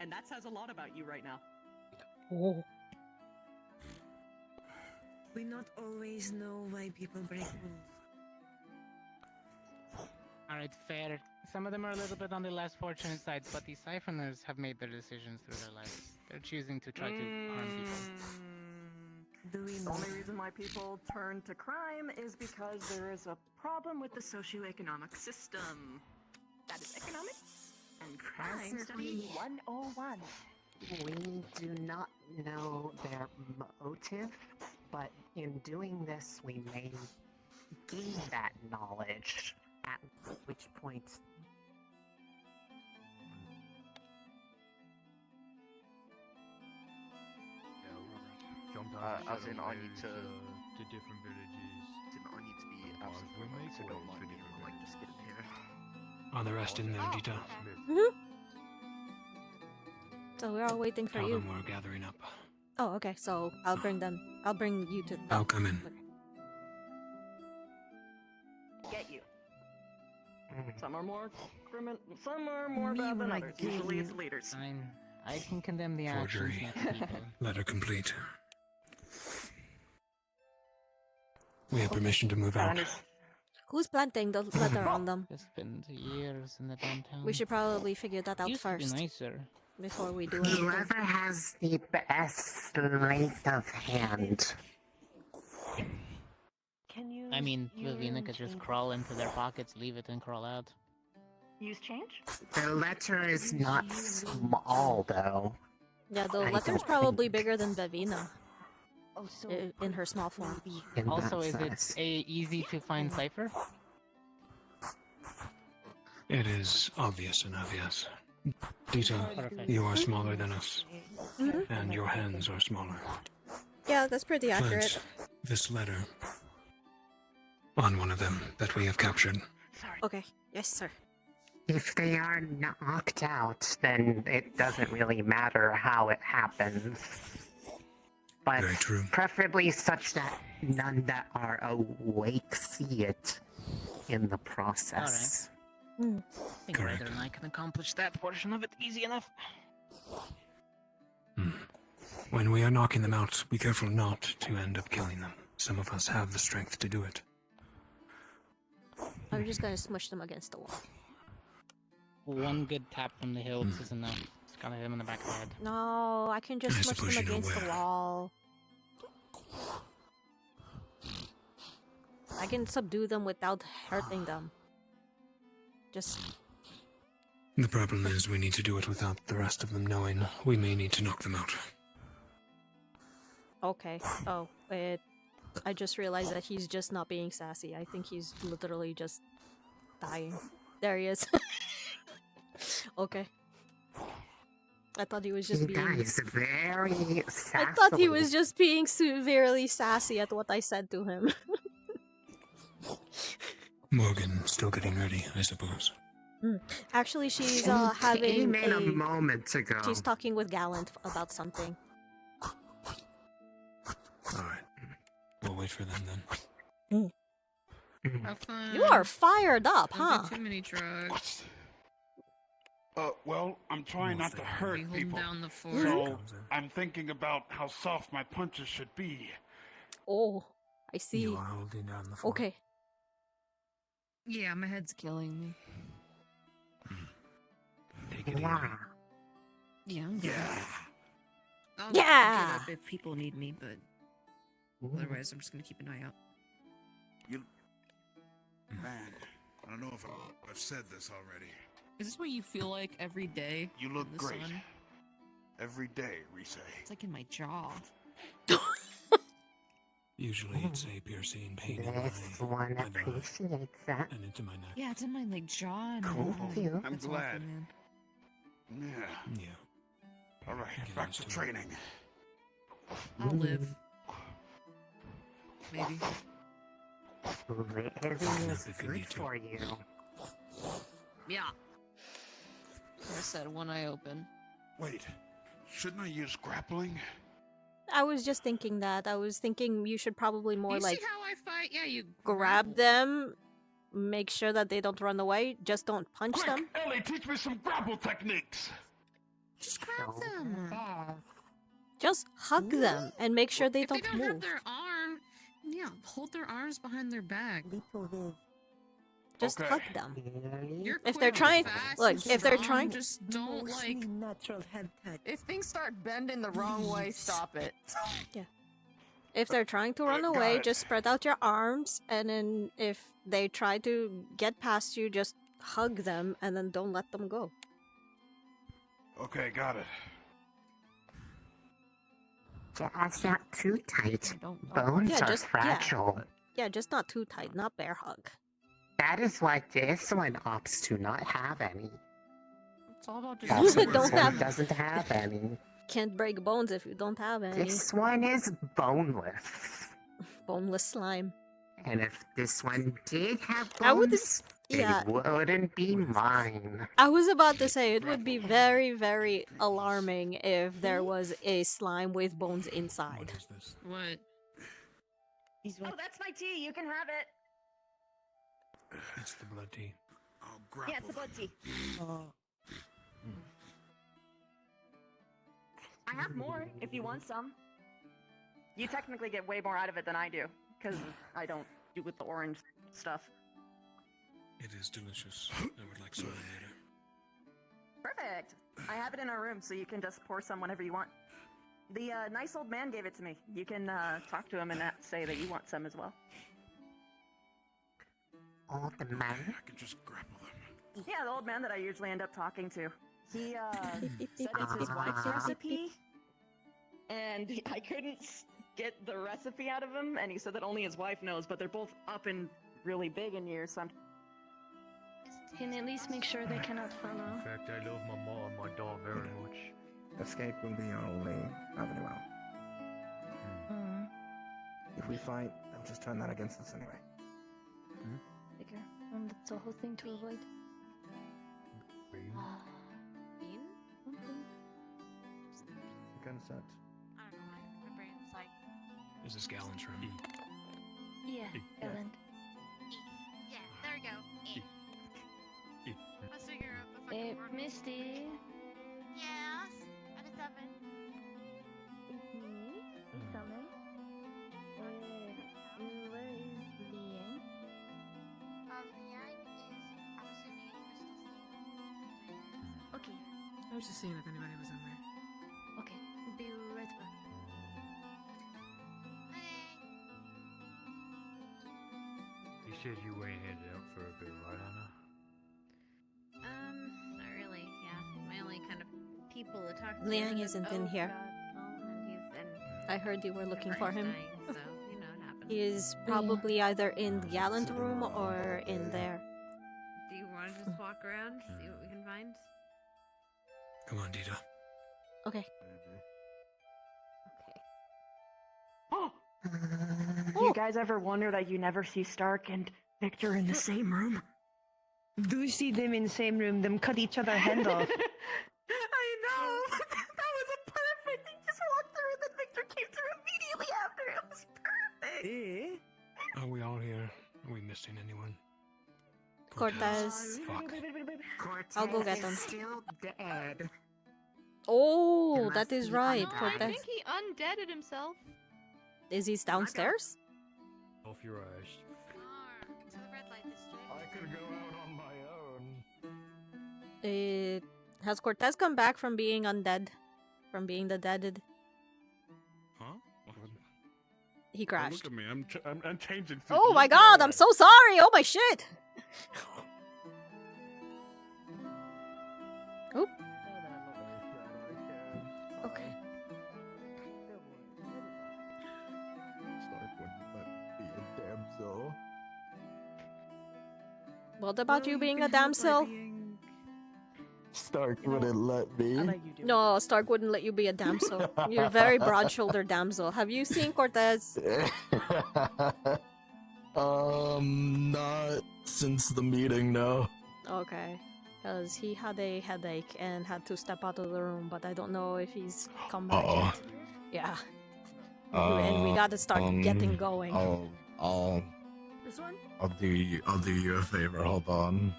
Speaker 10: And that says a lot about you right now.
Speaker 2: Oh.
Speaker 9: We not always know why people break rules.
Speaker 8: Alright, fair. Some of them are a little bit on the less fortunate side, but the siphoners have made their decisions through their lives. They're choosing to try to harm people.
Speaker 10: The only reason why people turn to crime is because there is a problem with the socioeconomic system. That is economics and crime study 101.
Speaker 21: We do not know their motive, but in doing this, we may gain that knowledge, at which point
Speaker 14: As in, I need to
Speaker 12: different villages.
Speaker 14: I need to be absolutely so don't mind me if I like just get in here.
Speaker 25: Are the rest in there, Deeta?
Speaker 2: So we're all waiting for
Speaker 25: Tell
Speaker 2: you.
Speaker 25: them we're gathering up.
Speaker 2: Oh, okay. So I'll bring them. I'll bring you to.
Speaker 25: I'll come in.
Speaker 10: Get you. Some are more some are more bad than others. Usually it's leaders.
Speaker 8: Fine. I can condemn the actions,
Speaker 25: Forgery.
Speaker 8: not the people.
Speaker 25: Letter complete. We have permission to move out.
Speaker 2: Who's planting the letter on them?
Speaker 8: It's been years in the downtown.
Speaker 2: We should probably figure that out
Speaker 8: Used to be
Speaker 2: first
Speaker 8: nicer.
Speaker 2: before we do anything.
Speaker 21: whoever has the best length of hand.
Speaker 5: Can you?
Speaker 8: I mean, Vivina could just crawl into their pockets, leave it, and crawl out.
Speaker 23: Use change?
Speaker 21: The letter is not small, though.
Speaker 2: Yeah, the
Speaker 21: I
Speaker 2: letter's
Speaker 21: don't
Speaker 2: probably bigger than Bevina.
Speaker 5: Oh, so
Speaker 2: In her small form.
Speaker 21: In
Speaker 8: Also,
Speaker 21: that
Speaker 8: is
Speaker 21: size.
Speaker 8: it a easy to find cipher?
Speaker 25: It is obvious enough, yes. Deeta, you are smaller than us, and your hands are smaller.
Speaker 2: Yeah, that's pretty accurate.
Speaker 25: Plant this letter on one of them that we have captured.
Speaker 2: Okay. Yes, sir.
Speaker 21: If they are knocked out, then it doesn't really matter how it happens. But
Speaker 25: Very true.
Speaker 21: preferably such that none that are awake see it in the process.
Speaker 8: I think Ryder and I can accomplish that portion of it easy enough.
Speaker 25: When we are knocking them out, be careful not to end up killing them. Some of us have the strength to do it.
Speaker 2: I'm just gonna smush them against the wall.
Speaker 8: One good tap from the hills is enough. It's gonna hit him in the back of the head.
Speaker 2: No, I can just
Speaker 25: I
Speaker 2: smush
Speaker 25: suppose
Speaker 2: them
Speaker 25: you know
Speaker 2: against the
Speaker 25: where.
Speaker 2: wall. I can subdue them without hurting them. Just
Speaker 25: The problem is we need to do it without the rest of them knowing. We may need to knock them out.
Speaker 2: okay. Oh, wait. I just realized that he's just not being sassy. I think he's literally just dying. There he is. Okay. I thought he was just
Speaker 21: He
Speaker 2: being.
Speaker 21: dies very sassily.
Speaker 2: I thought he was just being severely sassy at what I said to him.
Speaker 25: Morgan, still getting ready, I suppose.
Speaker 2: Actually, she's
Speaker 21: He
Speaker 2: having
Speaker 21: came in a moment ago.
Speaker 2: She's talking with Gallant about something.
Speaker 25: Alright. We'll wait for them then.
Speaker 15: Have fun.
Speaker 2: You are fired up,
Speaker 15: Don't
Speaker 2: huh?
Speaker 15: do too many drugs.
Speaker 13: Well, I'm trying not to hurt
Speaker 15: Be holding
Speaker 13: people.
Speaker 15: down the fort.
Speaker 13: So, I'm thinking about how soft my punches should be.
Speaker 2: Oh, I see.
Speaker 25: You are holding down the fort.
Speaker 2: Okay.
Speaker 15: Yeah, my head's killing me.
Speaker 25: Take it easy.
Speaker 15: Yeah, I'm good. I'll
Speaker 2: Yeah.
Speaker 15: get up if people need me, but otherwise I'm just gonna keep an eye out.
Speaker 3: Man, I don't know if I've said this already.
Speaker 15: Is this what you feel like every day?
Speaker 3: You look
Speaker 15: in the
Speaker 3: great.
Speaker 15: sun?
Speaker 3: Every day, Rise.
Speaker 15: It's like in my jaw.
Speaker 25: Usually it's a piercing pain in
Speaker 21: This
Speaker 25: my
Speaker 21: one
Speaker 25: eyebrow
Speaker 21: appreciates that.
Speaker 25: and into my neck.
Speaker 15: Yeah, it's in my like jaw and
Speaker 21: Cool.
Speaker 15: everything.
Speaker 21: I'm
Speaker 15: That's
Speaker 3: glad.
Speaker 15: Awful, man.
Speaker 3: Yeah.
Speaker 25: Yeah.
Speaker 3: All right,
Speaker 25: Get
Speaker 3: back
Speaker 25: used
Speaker 3: to
Speaker 25: to it.
Speaker 3: training.
Speaker 15: I'll live. Maybe.
Speaker 21: Living is
Speaker 25: if you
Speaker 21: good
Speaker 25: need to.
Speaker 21: for you.
Speaker 15: Yeah. I said one eye open.
Speaker 3: Wait, shouldn't I use grappling?
Speaker 2: I was just thinking that. I was thinking you should probably more
Speaker 15: you
Speaker 2: like
Speaker 15: see how I fight? Yeah, you
Speaker 2: grab them, make sure that they don't run away. Just don't punch
Speaker 3: Quick,
Speaker 2: them.
Speaker 3: Ellie, teach me some grapple techniques.
Speaker 15: Just grab them.
Speaker 2: Just hug them and make sure they
Speaker 15: If they
Speaker 2: don't
Speaker 15: don't have
Speaker 2: move.
Speaker 15: their arm, yeah, hold their arms behind their back.
Speaker 2: Just
Speaker 3: Okay.
Speaker 2: hug them.
Speaker 15: You're
Speaker 2: If they're
Speaker 15: quick,
Speaker 2: trying,
Speaker 15: fast,
Speaker 2: look,
Speaker 15: and
Speaker 2: if they're
Speaker 15: strong,
Speaker 2: trying,
Speaker 15: just don't like.
Speaker 5: natural head touch.
Speaker 10: If things start bending the wrong way, stop it.
Speaker 2: if they're trying to run
Speaker 3: Got
Speaker 2: away,
Speaker 3: it.
Speaker 2: just spread out your arms, and then if they try to get past you, just hug them, and then don't let them go.
Speaker 3: Okay, got it.
Speaker 21: Just not too tight. Bones
Speaker 2: Yeah,
Speaker 21: are
Speaker 2: just
Speaker 21: fragile.
Speaker 2: Yeah, just not too tight, not bear hug.
Speaker 21: That is why this one opts to not have any.
Speaker 8: It's all about
Speaker 21: Also,
Speaker 2: Don't
Speaker 21: this one
Speaker 2: have-
Speaker 21: doesn't have any.
Speaker 2: Can't break bones if you don't have any.
Speaker 21: This one is boneless.
Speaker 2: Boneless slime.
Speaker 21: And if this one did have
Speaker 2: I wouldn't-
Speaker 21: bones,
Speaker 2: yeah.
Speaker 21: they wouldn't be mine.
Speaker 2: I was about to say it would be very, very alarming if there was a slime with bones inside.
Speaker 15: What?
Speaker 23: Oh, that's my tea. You can have it.
Speaker 25: It's the blood tea.
Speaker 23: Yeah, it's the blood tea. I have more if you want some. You technically get way more out of it than I do, because I don't do with the orange stuff.
Speaker 17: It is delicious. I would like some later.
Speaker 23: Perfect. I have it in our room, so you can just pour some whenever you want. The nice old man gave it to me. You can talk to him and say that you want some as well.
Speaker 21: Old man?
Speaker 17: I can just grapple them.
Speaker 23: Yeah, the old man that I usually end up talking to. He said it's his wife's recipe, and I couldn't get the recipe out of him, and he said that only his wife knows, but they're both up and really big in years, so I'm...
Speaker 16: Can at least make sure they cannot follow.
Speaker 12: In fact, I love my mom and my dog very much.
Speaker 20: Escape will be our only avenue out. If we fight, they'll just turn that against us anyway.
Speaker 16: Figure. That's the whole thing to avoid.
Speaker 7: Bean?
Speaker 20: What kind of set?
Speaker 7: I don't know. My brain's like.
Speaker 25: Is this Gallon's room?
Speaker 16: Yeah, Ellen.
Speaker 7: Yeah, there we go. Let's figure out the fucking word.
Speaker 16: Misty.
Speaker 7: Yes. I'm a 7.
Speaker 16: It's me. It's Ellen. Where is Leanne?
Speaker 7: Leanne is, I'm assuming, Crystal's
Speaker 16: Okay.
Speaker 1: I was just seeing if anybody was in there.
Speaker 16: Okay. Be right back.
Speaker 12: You said you ain't headed out for a bit, right, Anna?
Speaker 15: Not really. Yeah, my only kind of people to talk to.
Speaker 2: Liang isn't in here.
Speaker 15: God. Oh, and he's in.
Speaker 2: I heard you were looking for him.
Speaker 15: Dying, so you know it happens.
Speaker 2: He is probably either in the gallant room or in there.
Speaker 15: Do you want to just walk around, see what we can find?
Speaker 17: Come on, Deeta.
Speaker 2: Okay.
Speaker 23: You guys ever wonder that you never see Stark and Victor in the same room?
Speaker 9: Do you see them in the same room? Them cut each other hand off.
Speaker 23: I know! That was a perfect! He just walked through and then Victor came through immediately after. It was perfect!
Speaker 25: Are we all here? Are we missing anyone?
Speaker 2: Cortez.
Speaker 25: Fuck.
Speaker 2: I'll go get them.
Speaker 21: Still dead.
Speaker 2: Oh, that is right.
Speaker 18: I
Speaker 2: Cortez.
Speaker 18: think he undeaded himself.
Speaker 2: Is he downstairs?
Speaker 12: Off your ass.
Speaker 7: To the red light district.
Speaker 14: I could go out on my own.
Speaker 2: Has Cortez come back from being undead? From being the deaded?
Speaker 4: Huh?
Speaker 2: He
Speaker 4: Oh,
Speaker 2: crashed.
Speaker 4: look at me. I'm changing.
Speaker 2: Oh my god, I'm so sorry! Oh my shit! Oop. Okay.
Speaker 14: Stark wouldn't let me be a damsel.
Speaker 2: What about you being a damsel?
Speaker 14: Stark wouldn't let me.
Speaker 2: No, Stark wouldn't let you be a damsel. You're a very broad-shouldered damsel. Have you seen Cortez?
Speaker 14: Not since the meeting, no.
Speaker 2: Okay. Because he had a headache and had to step out of the room, but I don't know if he's come back yet. Yeah. And we gotta start getting going.
Speaker 14: I'll
Speaker 23: This one?
Speaker 14: I'll do you a favor. Hold on.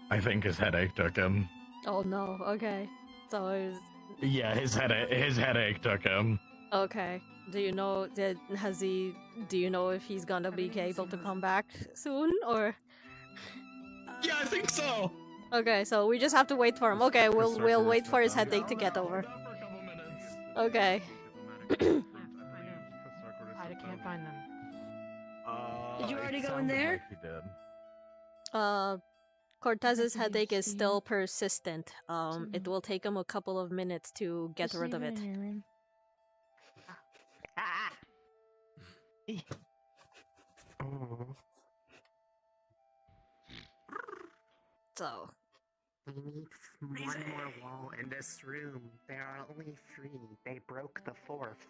Speaker 14: I think his headache took him.
Speaker 2: Oh no, okay. So it was...
Speaker 14: Yeah, his headache took him.
Speaker 2: Okay. Do you know do you know if he's gonna be able to come back soon or?
Speaker 14: Yeah, I think so.
Speaker 2: Okay, so we just have to wait for him. Okay, we'll wait for his headache to get over. Okay.
Speaker 8: I can't find them.
Speaker 9: Did you already go in there?
Speaker 14: He did.
Speaker 2: Cortez's headache is still persistent. It will take him a couple of minutes to get rid of it. So,
Speaker 21: We need one more wall in this room. There are only 3. They broke the 4th.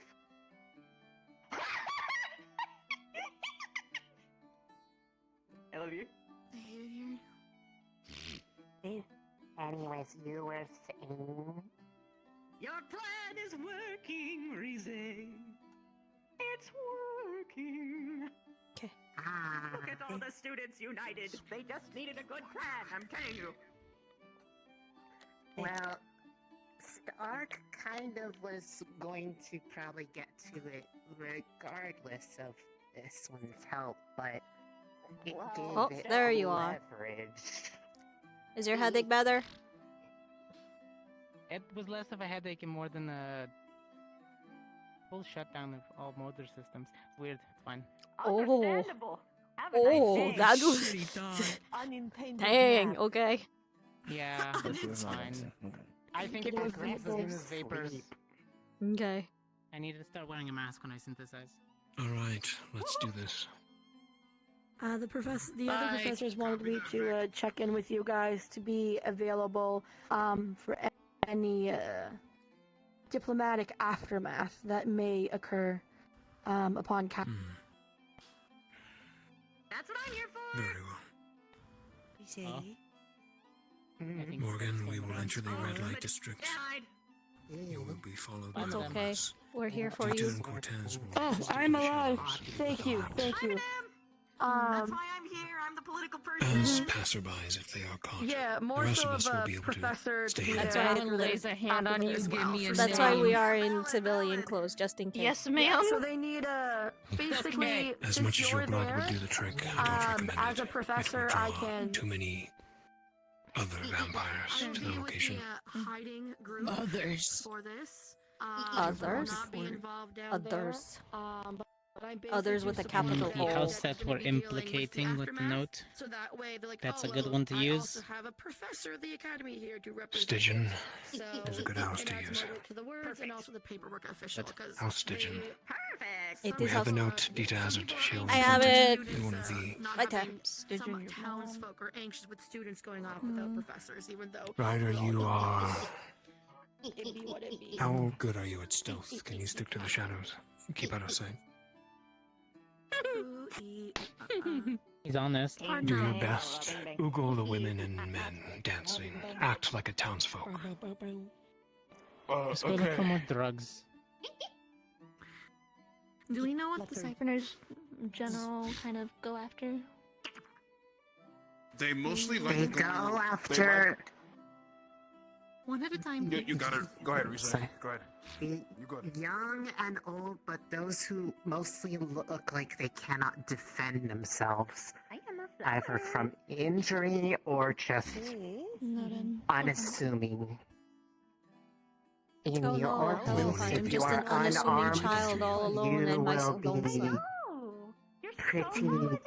Speaker 10: I love you.
Speaker 5: I hate it here.
Speaker 21: Anyways, you were saying...
Speaker 10: Your plan is working, Rize. It's working.
Speaker 2: Okay.
Speaker 10: Look at all the students united. They just needed a good plan, I'm telling you.
Speaker 21: Well, Stark kind of was going to probably get to it regardless of this one's help, but it gave it
Speaker 2: there you are.
Speaker 21: leverage.
Speaker 2: Is your headache better?
Speaker 8: It was less of a headache and more than a full shutdown of all motor systems. It's weird. It's fine.
Speaker 10: Understandable. Have a
Speaker 2: Oh,
Speaker 10: nice day.
Speaker 2: that was...
Speaker 5: Unintended
Speaker 2: Dang,
Speaker 5: nap.
Speaker 2: okay.
Speaker 8: Yeah, it's fine. I think it was Zena's vapors.
Speaker 2: Okay.
Speaker 8: I needed to start wearing a mask when I synthesize.
Speaker 17: Alright, let's do this.
Speaker 5: The other professors wanted me to check in with you guys to be available for any diplomatic aftermath that may occur upon cap.
Speaker 10: That's what I'm here for.
Speaker 17: Very well.
Speaker 5: See?
Speaker 17: Morgan, we will enter the red light district. You will be followed
Speaker 2: That's
Speaker 17: by
Speaker 2: okay.
Speaker 17: others.
Speaker 2: We're here for
Speaker 17: Deeta
Speaker 2: you.
Speaker 17: and Cortez will
Speaker 5: Oh,
Speaker 17: stick
Speaker 5: I'm
Speaker 17: to the
Speaker 5: alive.
Speaker 17: shadows.
Speaker 5: Thank you. Thank you.
Speaker 10: That's why I'm here. I'm the political person.
Speaker 17: As passerbys, if they are caught.
Speaker 5: Yeah,
Speaker 17: The
Speaker 5: more
Speaker 17: rest
Speaker 5: so
Speaker 17: of
Speaker 5: of
Speaker 17: us will
Speaker 5: a
Speaker 17: be able
Speaker 5: professor
Speaker 17: to stay
Speaker 5: to be
Speaker 17: here.
Speaker 2: That's
Speaker 5: there
Speaker 2: right.
Speaker 5: after
Speaker 18: Lays a hand on you,
Speaker 5: afterwards.
Speaker 18: give me a
Speaker 2: That's why we are in civilian clothes, just in case.
Speaker 18: Yes,
Speaker 5: Yeah,
Speaker 18: ma'am.
Speaker 5: so they need basically
Speaker 17: As
Speaker 5: since
Speaker 17: much as your
Speaker 5: you're
Speaker 17: blood
Speaker 5: there,
Speaker 17: would do the trick, I don't recommend
Speaker 5: as
Speaker 17: it.
Speaker 5: a professor,
Speaker 17: it will
Speaker 5: I
Speaker 17: draw
Speaker 5: can.
Speaker 17: too many other vampires to the location.
Speaker 5: Hiding group
Speaker 18: Others.
Speaker 5: for this.
Speaker 2: Others?
Speaker 5: Will not be involved down
Speaker 2: Others.
Speaker 5: There. But I'm
Speaker 2: Others with a
Speaker 5: basically
Speaker 2: capital
Speaker 5: supporting
Speaker 2: O.
Speaker 8: The
Speaker 5: you
Speaker 8: house
Speaker 5: that's
Speaker 8: that
Speaker 5: gonna
Speaker 8: we're
Speaker 5: be dealing with the
Speaker 8: implicating with the
Speaker 5: aftermath.
Speaker 8: note.
Speaker 5: So that way they're like,
Speaker 8: That's
Speaker 5: oh,
Speaker 8: a good
Speaker 5: well,
Speaker 8: one to
Speaker 5: I
Speaker 8: use.
Speaker 5: also have a professor of the academy here to represent.
Speaker 17: Stygian
Speaker 5: So
Speaker 17: is a good house to
Speaker 5: it adds
Speaker 17: use.
Speaker 5: more weight to the words and also the paperwork official.
Speaker 17: But House Stygian.
Speaker 10: Perfect.
Speaker 17: We have the note. Deeta has it. She'll
Speaker 2: I have
Speaker 17: print
Speaker 2: it.
Speaker 17: in one of the...
Speaker 2: Right there.
Speaker 5: Some townsfolk are anxious with students going off without professors, even though.
Speaker 17: Ryder, you are...
Speaker 5: It'd be what it'd be.
Speaker 17: How good are you at stealth? Can you stick to the shadows? Keep out of sight.
Speaker 8: He's honest.
Speaker 17: Do your best. Oogle the women and men dancing. Act like a townsfolk.
Speaker 8: Just go look for more drugs.
Speaker 18: Do we know what the siphoners general kind of go after?
Speaker 3: They mostly like
Speaker 21: They go after...
Speaker 18: One at a time.
Speaker 3: You got it. Go ahead, Risa. Go ahead. You go ahead.
Speaker 21: Young and old, but those who mostly look like they cannot defend themselves, either from injury or just unassuming. In
Speaker 2: Oh
Speaker 21: your
Speaker 2: no,
Speaker 21: case,
Speaker 2: I'm
Speaker 21: if you
Speaker 2: just
Speaker 21: are
Speaker 2: an unassuming
Speaker 21: unarmed,
Speaker 2: child all alone
Speaker 21: you
Speaker 2: and my
Speaker 21: will
Speaker 2: lone
Speaker 21: be
Speaker 2: son.
Speaker 21: pretty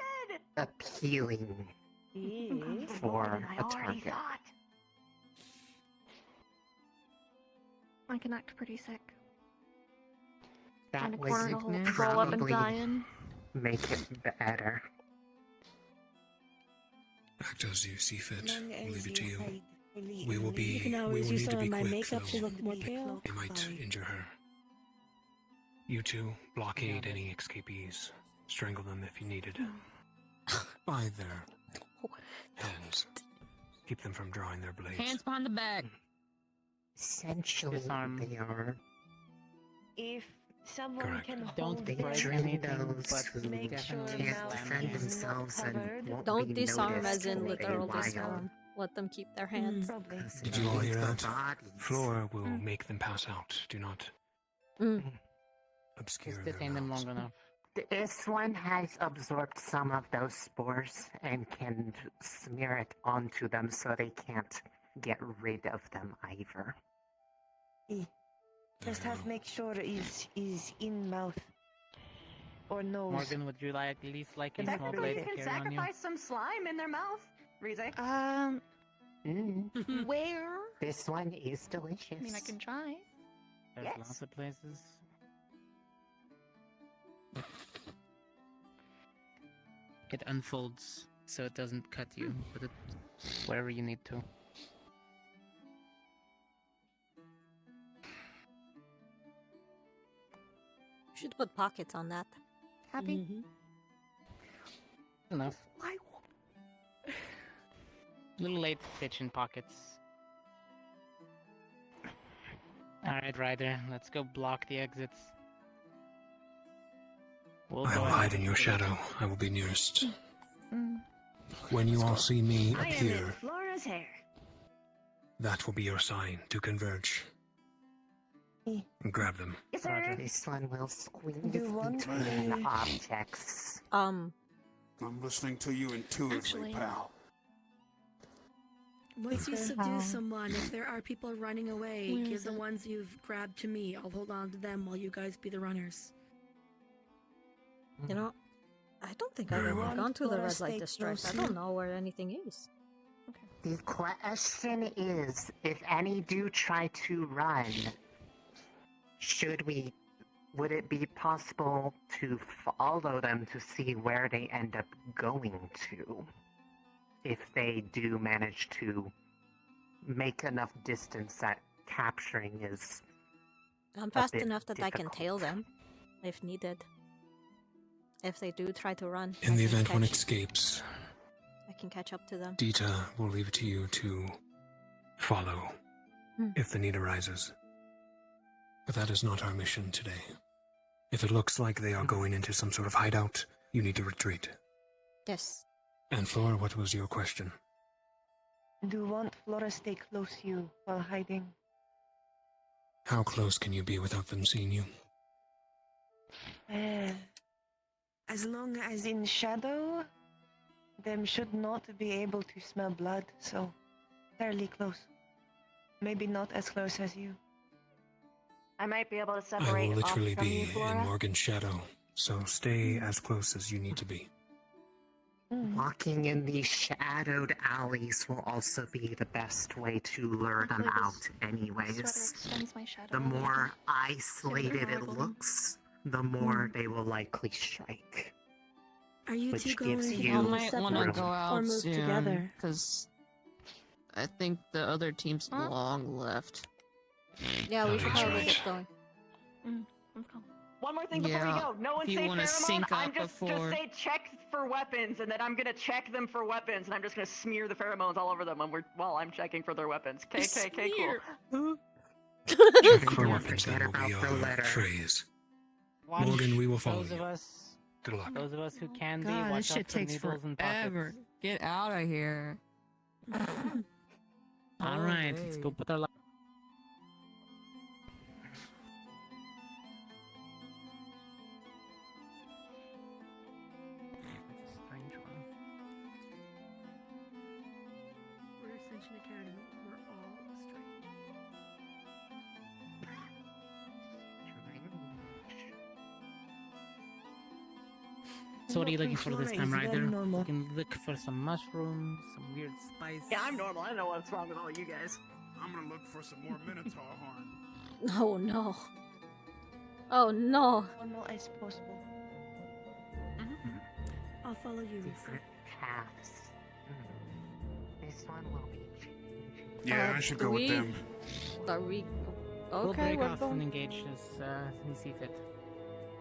Speaker 21: appealing for a target.
Speaker 18: I can act pretty sick.
Speaker 21: That
Speaker 18: Kinda
Speaker 21: way
Speaker 18: corner
Speaker 21: you
Speaker 18: the whole
Speaker 21: can
Speaker 18: roll up and
Speaker 21: probably
Speaker 18: dying.
Speaker 21: make it better.
Speaker 17: Act as you see fit. We'll leave it to you. We will
Speaker 5: You
Speaker 17: be...
Speaker 5: can
Speaker 17: We will
Speaker 5: always use
Speaker 17: need to
Speaker 5: some
Speaker 17: be
Speaker 5: of my
Speaker 17: quick,
Speaker 5: makeup to
Speaker 17: though.
Speaker 5: look more pale.
Speaker 17: They might injure her. You two, blockade any escapees. Strangle them if you needed. By their hands. Keep them from drawing their blades.
Speaker 18: Hands behind the back.
Speaker 21: Essentially,
Speaker 8: Disarm.
Speaker 21: they are
Speaker 5: If someone
Speaker 17: Correct.
Speaker 5: can
Speaker 8: Don't
Speaker 5: hold
Speaker 8: break
Speaker 5: it,
Speaker 21: literally
Speaker 8: anything,
Speaker 21: those
Speaker 8: but
Speaker 21: who
Speaker 5: make sure
Speaker 21: can't
Speaker 5: mouth
Speaker 21: defend
Speaker 5: is
Speaker 21: themselves
Speaker 5: not
Speaker 21: and
Speaker 5: covered.
Speaker 21: won't
Speaker 2: Don't
Speaker 21: be
Speaker 2: disarm
Speaker 21: noticed
Speaker 2: as in
Speaker 21: for a
Speaker 2: literal
Speaker 21: while.
Speaker 2: disarm. Let them keep their hands.
Speaker 5: Probably.
Speaker 17: Did you all hear
Speaker 21: Leave the
Speaker 17: that?
Speaker 21: bodies.
Speaker 17: Flora will make them pass out. Do not obscure
Speaker 8: Just
Speaker 17: their
Speaker 8: detain them
Speaker 17: mouths.
Speaker 8: long enough.
Speaker 21: This one has absorbed some of those spores and can smear it onto them so they can't get rid of them either.
Speaker 5: Just have to make sure is in mouth or nose.
Speaker 8: Morgan, would you at least like a small
Speaker 10: Technically,
Speaker 8: blade
Speaker 10: you
Speaker 8: to
Speaker 10: can
Speaker 8: carry on you?
Speaker 10: sacrifice some slime in their mouth.
Speaker 23: Rize?
Speaker 18: Where?
Speaker 21: This one is delicious.
Speaker 18: I mean, I can try.
Speaker 8: There's
Speaker 23: Yes.
Speaker 8: lots of places. It unfolds so it doesn't cut you, but it wherever you need to.
Speaker 2: You should put pockets on that.
Speaker 18: Happy?
Speaker 8: Enough. Little late to pitch in pockets. Alright, Ryder, let's go block the exits. We'll
Speaker 25: I
Speaker 8: go
Speaker 25: will
Speaker 8: ahead
Speaker 25: hide in
Speaker 8: and
Speaker 25: your
Speaker 8: put it-
Speaker 25: shadow. I will be nearest.
Speaker 18: Mm.
Speaker 25: When you all see me
Speaker 1: I am in
Speaker 25: appear,
Speaker 1: Flora's hair.
Speaker 25: that will be your sign to converge. And grab them.
Speaker 23: Yes, sir.
Speaker 21: This one will squeeze
Speaker 9: Do one
Speaker 21: between
Speaker 9: way.
Speaker 21: objects.
Speaker 3: I'm listening to you intuitively,
Speaker 18: Actually-
Speaker 3: pal.
Speaker 5: Once you
Speaker 21: Okay.
Speaker 5: subdue someone, if there are people running away,
Speaker 18: Where
Speaker 5: give
Speaker 18: is
Speaker 5: the
Speaker 18: it?
Speaker 5: ones you've grabbed to me. I'll hold on to them while you guys be the runners.
Speaker 2: You know, I don't think I've
Speaker 25: Very
Speaker 2: ever
Speaker 25: well.
Speaker 2: gone to the
Speaker 9: Flora,
Speaker 2: red
Speaker 9: stay
Speaker 2: light district. I
Speaker 9: close.
Speaker 2: don't know where anything is.
Speaker 21: The question is, if any do try to run, would it be possible to follow them to see where they end up going to? If they do manage to make enough distance that capturing is
Speaker 2: I'm fast
Speaker 21: bit
Speaker 2: enough that I can tail
Speaker 21: difficult.
Speaker 2: them, if needed. If they do try to run,
Speaker 25: In the
Speaker 2: I can
Speaker 25: event one
Speaker 2: catch-
Speaker 25: escapes,
Speaker 2: I can catch up to them.
Speaker 25: Deeta will leave it to you to follow if the need arises. But that is not our mission today. If it looks like they are going into some sort of hideout, you need to retreat.
Speaker 2: Yes.
Speaker 25: And Flora, what was your question?
Speaker 9: Do you want Flora stay close to you while hiding?
Speaker 25: How close can you be without them seeing you?
Speaker 9: As long as in shadow, them should not be able to smell blood, so fairly close. Maybe not as close as you.
Speaker 23: I might be able to
Speaker 25: I
Speaker 23: separate
Speaker 25: will literally
Speaker 23: off from
Speaker 25: be
Speaker 23: you,
Speaker 25: in
Speaker 23: Flora.
Speaker 25: Morgan's shadow, so stay as close as you need to be.
Speaker 21: Walking in these shadowed alleys will also be the best way to lure them
Speaker 18: Hopefully
Speaker 21: out
Speaker 18: this
Speaker 21: anyways.
Speaker 18: extends my shadow
Speaker 21: The
Speaker 18: a little
Speaker 21: more
Speaker 18: bit.
Speaker 21: isolated it
Speaker 18: Vulnerable.
Speaker 21: looks, the more they will likely strike.
Speaker 5: Are you
Speaker 21: Which
Speaker 5: two going
Speaker 21: gives
Speaker 5: to
Speaker 21: you
Speaker 5: go
Speaker 21: might
Speaker 5: separate
Speaker 21: wanna
Speaker 15: go out
Speaker 5: or move
Speaker 15: soon,
Speaker 5: together?
Speaker 15: because I think the other team's long left.
Speaker 2: Yeah, we
Speaker 25: Oh,
Speaker 2: should
Speaker 25: that's
Speaker 2: probably
Speaker 25: right.
Speaker 2: get going.
Speaker 23: One more thing before we
Speaker 15: Yeah,
Speaker 23: go. No one
Speaker 15: if you
Speaker 23: say
Speaker 15: wanna
Speaker 23: pheromone.
Speaker 15: sync
Speaker 23: I'm
Speaker 15: up
Speaker 23: just
Speaker 15: before-
Speaker 23: say check for weapons, and then I'm gonna check them for weapons, and I'm just gonna smear the pheromones all over them while I'm checking for their weapons. Okay, cool.
Speaker 25: Check for weapons, that will be
Speaker 21: about the
Speaker 25: our
Speaker 21: letter.
Speaker 25: phrase.
Speaker 8: Watch
Speaker 25: Morgan, we will follow
Speaker 8: those
Speaker 25: you.
Speaker 8: of us,
Speaker 25: Good luck.
Speaker 8: those of us who can be,
Speaker 15: God,
Speaker 8: watch
Speaker 15: this shit
Speaker 8: out for
Speaker 15: takes
Speaker 8: needles and pockets.
Speaker 15: forever. Get out of here.
Speaker 8: All right, let's go put our.
Speaker 5: We're Ascension Academy. We're all strange.
Speaker 8: So what are you looking for this time, Ryder?
Speaker 9: normal.
Speaker 8: You can look for some mushrooms, some weird spice.
Speaker 23: Yeah, I'm normal. I don't know what's wrong with all you guys.
Speaker 3: I'm gonna look for some more Minotaur horn.
Speaker 2: Oh no. Oh no.
Speaker 9: Normal as possible.
Speaker 5: I'll follow you, Lisa.
Speaker 21: Different paths. This one will be changing.
Speaker 3: Yeah, I should go with them.
Speaker 2: Are we?
Speaker 8: We'll
Speaker 2: Okay,
Speaker 8: break
Speaker 2: we're
Speaker 8: off and
Speaker 2: going.
Speaker 8: engage as we see fit.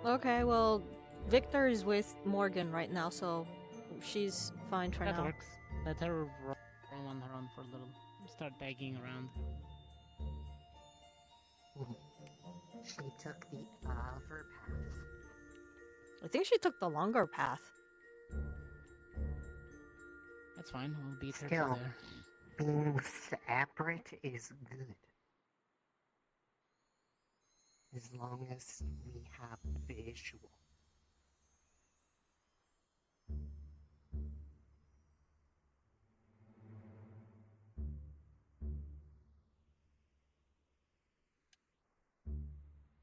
Speaker 2: Okay, well, Victor is with Morgan right now, so she's fine for
Speaker 8: That
Speaker 2: now.
Speaker 8: works. Let her roll on her own for a little. Start begging around.
Speaker 21: She took the other path.
Speaker 2: I think she took the longer path.
Speaker 8: That's fine. We'll beat her
Speaker 21: Still,
Speaker 8: to there.
Speaker 21: being separate is good. As long as we have visual.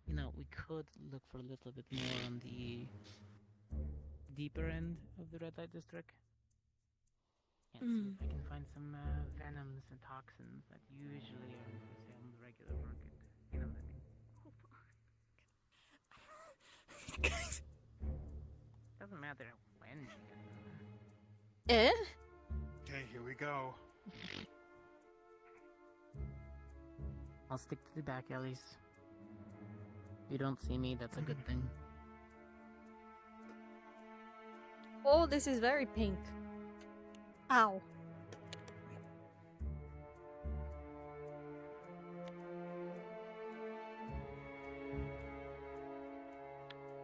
Speaker 8: You know, we could look for a little bit more on the deeper end of the red light district. Can't see if I can find some venoms and toxins that usually are for sale on the regular market. You know what I mean? Doesn't matter when you get them.
Speaker 2: Eh?
Speaker 13: Okay, here we go.
Speaker 8: I'll stick to the back alleys. If you don't see me, that's a good thing.
Speaker 2: Oh, this is very pink. Ow.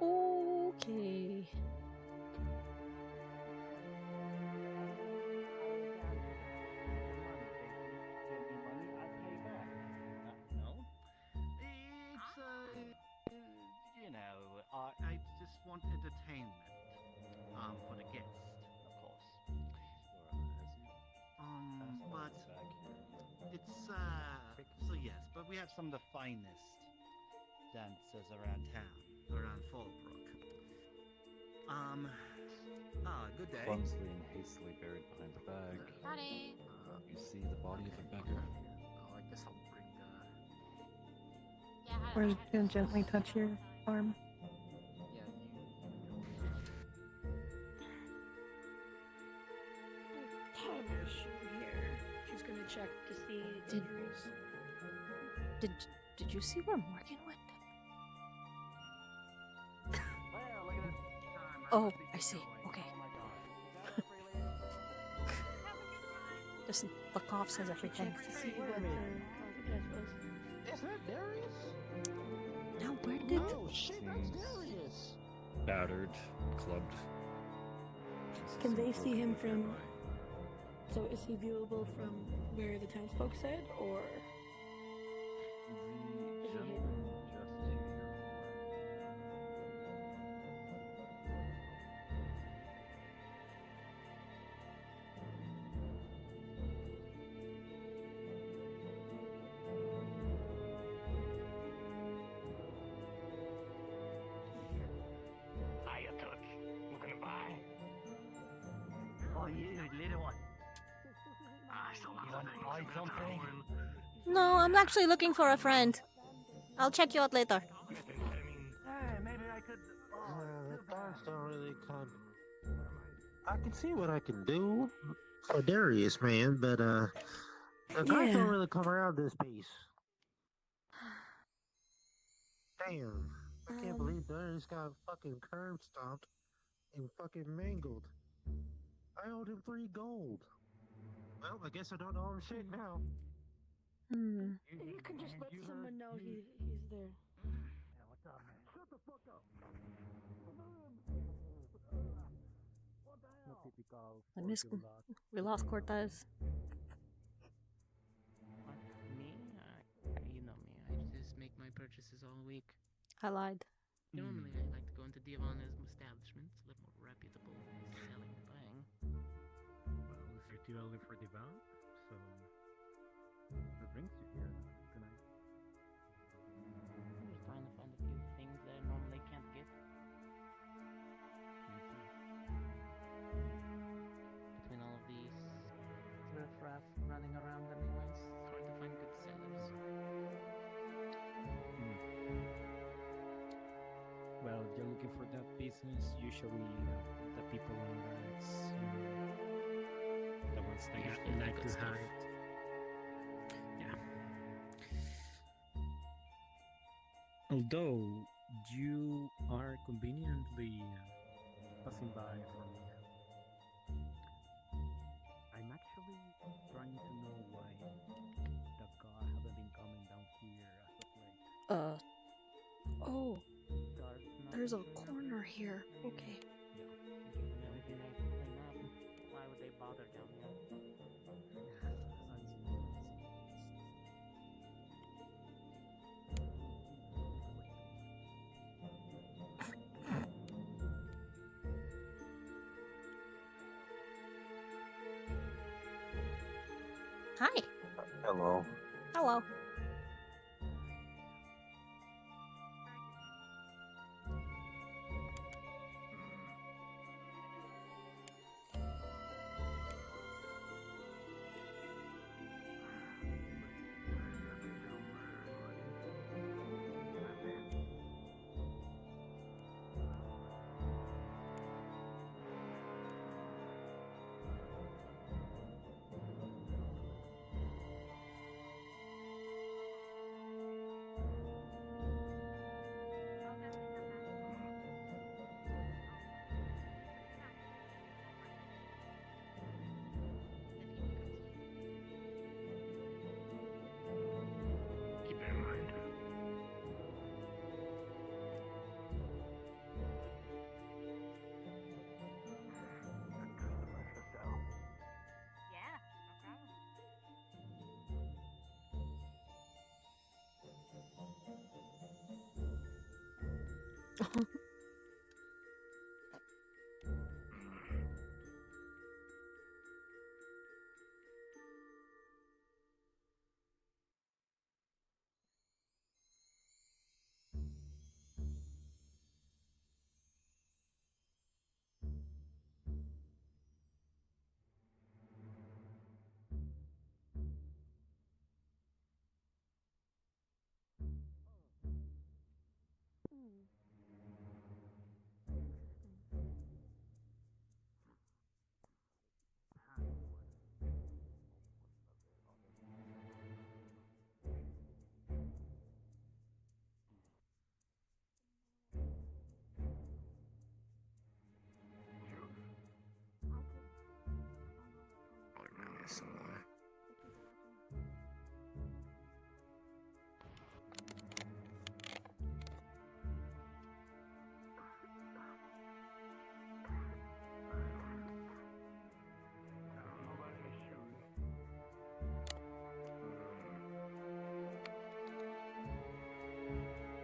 Speaker 2: Okay.
Speaker 6: You know, I just want entertainment for the guests, of course. But it's so yes, but we have some of the finest dancers around town, around Fallbrook. Good day.
Speaker 11: Clumsily and hastily buried behind the bag.
Speaker 7: Howdy.
Speaker 11: You see the body of a beggar.
Speaker 8: Oh, I guess I'll bring
Speaker 9: We're just gonna gently touch your arm.
Speaker 5: Have a shoe here. She's gonna check to see injuries.
Speaker 2: Did you see where Morgan went? Oh, I see. Okay. Just the cough says everything.
Speaker 5: Checks to see what her coffee test was.
Speaker 6: Is that Darius?
Speaker 2: Now where did?
Speaker 6: Oh shit, that's Darius.
Speaker 11: Battered, clubbed.
Speaker 5: Can they see him from? So is he viewable from where the townsfolk said, or? Is he hidden?
Speaker 6: Hiya, Toots. Looking to buy? Oh, you little one. You want to buy something?
Speaker 2: No, I'm actually looking for a friend. I'll check you out later.
Speaker 6: Hey, maybe I could. The guys don't really come. I can see what I can do for Darius, man, but the guys don't really come around this piece. Damn, I can't believe Darius got fucking curb stomped and fucking mangled. I owed him 3 gold. Well, I guess I don't owe him shit now.
Speaker 2: Hmm.
Speaker 5: You can just let someone know he's there.
Speaker 6: Yeah, what's up, man? Shut the fuck up.
Speaker 2: I miss. We lost Cortez.
Speaker 8: Me? You know me. I just make my purchases all week.
Speaker 2: I lied.
Speaker 8: Normally, I like to go into Diavana's establishments, a little more reputable, selling and buying.
Speaker 19: Well, it's too early for Divan, so what brings you here tonight?
Speaker 8: I'm just trying to find a few things that I normally can't get. Between all of these riffraff running around anyways, it's hard to find good sellers.
Speaker 19: Well, you're looking for that business. Usually, the people on that's the ones that you like to hide. Yeah. Although you are conveniently passing by from here, I'm actually trying to know why the car haven't been coming down here as of late.
Speaker 2: Oh. There's a corner here. Okay.
Speaker 8: Everything I can clean up. Why would they bother down here?
Speaker 2: Hi.
Speaker 6: Hello.
Speaker 2: Hello.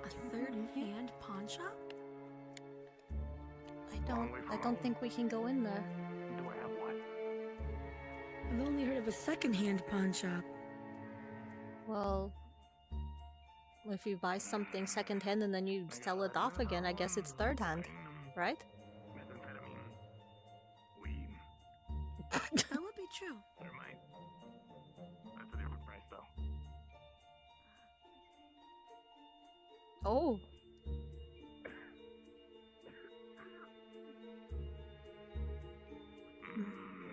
Speaker 5: A third-hand pawn shop?
Speaker 2: I don't think we can go in there.
Speaker 19: Do I have what?
Speaker 5: I've only heard of a second-hand pawn shop.
Speaker 2: Well, if you buy something secondhand and then you sell it off again, I guess it's third hand, right?
Speaker 19: Methamphetamine. Weed.
Speaker 5: That would be true.
Speaker 19: Never mind. That's a different price, though.
Speaker 2: Oh.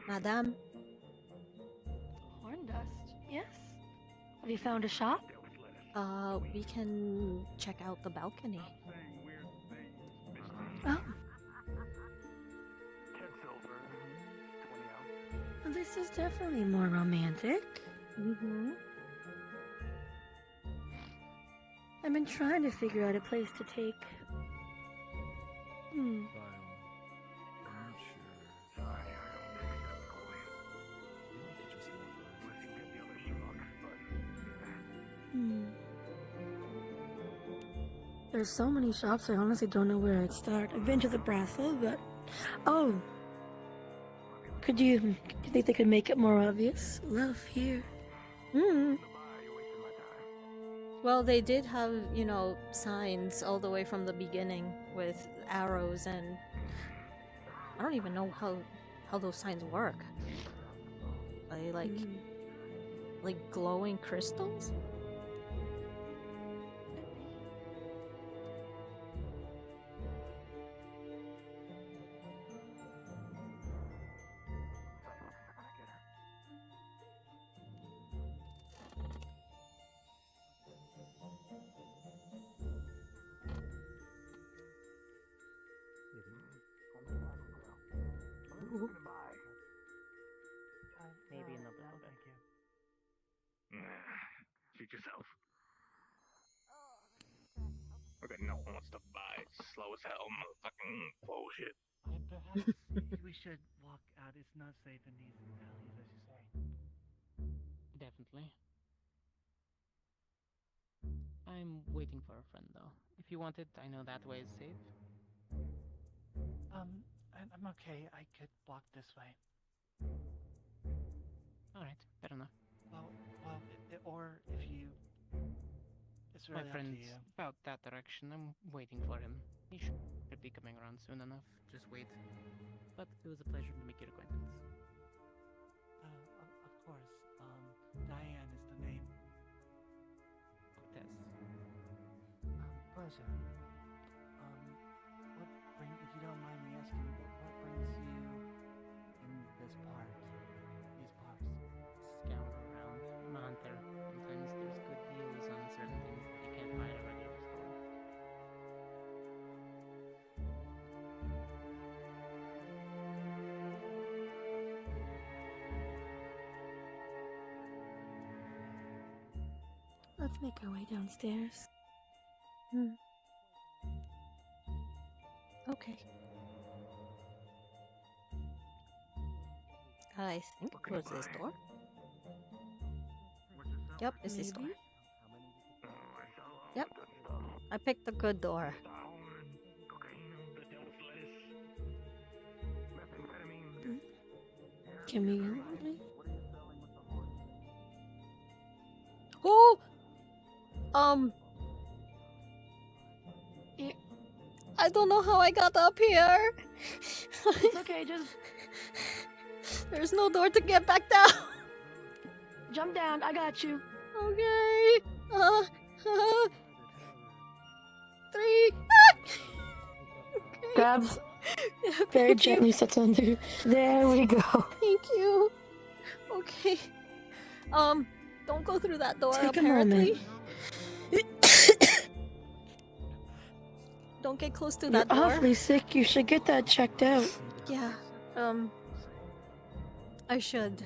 Speaker 2: Madame.
Speaker 18: Horn dust, yes. Have you found a shop?
Speaker 2: We can check out the balcony.
Speaker 5: Oh.
Speaker 19: 10 silver. 20 ounce.
Speaker 5: Well, this is definitely more romantic.
Speaker 2: Mm-hmm.
Speaker 5: I've been trying to figure out a place to take.
Speaker 11: I'm not sure.
Speaker 19: I don't think that's cool.
Speaker 11: You could just walk
Speaker 19: Let's get the other schmucks, but...
Speaker 5: There's so many shops, I honestly don't know where I'd start. I've been to the brothel, but... Oh! Do you think they could make it more obvious? Love here.
Speaker 2: Well, they did have, you know, signs all the way from the beginning with arrows, and I don't even know how those signs work. Are they like glowing crystals?
Speaker 10: Maybe in a little bit.
Speaker 19: Suit yourself. Okay, no one wants to buy slow as hell motherfucking bullshit.
Speaker 12: Perhaps we should walk out. It's not safe in these alleys, as you say.
Speaker 8: Definitely. I'm waiting for a friend, though. If you want it, I know that way is safe.
Speaker 12: I'm okay. I could block this way.
Speaker 8: Alright, fair enough.
Speaker 12: Or if you... It's really
Speaker 8: My
Speaker 12: up to
Speaker 8: friend's
Speaker 12: you.
Speaker 8: about that direction. I'm waiting for him. He should be coming around soon enough. Just wait. But it was a pleasure to make your acquaintance.
Speaker 12: Of course. Diane is the name.
Speaker 8: Tess.
Speaker 12: Pleasure. If you don't mind me asking, what brings you in this part? These parts?
Speaker 8: Scour around. I'm a hunter. Sometimes there's good deals on certain things that you can't buy at a regular store.
Speaker 5: Let's make our way downstairs.
Speaker 2: Okay. I think it was this door. Yep, it's this door. Yep. I picked the good door.
Speaker 5: Give me.
Speaker 2: Oh! I don't know how I got up here.
Speaker 5: It's okay, just
Speaker 2: There's no door to get back down.
Speaker 5: jump down. I got you.
Speaker 2: Okay. 3.
Speaker 5: Grabs. Very gently sets on through. There we go.
Speaker 2: Thank you. Okay. Don't go through that door,
Speaker 5: Take a
Speaker 2: apparently. Don't get close to
Speaker 5: You're
Speaker 2: that door.
Speaker 5: awfully sick. You should get that checked out.
Speaker 2: Yeah. I should.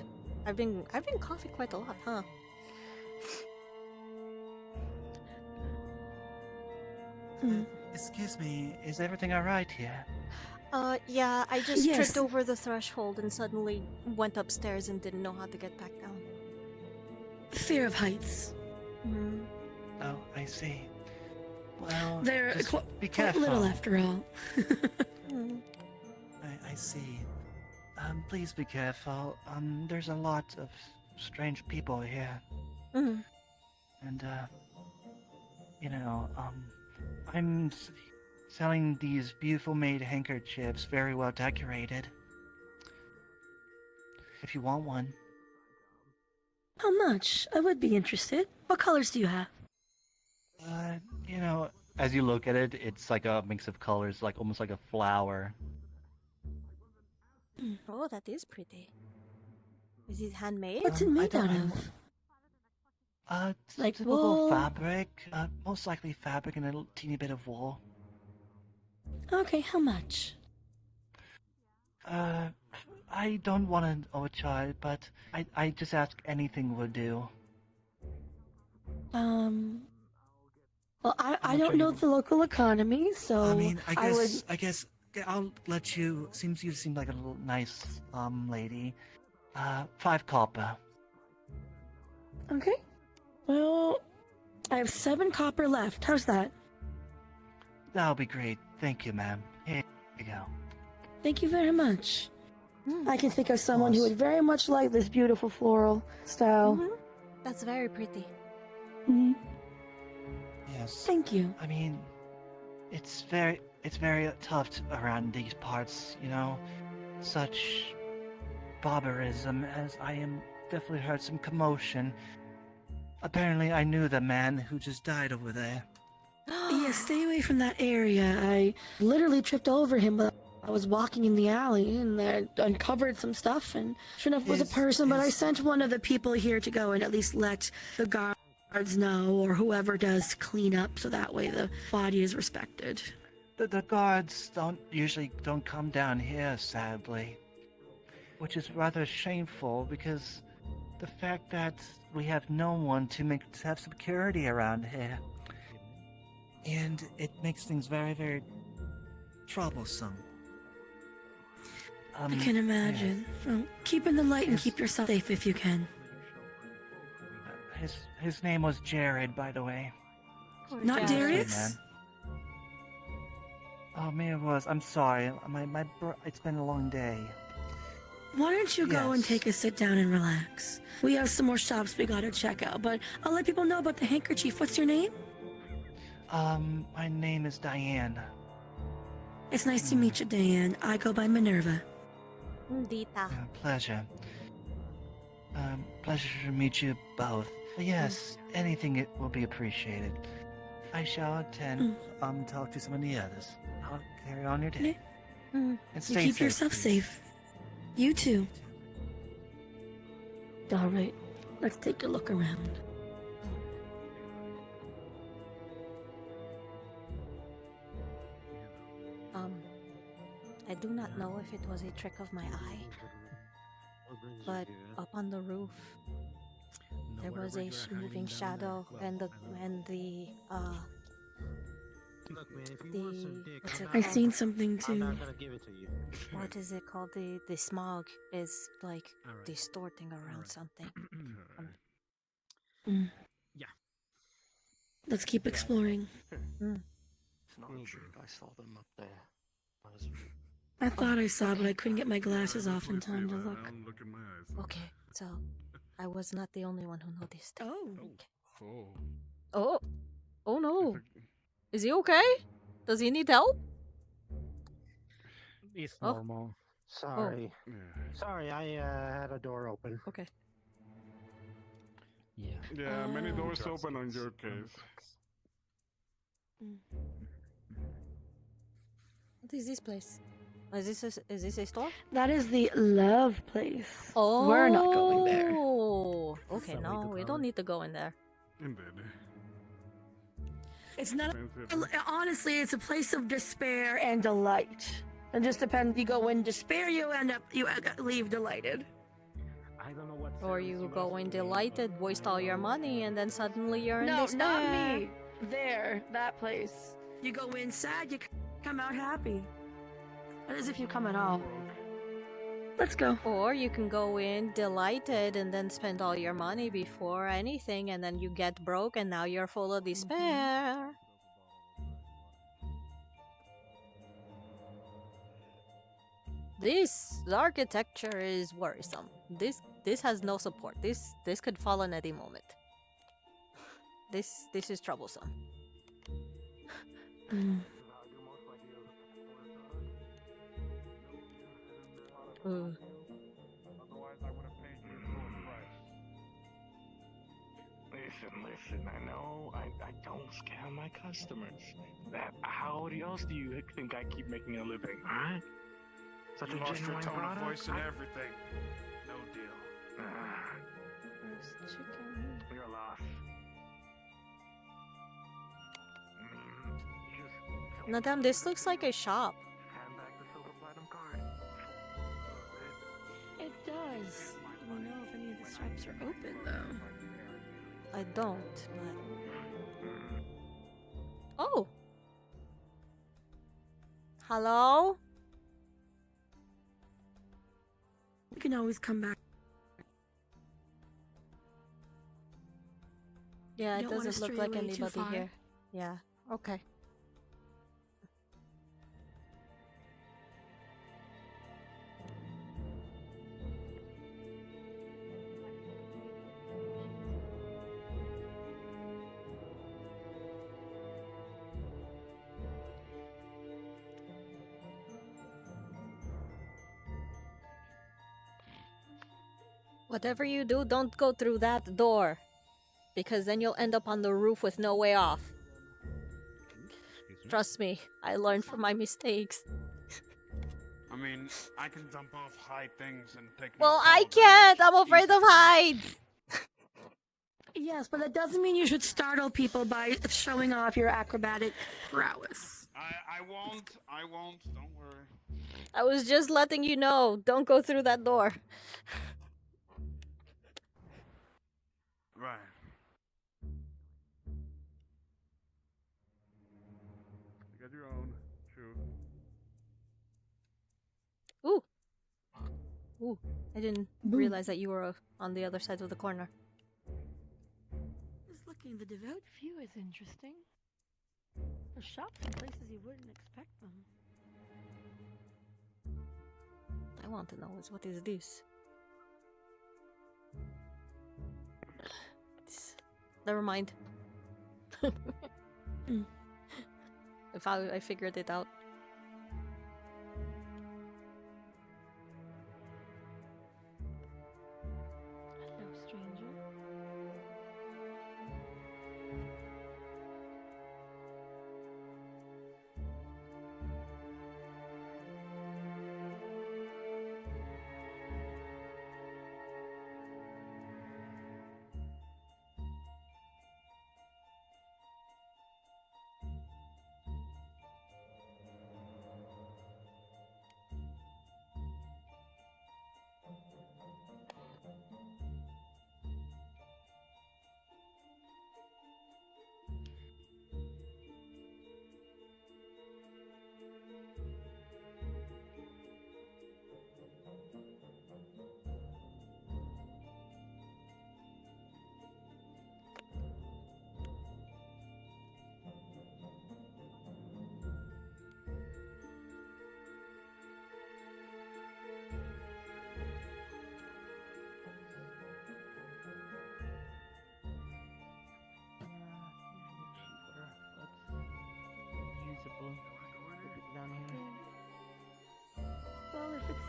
Speaker 2: I've been coughing quite a lot, huh?
Speaker 12: Excuse me, is everything alright here?
Speaker 2: Yeah, I just
Speaker 5: Yes.
Speaker 2: tripped over the threshold and suddenly went upstairs and didn't know how to get back down.
Speaker 5: Fear of heights.
Speaker 2: Mm.
Speaker 12: Oh, I see. Well,
Speaker 5: They're
Speaker 12: just be
Speaker 5: quite
Speaker 12: careful.
Speaker 5: little after all.
Speaker 12: I see. Please be careful. There's a lot of strange people here.
Speaker 2: Mm.
Speaker 12: And, I'm selling these beautiful made handkerchiefs, very well decorated. If you want one.
Speaker 5: How much? I would be interested. What colors do you have?
Speaker 12: As you look at it, it's like a mix of colors, like almost like a flower.
Speaker 2: Oh, that is pretty. Is it handmade?
Speaker 5: What's it made out of? Like
Speaker 12: Typical
Speaker 5: wool?
Speaker 12: fabric, most likely fabric and a little teeny bit of wool.
Speaker 5: Okay, how much?
Speaker 12: I don't want to overcharge, but I just ask anything would do.
Speaker 5: Well, I
Speaker 12: I'm not
Speaker 5: don't
Speaker 12: sure
Speaker 5: know
Speaker 12: you-
Speaker 5: the local economy, so
Speaker 12: I guess I'll let you. Seems you seem like a little nice lady. 5 copper.
Speaker 5: Okay. Well, I have 7 copper left. How's that?
Speaker 12: That'll be great. Thank you, ma'am. Here you go.
Speaker 5: Thank you very much. I can think of someone who would very much like this beautiful floral style.
Speaker 2: That's very pretty.
Speaker 5: Mhm.
Speaker 12: Yes.
Speaker 5: Thank you.
Speaker 12: I mean, it's very tough around these parts, Such barbarism, as I am definitely heard some commotion. Apparently, I knew the man who just died over there.
Speaker 5: Yeah, stay away from that area. I literally tripped over him, but I was walking in the alley and I uncovered some stuff, and sure enough, it was a person, but I sent one of the people here to go and at least let the guards know, or whoever does clean up, so that way the body is respected.
Speaker 12: The guards usually don't come down here, sadly. Which is rather shameful, because the fact that we have no one to have security around here. And it makes things very, very troublesome.
Speaker 5: I can imagine. Well, keep in the light and keep yourself safe if you can.
Speaker 12: His name was Jared, by the way.
Speaker 5: Not
Speaker 12: Hey,
Speaker 5: Darius?
Speaker 12: man. Oh, maybe it was. I'm sorry. It's been a long day.
Speaker 5: Why don't you go and
Speaker 12: Yes.
Speaker 5: take a sit down and relax? We have some more shops we gotta check out, but I'll let people know about the handkerchief. What's your name?
Speaker 12: My name is Diane.
Speaker 5: It's nice to meet you, Diane. I go by Minerva.
Speaker 2: Deeta.
Speaker 12: Pleasure. Pleasure to meet you both. Yes, anything it will be appreciated. I shall attend, talk to some of the others. I'll carry on your day. And
Speaker 5: You
Speaker 12: stay
Speaker 5: keep
Speaker 12: safe,
Speaker 5: yourself
Speaker 12: please.
Speaker 5: safe. You too. All right, let's take a look around.
Speaker 2: I do not know if it was a trick of my eye, but up on the roof there was a moving shadow, and the what's it
Speaker 5: I've
Speaker 2: called?
Speaker 5: seen something too.
Speaker 2: What is it called? The smog is like distorting around something.
Speaker 5: Yeah. Let's keep exploring.
Speaker 6: It's not true. I saw them up there.
Speaker 5: I thought I saw, but I couldn't get my glasses off in time to look.
Speaker 3: Look in my eyes.
Speaker 2: Okay, so I was not the only one who noticed.
Speaker 5: Oh.
Speaker 3: Oh.
Speaker 2: Oh. Oh no. Is he okay? Does he need help?
Speaker 6: It's
Speaker 2: Oh.
Speaker 6: normal. Sorry. Sorry, I had a door open.
Speaker 2: Okay.
Speaker 19: Yeah.
Speaker 3: Yeah, many doors open on your case.
Speaker 2: What is this place? Is this a store?
Speaker 5: That is the love place.
Speaker 2: Oh.
Speaker 5: We're not going there.
Speaker 2: Oh. Okay, no, we don't need to go in there.
Speaker 3: Indeed.
Speaker 5: It's not. Honestly, it's a place of despair and delight. It just depends. You go in despair, you leave delighted.
Speaker 6: I don't know what.
Speaker 2: Or you go in delighted, waste all your money, and then suddenly you're in
Speaker 5: No,
Speaker 2: despair.
Speaker 5: not me. There, that place. You go in sad, you come out happy. That is if you come at all. Let's go.
Speaker 2: Or you can go in delighted and then spend all your money before anything, and then you get broke, and now you're full of despair. This architecture is worrisome. This has no support. This could fall in any moment. This is troublesome.
Speaker 4: Listen, I know I don't scam my customers. How else do you think I keep making a living, huh? Such
Speaker 3: You
Speaker 4: a
Speaker 3: lost your
Speaker 4: genuine
Speaker 3: tone of
Speaker 4: product?
Speaker 3: voice and everything. No deal.
Speaker 4: You're lost.
Speaker 2: Madam, this looks like a shop.
Speaker 4: Hand back the silver platinum card.
Speaker 5: It does. Do we know if any of the shops are open, though?
Speaker 2: I don't, but... Oh! Hello?
Speaker 5: We can always come back.
Speaker 2: Yeah,
Speaker 5: You
Speaker 2: it
Speaker 5: don't wanna
Speaker 2: doesn't look
Speaker 5: stray
Speaker 2: like
Speaker 5: away too
Speaker 2: anybody
Speaker 5: far.
Speaker 2: here. Yeah, okay. Whatever you do, don't go through that door. Because then you'll end up on the roof with no way off. Trust me, I learned from my mistakes.
Speaker 3: I mean, I can jump off high things and take.
Speaker 2: Well, I can't! I'm afraid of heights!
Speaker 5: Yes, but that doesn't mean you should startle people by showing off your acrobatic prowess.
Speaker 3: I won't. Don't worry.
Speaker 2: I was just letting you know, don't go through that door.
Speaker 3: Right. You got your own. True.
Speaker 2: Ooh. Ooh, I didn't realize that you were on the other side of the corner.
Speaker 5: Just looking, the devout view is interesting. There's shops in places you wouldn't expect them.
Speaker 2: I want to know is what is this? Never mind. If I figured it out.
Speaker 5: Hello, stranger.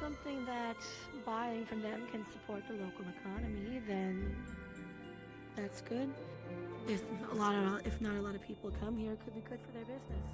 Speaker 5: something that buying from them can support the local economy, then that's good. If not a lot of people come here, it could be good for their business.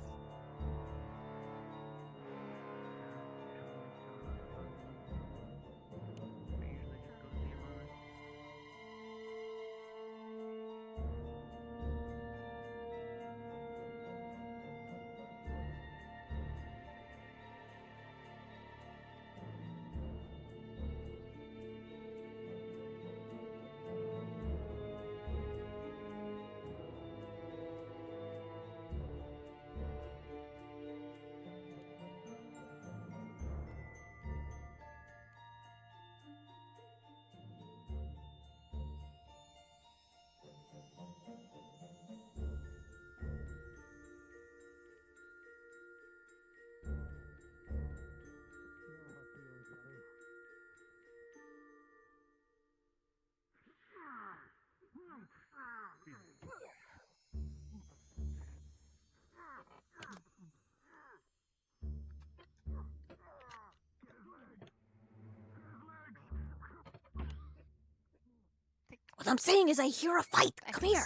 Speaker 2: What I'm saying is I hear a fight. Come here.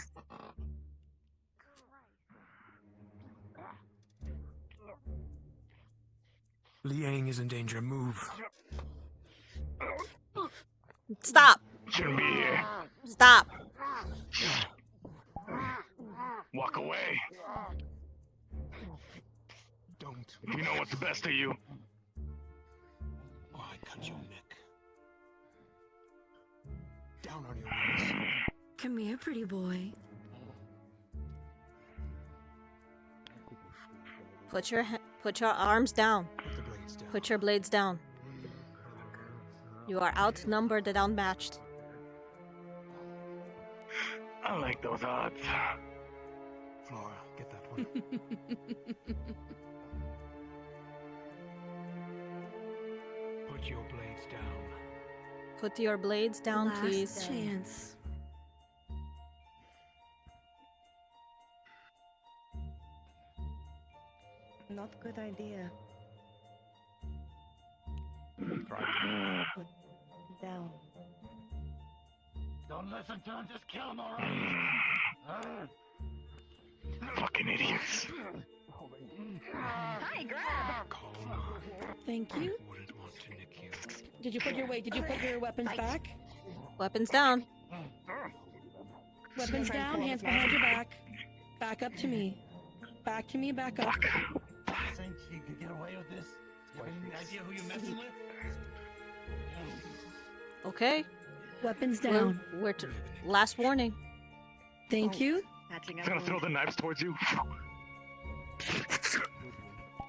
Speaker 25: Liang is in danger. Move.
Speaker 2: Stop.
Speaker 4: Shouldn't be here.
Speaker 2: Stop.
Speaker 4: Walk away.
Speaker 25: Don't.
Speaker 4: We know what's best of you.
Speaker 25: Oh, I cut your neck. Down on your knees.
Speaker 5: Come here, pretty boy.
Speaker 2: Put your arms down. Put your blades down. You are outnumbered and outmatched.
Speaker 4: I like those odds.
Speaker 25: Flora, get that one. Put your blades down.
Speaker 2: Put your blades down,
Speaker 5: Last
Speaker 2: please.
Speaker 5: chance.
Speaker 9: Not good idea. Put down.
Speaker 13: Don't listen to him, just kill him already.
Speaker 4: Fucking idiots.
Speaker 23: Hi, grab!
Speaker 5: Thank you.
Speaker 25: Wouldn't want to nick you.
Speaker 5: Did you put your weapons back?
Speaker 2: Weapons down.
Speaker 5: Weapons down, hands behind your back. Back up to me. Back to me, back up.
Speaker 13: Think you could get away with this? You have any idea who you're messing with?
Speaker 2: Okay.
Speaker 5: Weapons down.
Speaker 2: Last warning.
Speaker 5: Thank you.
Speaker 4: He's gonna throw the knives towards you.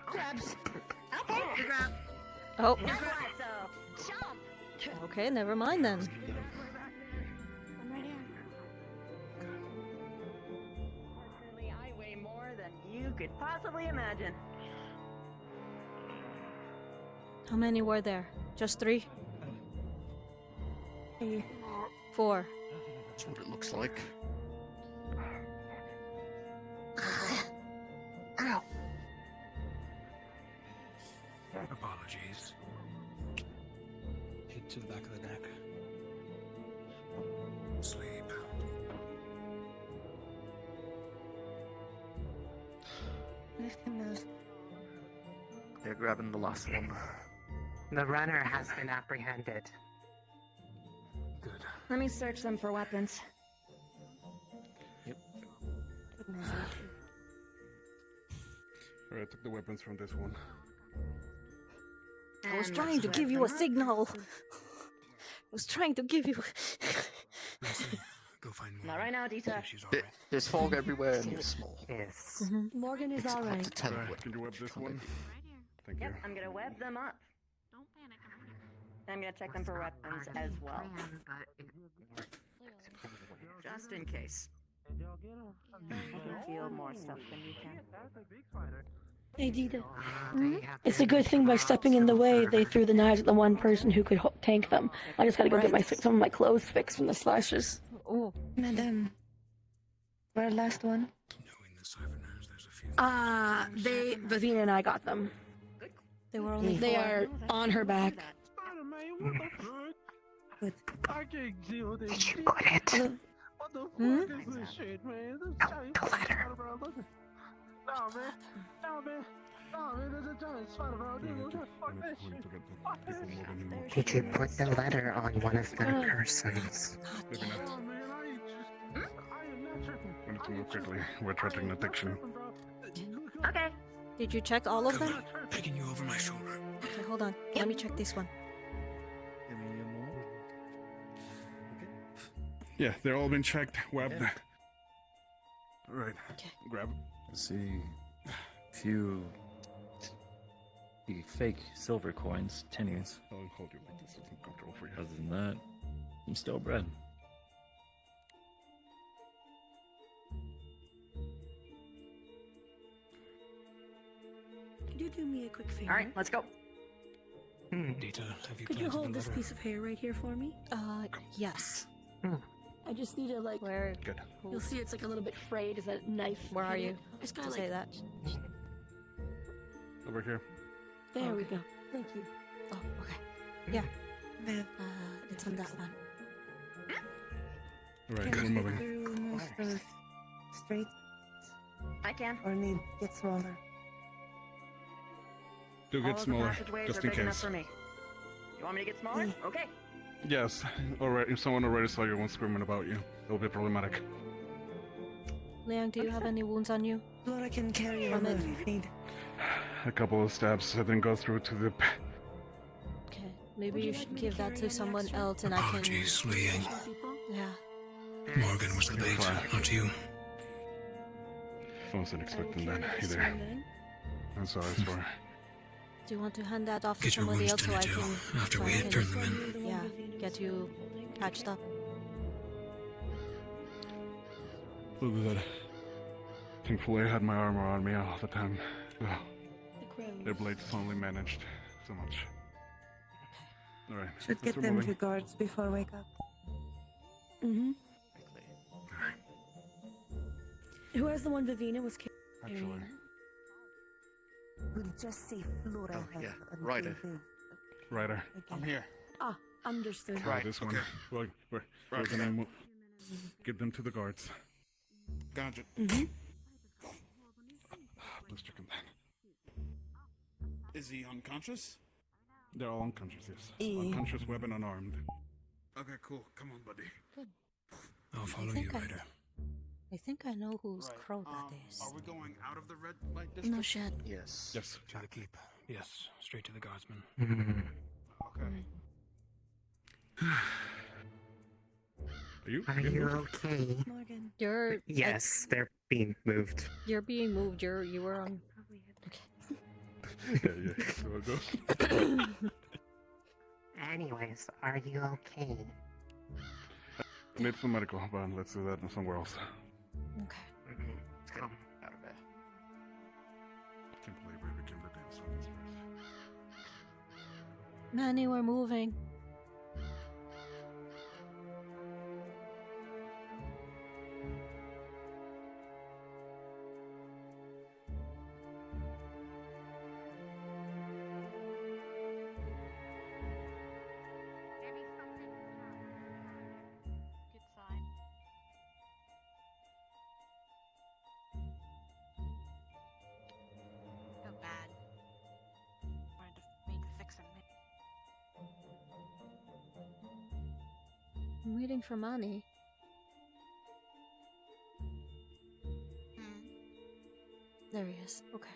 Speaker 23: Grabs. Okay, you grab.
Speaker 2: Oh.
Speaker 23: You're right, so jump.
Speaker 2: Okay, never mind then.
Speaker 23: I'm right here. Personally, I weigh more than you could possibly imagine.
Speaker 2: How many were there? Just 3? 4.
Speaker 11: That's what it looks like.
Speaker 25: Ow. Apologies. Hit to the back of the neck. Sleep.
Speaker 9: Lift him now.
Speaker 11: They're grabbing the last one.
Speaker 21: The runner has been apprehended.
Speaker 25: Good.
Speaker 1: Let me search them for weapons.
Speaker 11: Yep.
Speaker 3: Alright, I took the weapons from this one.
Speaker 2: I was trying to give you a signal. I was trying to give you.
Speaker 25: Go find
Speaker 1: Not right now, Deeta.
Speaker 11: There's fog everywhere and it's small.
Speaker 21: Yes.
Speaker 5: Morgan is
Speaker 11: It's hard
Speaker 5: alright.
Speaker 11: to tell
Speaker 3: Alright,
Speaker 11: what
Speaker 3: can you web this one? Thank you.
Speaker 23: Yep, I'm gonna web them up.
Speaker 7: Don't panic.
Speaker 23: I'm gonna check them for weapons as well.
Speaker 1: Just in case.
Speaker 23: I can feel more stuff than you can.
Speaker 5: Hey, Deeta. It's a good thing by stepping in the way, they threw the knives at the one person who could tank them. I just gotta go get some of my clothes fixed from the slashes.
Speaker 2: Oh.
Speaker 9: Madam. Where last one?
Speaker 5: Vivina and I got them.
Speaker 2: They were only
Speaker 5: They
Speaker 2: 4.
Speaker 5: are on her back.
Speaker 6: man. What the fuck?
Speaker 5: Good.
Speaker 6: I can't deal with this shit.
Speaker 21: Put it.
Speaker 6: What the fuck is this shit, man? This giant spider, bro. Look at. No, man. No, man. No, man. There's a giant spider, bro. Dude, fuck that shit. Fuck that shit.
Speaker 21: Did you put the letter on one of the persons?
Speaker 3: Maybe not.
Speaker 6: Oh, man. I ain't just. I am not tripping.
Speaker 3: We need to move quickly. We're attracting attention.
Speaker 1: Okay.
Speaker 2: Did you check all of them?
Speaker 25: Picking you over my shoulder.
Speaker 2: Okay, hold on. Let me check this one.
Speaker 14: Give me a moment.
Speaker 3: Yeah, they're all been checked, webbed. All right.
Speaker 2: Okay.
Speaker 3: Grab.
Speaker 14: See, few the fake silver coins, pennies.
Speaker 3: I'll hold you like this. It's uncomfortable for you.
Speaker 14: Other than that, I'm still bread.
Speaker 5: Could you do me a quick favor?
Speaker 1: All right, let's go.
Speaker 25: Deeta, have you
Speaker 5: Could you
Speaker 25: planted
Speaker 5: hold
Speaker 25: the
Speaker 5: this
Speaker 25: letter?
Speaker 5: piece of hair right here for me?
Speaker 2: Yes.
Speaker 5: I just need to like.
Speaker 2: Where?
Speaker 3: Good.
Speaker 5: You'll see it's like a little bit frayed. Is that knife?
Speaker 2: Where are
Speaker 5: hit
Speaker 2: you?
Speaker 5: it? I just
Speaker 2: To
Speaker 5: gotta
Speaker 2: say
Speaker 5: like.
Speaker 2: that.
Speaker 3: Over here.
Speaker 5: There we go. Thank you.
Speaker 2: Oh, okay. Yeah. It's on that one.
Speaker 3: All right,
Speaker 9: Can
Speaker 3: we're
Speaker 9: you
Speaker 3: moving.
Speaker 9: through most of the straight
Speaker 1: I can.
Speaker 9: or need get smaller?
Speaker 3: Do
Speaker 1: All
Speaker 3: get
Speaker 1: of the
Speaker 3: smaller,
Speaker 1: passageways
Speaker 3: just
Speaker 1: are
Speaker 3: in
Speaker 1: big enough
Speaker 3: case.
Speaker 1: for me. You want me to get smaller? Okay.
Speaker 3: Yes. Alright, if someone already saw your one screaming about you, it'll be problematic.
Speaker 2: Liang, do you have any wounds on you?
Speaker 9: Laura can carry
Speaker 2: From
Speaker 9: over
Speaker 2: it?
Speaker 9: if you need.
Speaker 3: A couple of stabs, I didn't go through to the.
Speaker 2: Okay. Maybe you should give that to someone else and I can.
Speaker 25: Apologies, Liang.
Speaker 2: Yeah.
Speaker 25: Morgan was the bait, not you.
Speaker 3: I wasn't expecting that either. I'm sorry, I swear.
Speaker 2: Do you want to hand that off to
Speaker 25: Get your
Speaker 2: somebody
Speaker 25: wounds
Speaker 2: else so I
Speaker 25: tended
Speaker 2: can.
Speaker 25: to after
Speaker 2: so
Speaker 25: we
Speaker 2: I
Speaker 25: had
Speaker 2: can-
Speaker 25: turned them in.
Speaker 2: Yeah. Get you patched up.
Speaker 3: Look at that. Thankfully, I had my armor on me all the time. Ugh. Their blades only managed so much. Alright.
Speaker 9: Should
Speaker 3: let's
Speaker 9: get them
Speaker 3: moving.
Speaker 9: to guards before wake up.
Speaker 5: Mm-hmm. Who has the one Vivina was carrying?
Speaker 3: Actually.
Speaker 9: We'll just say Flora.
Speaker 11: Oh, yeah. Ryder.
Speaker 3: Ryder.
Speaker 13: I'm here.
Speaker 5: Ah, understood.
Speaker 3: Try this one. We're gonna get them to the guards.
Speaker 13: Gotcha.
Speaker 5: Mm-hmm.
Speaker 3: Let's check them then.
Speaker 13: Is he unconscious?
Speaker 3: They're all unconscious, yes.
Speaker 9: Eh.
Speaker 3: Unconscious, weapon unarmed.
Speaker 13: Okay, cool. Come on, buddy.
Speaker 25: I'll follow
Speaker 2: I
Speaker 25: you,
Speaker 2: think I-
Speaker 25: Ryder.
Speaker 2: I think I know whose
Speaker 13: Right,
Speaker 2: crow that is.
Speaker 13: Are we going out of the red light district?
Speaker 18: No shit.
Speaker 11: Yes.
Speaker 3: Yes.
Speaker 25: To the keep. Yes, straight to the guardsman.
Speaker 13: Okay.
Speaker 21: Are you okay?
Speaker 9: Morgan.
Speaker 2: You're.
Speaker 21: Yes, they're being moved.
Speaker 2: You're being moved. You were on.
Speaker 3: Yeah. So I'll go.
Speaker 21: Anyways, are you okay?
Speaker 3: I need some medical, but let's do that somewhere else.
Speaker 2: Okay.
Speaker 21: Come.
Speaker 11: Out of there.
Speaker 3: Can't believe we became the damn circus first.
Speaker 2: Manny, we're moving.
Speaker 7: Good sign. Felt bad. Wanted to make the fix a
Speaker 2: I'm waiting for Manny. There he is. Okay.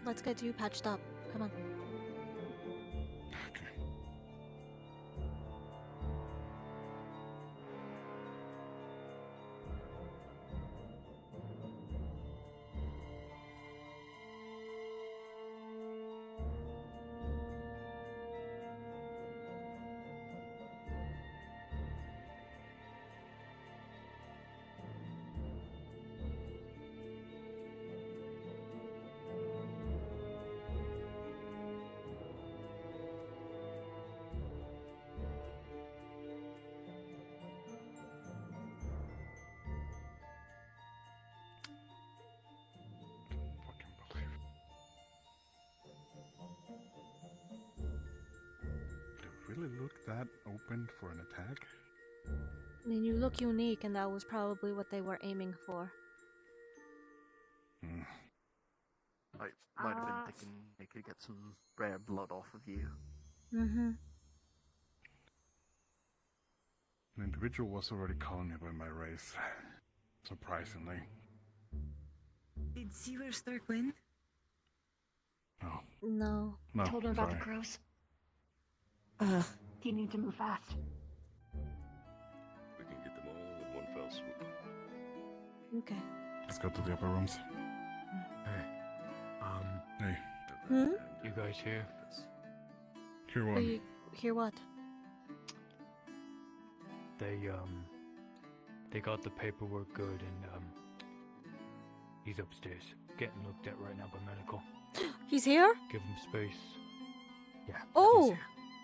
Speaker 2: Let's get you patched up. Come on.
Speaker 3: really look that open for an attack?
Speaker 2: I mean, you look unique, and that was probably what they were aiming for.
Speaker 11: I might have been thinking they could get some rare blood off of you.
Speaker 2: Mm-hmm.
Speaker 3: An individual was already calling me by my race. Surprisingly.
Speaker 1: Did Sealer Stark win?
Speaker 3: Oh.
Speaker 2: No.
Speaker 3: No,
Speaker 18: Told him about the
Speaker 3: sorry.
Speaker 18: crows. You need to move fast.
Speaker 16: We can get them all in one fell swoop.
Speaker 2: Okay.
Speaker 3: Let's go to the upper rooms.
Speaker 17: Hey.
Speaker 3: Hey.
Speaker 17: You guys here?
Speaker 3: Hear what?
Speaker 2: Hear what?
Speaker 17: They got the paperwork good, and he's upstairs, getting looked at right now by medical.
Speaker 2: He's here?
Speaker 17: Give him space. Yeah.
Speaker 2: Oh!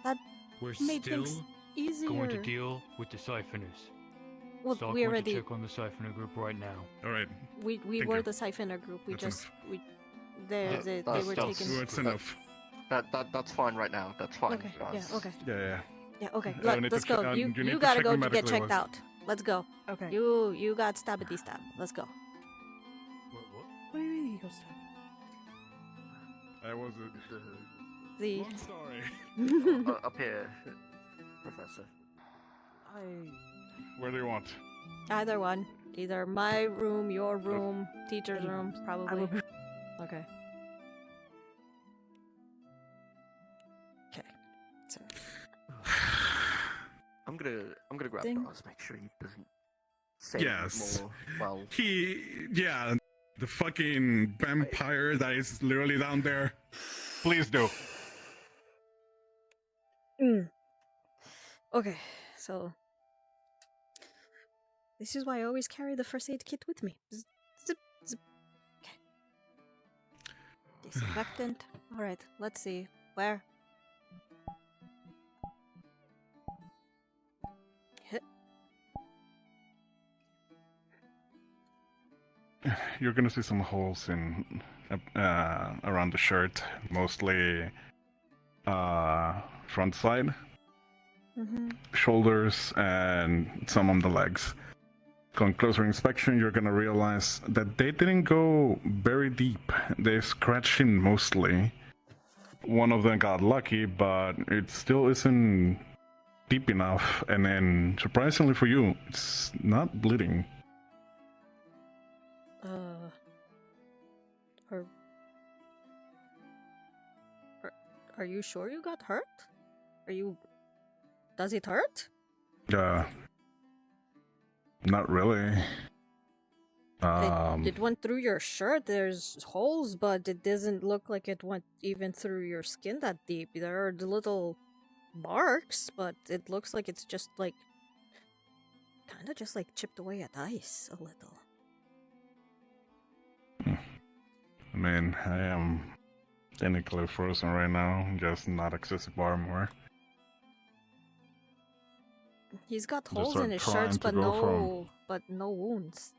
Speaker 2: That
Speaker 17: We're
Speaker 2: made
Speaker 17: still
Speaker 2: things easier.
Speaker 17: going to deal with the siphoners.
Speaker 2: Well,
Speaker 17: so I'm
Speaker 2: we
Speaker 17: going
Speaker 2: already...
Speaker 17: to check on the siphoner group right now.
Speaker 3: Alright.
Speaker 2: We
Speaker 3: Thank
Speaker 2: were
Speaker 3: you.
Speaker 2: the siphoner group. We
Speaker 3: That's
Speaker 2: just...
Speaker 3: enough.
Speaker 2: They were taking...
Speaker 3: That's enough.
Speaker 11: That's fine right now. That's fine.
Speaker 2: Okay, yeah, okay.
Speaker 3: Yeah.
Speaker 2: Yeah, okay.
Speaker 3: I need
Speaker 2: Let's
Speaker 3: to
Speaker 2: go.
Speaker 3: check-
Speaker 2: You
Speaker 3: you need to
Speaker 2: gotta
Speaker 3: check
Speaker 2: go
Speaker 3: me
Speaker 2: to get
Speaker 3: medically
Speaker 2: checked
Speaker 3: was-
Speaker 2: out. Let's go.
Speaker 1: Okay.
Speaker 2: You got stabbity stab. Let's go.
Speaker 1: What do you mean you go stab?
Speaker 3: I was
Speaker 2: The...
Speaker 3: Long story.
Speaker 11: Up here, Professor.
Speaker 3: Where do you want?
Speaker 2: Either one. Either my room, your room, teacher's room, probably. Okay. Okay. So.
Speaker 11: I'm gonna grab
Speaker 2: Ding.
Speaker 11: Dawes, make sure he doesn't say
Speaker 3: Yes.
Speaker 11: more. Well,
Speaker 3: Yeah, the fucking vampire that is literally down there. Please do.
Speaker 2: Okay, so this is why I always carry the first aid kit with me. Zip, zip. Okay. Disinfectant. Alright, let's see. Where? Hit.
Speaker 3: You're gonna see some holes in around the shirt, mostly front side, shoulders, and some on the legs. On closer inspection, you're gonna realize that they didn't go very deep. They scratched in mostly. One of them got lucky, but it still isn't deep enough. And then, surprisingly for you, it's not bleeding.
Speaker 2: Are you sure you got hurt? Does it hurt?
Speaker 3: Not really.
Speaker 2: It went through your shirt. There's holes, but it doesn't look like it went even through your skin that deep. There are the little marks, but it looks like it's just like kind of just like chipped away at ice a little.
Speaker 3: I mean, I am technically frozen right now, just not accessible armor.
Speaker 2: He's got
Speaker 3: Just
Speaker 2: holes
Speaker 3: start
Speaker 2: in his
Speaker 3: trying
Speaker 2: shirts,
Speaker 3: to
Speaker 2: but
Speaker 3: go
Speaker 2: no wounds.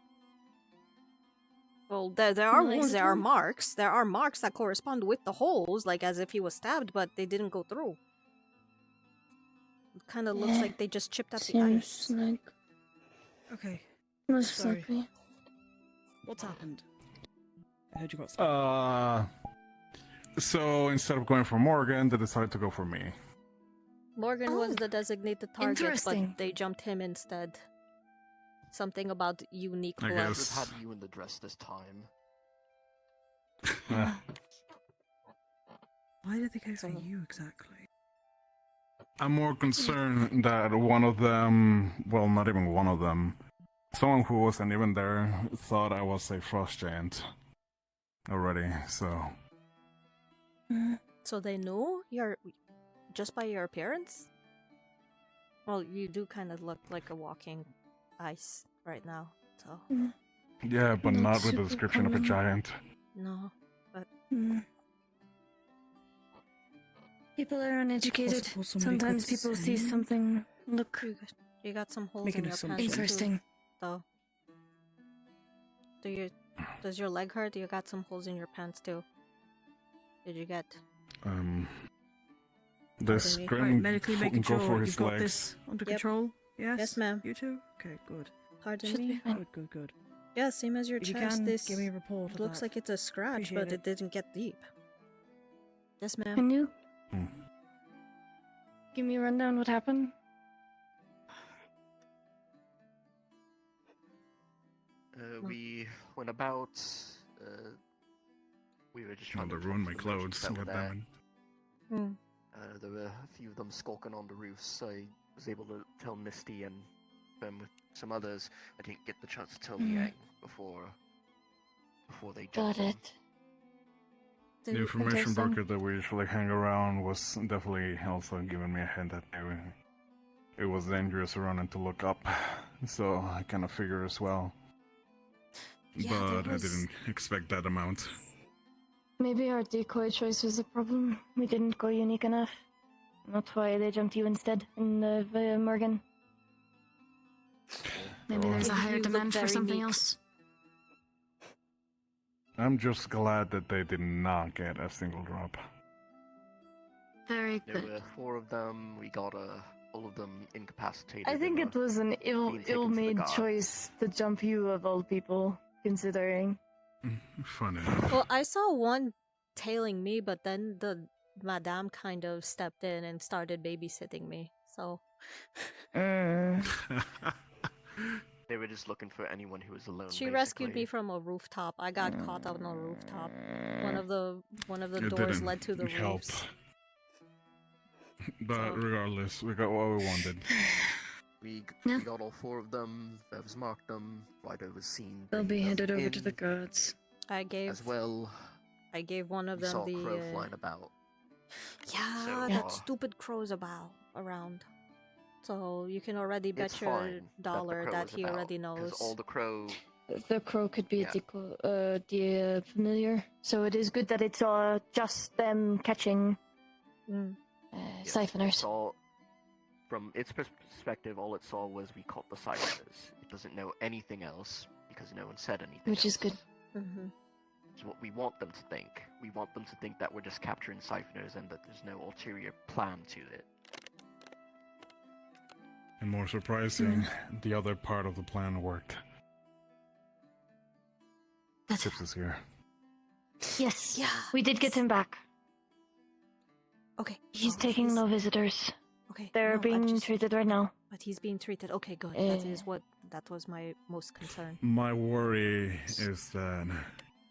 Speaker 2: Well, there are wounds, there are marks. There are marks that correspond with the holes, like as if he was stabbed, but they didn't go through. It kind of looks like they just chipped at the ice.
Speaker 18: Seems like
Speaker 1: Okay.
Speaker 18: most
Speaker 1: Sorry.
Speaker 18: likely.
Speaker 1: What's happened? I heard you got stabbed.
Speaker 3: So instead of going for Morgan, they decided to go for me.
Speaker 2: Morgan was the designated target,
Speaker 18: interesting.
Speaker 2: but they jumped him instead. Something about unique
Speaker 3: I
Speaker 2: blood.
Speaker 11: we've had you in the dress this time.
Speaker 1: Why did they go for you exactly?
Speaker 3: I'm more concerned that one of them, well, not even one of them, someone who wasn't even there thought I was a frost giant already, so...
Speaker 2: So they knew you're just by your appearance? Well, you do kind of look like a walking ice right now, so...
Speaker 3: Yeah, but not with the
Speaker 18: super
Speaker 3: description of a
Speaker 18: common.
Speaker 3: giant.
Speaker 2: No, but...
Speaker 18: People are uneducated.
Speaker 1: Possible somebody
Speaker 18: Sometimes
Speaker 1: could
Speaker 18: people see
Speaker 1: see.
Speaker 18: something. Look.
Speaker 2: You got some holes
Speaker 1: Make
Speaker 2: in
Speaker 1: an
Speaker 2: your
Speaker 1: assumption.
Speaker 2: pants too,
Speaker 18: Interesting.
Speaker 2: though. Does your leg hurt? You got some holes in your pants too. Did you get?
Speaker 3: This
Speaker 2: me.
Speaker 3: Grim
Speaker 10: Right, medically making
Speaker 3: go
Speaker 10: sure
Speaker 3: for
Speaker 10: you've
Speaker 3: his
Speaker 10: got
Speaker 3: legs.
Speaker 10: this under
Speaker 2: Yep.
Speaker 10: control. Yes.
Speaker 2: Yes, ma'am.
Speaker 10: You too. Okay, good.
Speaker 2: Pardon
Speaker 5: Should be
Speaker 2: me.
Speaker 5: fine.
Speaker 10: Good, good, good.
Speaker 2: Yeah, same as your
Speaker 10: If you
Speaker 2: chest.
Speaker 10: can,
Speaker 2: This
Speaker 10: give me a report of
Speaker 2: looks
Speaker 10: that.
Speaker 2: like it's a scratch,
Speaker 10: Appreciate
Speaker 2: but
Speaker 10: it.
Speaker 2: it didn't get deep. Yes, ma'am.
Speaker 5: Can you
Speaker 3: Hmm.
Speaker 5: give me a rundown what happened?
Speaker 11: We went about. We were just trying
Speaker 3: Well,
Speaker 11: to
Speaker 3: they ruined my
Speaker 11: talk to the merchants
Speaker 3: clothes.
Speaker 11: that were there.
Speaker 3: Goddammit.
Speaker 11: There were a few of them skulking on the roofs. I was able to tell Misty and them with some others. I didn't get the chance to tell Liang before they jumped
Speaker 5: Got
Speaker 11: in.
Speaker 5: it.
Speaker 3: The information
Speaker 5: Interesting.
Speaker 3: broker that we usually hang around was definitely also giving me a hint that it was dangerous around and to look up. So I kind of figure as well.
Speaker 2: Yeah,
Speaker 3: But
Speaker 2: there
Speaker 3: I
Speaker 2: was-
Speaker 3: didn't expect that amount.
Speaker 5: Maybe our decoy choice was the problem. We didn't go unique enough. That's why they jumped you instead in the Morgan.
Speaker 1: Maybe there's a
Speaker 2: You
Speaker 1: higher
Speaker 2: look
Speaker 1: demand for
Speaker 2: very
Speaker 1: something
Speaker 2: meek.
Speaker 1: else.
Speaker 3: I'm just glad that they did not get a single drop.
Speaker 1: Very
Speaker 11: There
Speaker 1: good.
Speaker 11: were 4 of them. We got all of them incapacitated.
Speaker 5: I think
Speaker 11: and
Speaker 5: it was an
Speaker 11: being taken to the
Speaker 5: ill-made
Speaker 11: guards.
Speaker 5: choice to jump you of all people, considering.
Speaker 3: Fun enough.
Speaker 2: Well, I saw one tailing me, but then the madame kind of stepped in and started babysitting me. So
Speaker 11: They were just looking for anyone who was alone.
Speaker 2: she rescued me
Speaker 11: basically.
Speaker 2: from a rooftop. I got caught on a rooftop. One of the
Speaker 3: It
Speaker 2: doors
Speaker 3: didn't
Speaker 2: led to the
Speaker 3: help.
Speaker 2: roofs.
Speaker 3: But regardless, we got what we wanted.
Speaker 11: We
Speaker 1: Yeah.
Speaker 11: got all 4 of them. Fevs marked them. Rido was seen.
Speaker 1: They'll be
Speaker 11: bringing
Speaker 1: handed
Speaker 11: them
Speaker 1: over to
Speaker 11: in.
Speaker 1: the guards.
Speaker 2: I gave
Speaker 11: As well,
Speaker 2: I gave one of
Speaker 11: we
Speaker 2: them
Speaker 11: saw
Speaker 2: the
Speaker 11: a crow flying about.
Speaker 2: yeah,
Speaker 11: So,
Speaker 2: that stupid crow's around. So you can already bet
Speaker 11: It's
Speaker 2: your
Speaker 11: fine
Speaker 2: dollar
Speaker 11: crow
Speaker 2: that
Speaker 11: is
Speaker 2: he
Speaker 11: about,
Speaker 2: already
Speaker 11: 'cause
Speaker 2: knows.
Speaker 11: all the crow.
Speaker 5: The crow could be
Speaker 11: Yeah.
Speaker 5: the familiar, so it is good that it's just them catching siphoners.
Speaker 11: It's all, from its perspective, all it saw was we caught the siphoners. It doesn't know anything else because no one said anything.
Speaker 5: Which is good.
Speaker 2: Mm-hmm.
Speaker 11: It's what we want them to think. We want them to think that we're just capturing siphoners and that there's no ulterior plan to it.
Speaker 3: And more surprising, the other part of the plan worked. Chips is here.
Speaker 5: Yes, we did get him back.
Speaker 2: Okay.
Speaker 5: He's taking no visitors.
Speaker 2: Okay.
Speaker 5: They're
Speaker 2: no, I
Speaker 5: being
Speaker 2: just-
Speaker 5: treated right now.
Speaker 2: But he's being treated. Okay, good. That was my most concern.
Speaker 3: My worry is that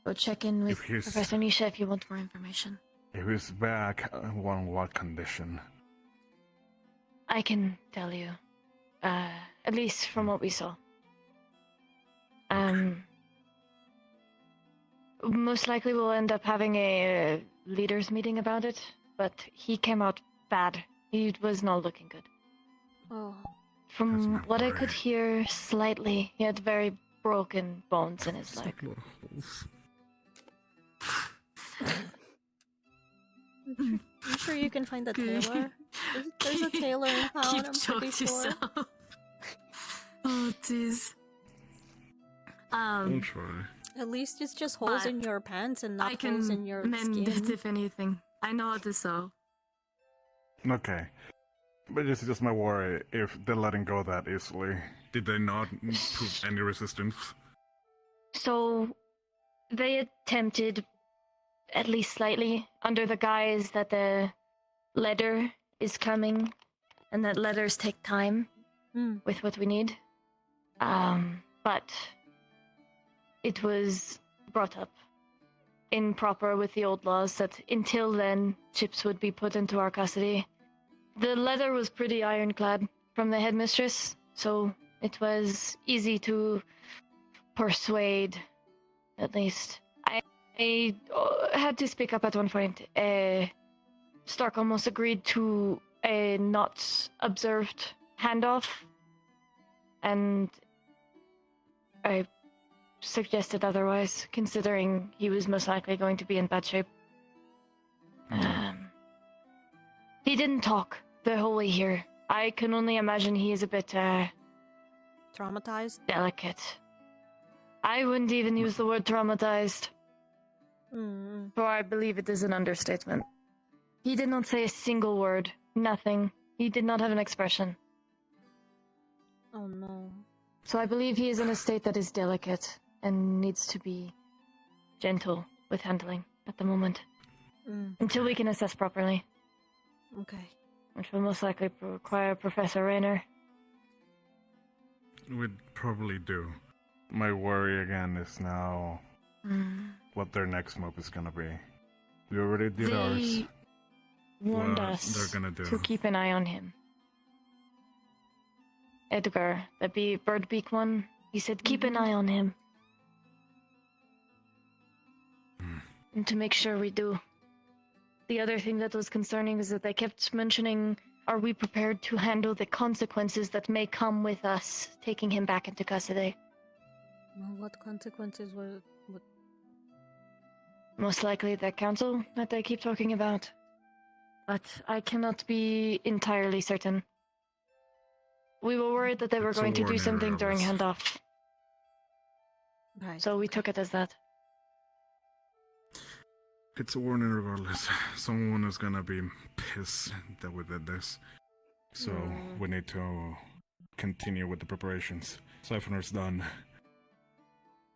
Speaker 5: Go check in with
Speaker 3: If he's-
Speaker 5: Professor Nisha if you want more information.
Speaker 3: if he's back, on what condition?
Speaker 5: I can tell you. At least from what we saw. Most likely we'll end up having a leaders meeting about it, but he came out bad. He was not looking good.
Speaker 2: Oh.
Speaker 5: From what I could hear, slightly, he had very broken bones in his leg.
Speaker 2: I'm sure you can find a tailor. There's a tailor in town,
Speaker 1: Keep
Speaker 2: I'm
Speaker 1: choked
Speaker 2: pretty sure.
Speaker 1: yourself. Oh, jeez.
Speaker 3: Don't try.
Speaker 2: At least it's just holes
Speaker 1: But
Speaker 2: in your pants and
Speaker 1: I
Speaker 2: not
Speaker 1: can
Speaker 2: holes in your
Speaker 1: mend
Speaker 2: skin.
Speaker 1: it if anything. I know how to sew.
Speaker 3: Okay. But it's just my worry if they're letting go that easily. Did they not prove any resistance?
Speaker 5: So, they attempted, at least slightly, under the guise that the letter is coming, and that letters take time with what we need. But it was brought up improper with the old laws that until then, Chips would be put into our custody. The letter was pretty ironclad from the headmistress, so it was easy to persuade, at least. I had to speak up at one point. Stark almost agreed to a not observed handoff, and I suggested otherwise, considering he was most likely going to be in bad shape. He didn't talk the whole way here. I can only imagine he is a bit,
Speaker 2: traumatized?
Speaker 5: Delicate. I wouldn't even use the word traumatized. For I believe it is an understatement. He did not say a single word Nothing. He did not have an expression.
Speaker 2: Oh no.
Speaker 5: So I believe he is in a state that is delicate and needs to be gentle with handling at the moment. Until we can assess properly.
Speaker 2: Okay.
Speaker 5: Which will most likely require Professor Rayner.
Speaker 3: We'd probably do. My worry again is now what their next move is gonna be. We already did ours.
Speaker 5: They warned
Speaker 3: What
Speaker 5: us
Speaker 3: they're gonna do.
Speaker 5: to keep an eye on him. Edgar, the Birdbeak one, he said keep an eye on him. And to make sure we do. The other thing that was concerning is that they kept mentioning, are we prepared to handle the consequences that may come with us taking him back into custody?
Speaker 2: Well, what consequences were...
Speaker 5: Most likely the council that they keep talking about. But I cannot be entirely certain. We were worried that they were
Speaker 3: It's a
Speaker 5: going to do
Speaker 3: warning
Speaker 5: something during
Speaker 3: regardless.
Speaker 5: handoff.
Speaker 2: Right.
Speaker 5: So we took it as that.
Speaker 3: It's a warning regardless. Someone is gonna be pissed that we did this. So we need to continue with the preparations. Siphoner's done.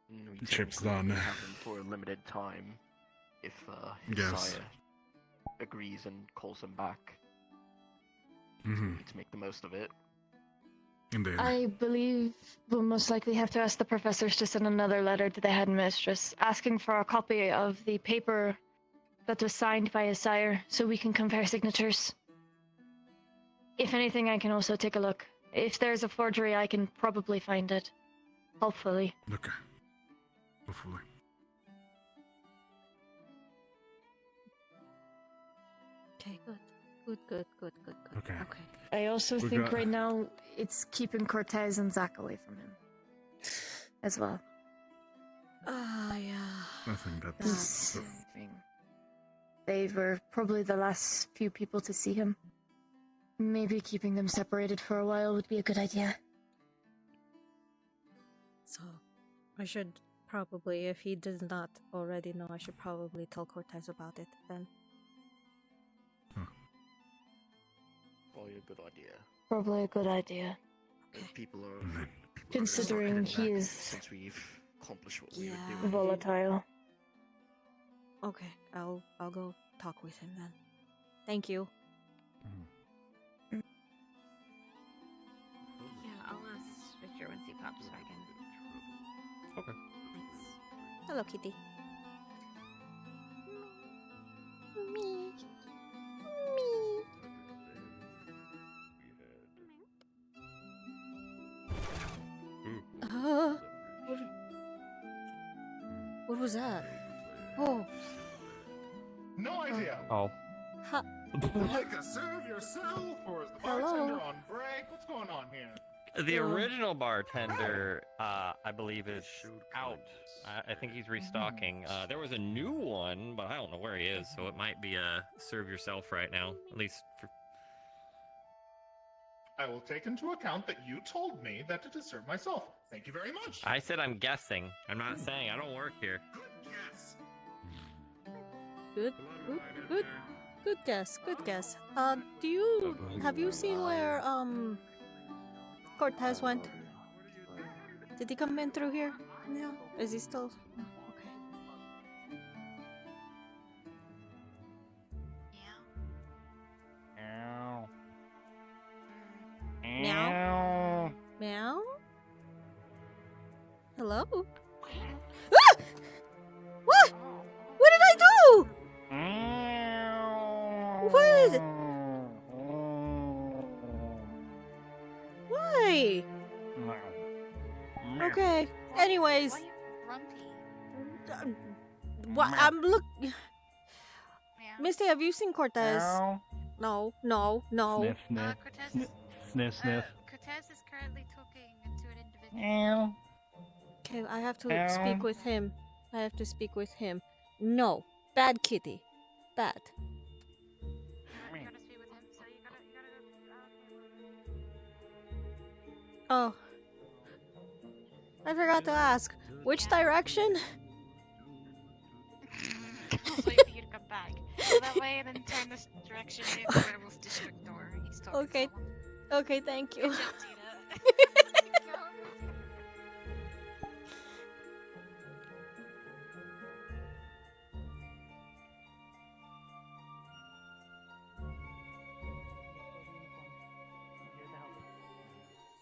Speaker 11: We
Speaker 3: Chip's
Speaker 11: technically
Speaker 3: done.
Speaker 11: have him for a limited time if his
Speaker 3: Yes.
Speaker 11: sire agrees and calls him back.
Speaker 3: Mm-hmm.
Speaker 11: We need to make the most of it.
Speaker 3: Indeed.
Speaker 5: I believe we'll most likely have to ask the professors to send another letter to the headmistress, asking for a copy of the paper that was signed by his sire, so we can compare signatures. If anything, I can also take a look. If there's a forgery, I can probably find it. Hopefully.
Speaker 3: Okay. Hopefully.
Speaker 2: Okay, good. Good.
Speaker 3: Okay.
Speaker 5: I also
Speaker 3: We
Speaker 5: think
Speaker 3: got-
Speaker 5: right now it's keeping Cortez and Zach away from him. As well.
Speaker 2: Yeah.
Speaker 3: I think that's...
Speaker 5: That's the thing. They were probably the last few people to see him. Maybe keeping them separated for a while would be a good idea.
Speaker 2: So, I should probably, if he does not already know, I should probably tell Cortez about it then.
Speaker 11: Probably a good idea.
Speaker 5: Probably a good idea.
Speaker 11: If people are
Speaker 5: Considering he is
Speaker 11: since we've accomplished what we were doing.
Speaker 5: volatile.
Speaker 2: Okay, I'll go talk with him then. Thank you.
Speaker 10: Yeah, I'll switch her when she pops back in.
Speaker 14: Okay.
Speaker 2: Hello, Kitty.
Speaker 18: Me.
Speaker 2: What was that? Oh.
Speaker 15: No idea.
Speaker 14: Oh.
Speaker 2: Ha.
Speaker 15: Would you like to serve yourself, or is the bartender on break? What's going on here?
Speaker 20: The original bartender, I believe, is out. I think he's restocking. There was a new one, but I don't know where he is, so it might be serve yourself right now. At least for...
Speaker 15: I will take into account that you told me that to serve myself. Thank you very much.
Speaker 20: I said I'm guessing. I'm not saying I don't work here.
Speaker 15: Yes.
Speaker 2: Good guess. Have you seen where, Cortez went? Did he come in through here? No? Is he still... Okay. Meow. Meow? Hello? Ah! What? What did I do? What? Why? Okay. Anyways. What? I'm look. Misty, have you seen Cortez? No.
Speaker 12: Sniff, sniff. Sniff, sniff.
Speaker 10: Cortez is currently talking to an individual.
Speaker 2: Okay, I have to speak with him. No. Bad kitty. Bad. Oh. I forgot to ask. Which direction?
Speaker 10: I'll wait for you to come back. Go that way and then turn this direction near the werewolf district door. He's talking
Speaker 2: Okay.
Speaker 10: to someone.
Speaker 2: Okay, thank you.
Speaker 10: Good job, Deeta.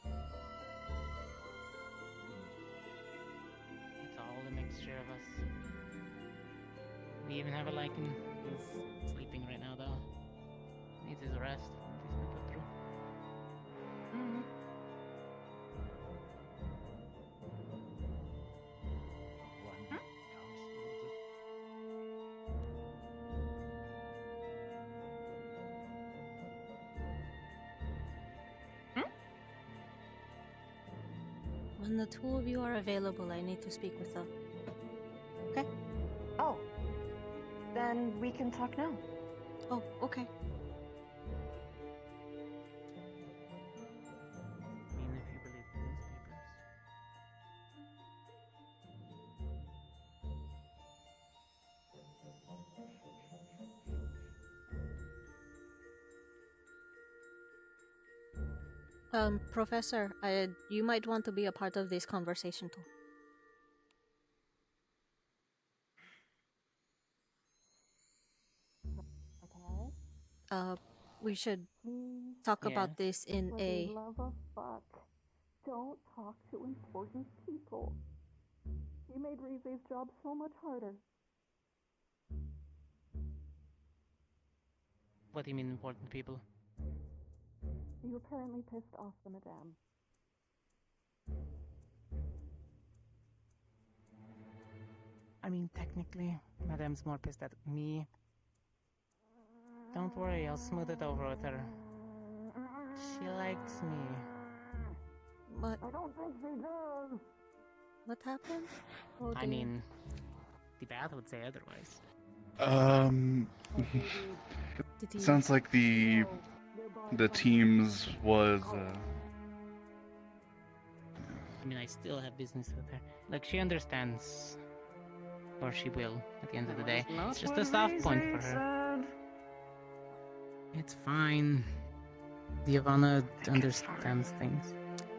Speaker 10: Go.
Speaker 4: It's all a mixture of us. We even have a lichen who's sleeping right now, though. Needs his rest. He's been put through.
Speaker 2: When the two of you are available, I need to speak with them. Okay?
Speaker 23: Oh. Then we can talk now.
Speaker 2: Oh, okay.
Speaker 4: I mean, if you believe the newspapers.
Speaker 2: Professor, you might want to be a part of this conversation too. We should talk about this in
Speaker 5: For
Speaker 2: a...
Speaker 5: the love of fuck, don't talk to important people. You made Rize's job so much harder.
Speaker 4: What do you mean, important people?
Speaker 5: You apparently pissed off the madame.
Speaker 4: I mean, technically, Madame's more pissed at me. Don't worry, I'll smooth it over with her. She likes me.
Speaker 2: What?
Speaker 5: I don't think she does.
Speaker 2: What happened? Oh,
Speaker 4: I mean, the bath would say otherwise.
Speaker 3: Sounds like the teams was.
Speaker 4: I mean, I still have business with her. Like, she understands. Or she will, at the end of the day. It's just a soft point for her. It's fine. Diavana understands things.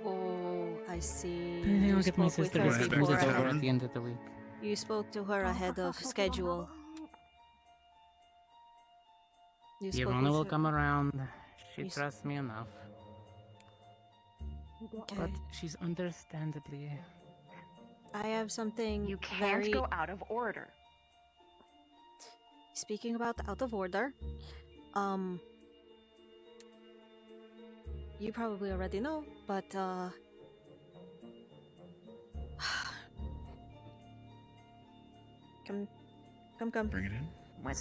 Speaker 2: Oh, I see.
Speaker 4: I think
Speaker 2: You
Speaker 4: I'll get my
Speaker 2: spoke with
Speaker 4: sister
Speaker 2: her
Speaker 4: to smooth
Speaker 2: before
Speaker 4: it over
Speaker 2: ahead.
Speaker 4: at the end of the week.
Speaker 2: You spoke to her ahead of schedule. You spoke
Speaker 4: Diavana
Speaker 2: with
Speaker 4: will
Speaker 2: her-
Speaker 4: come around. She
Speaker 2: You s-
Speaker 4: trusts me enough.
Speaker 2: Okay.
Speaker 4: But she's understandably...
Speaker 2: I have something
Speaker 23: You can't
Speaker 2: very...
Speaker 23: go out of order.
Speaker 2: Speaking about out of order, you probably already know, but come.
Speaker 3: Bring it in.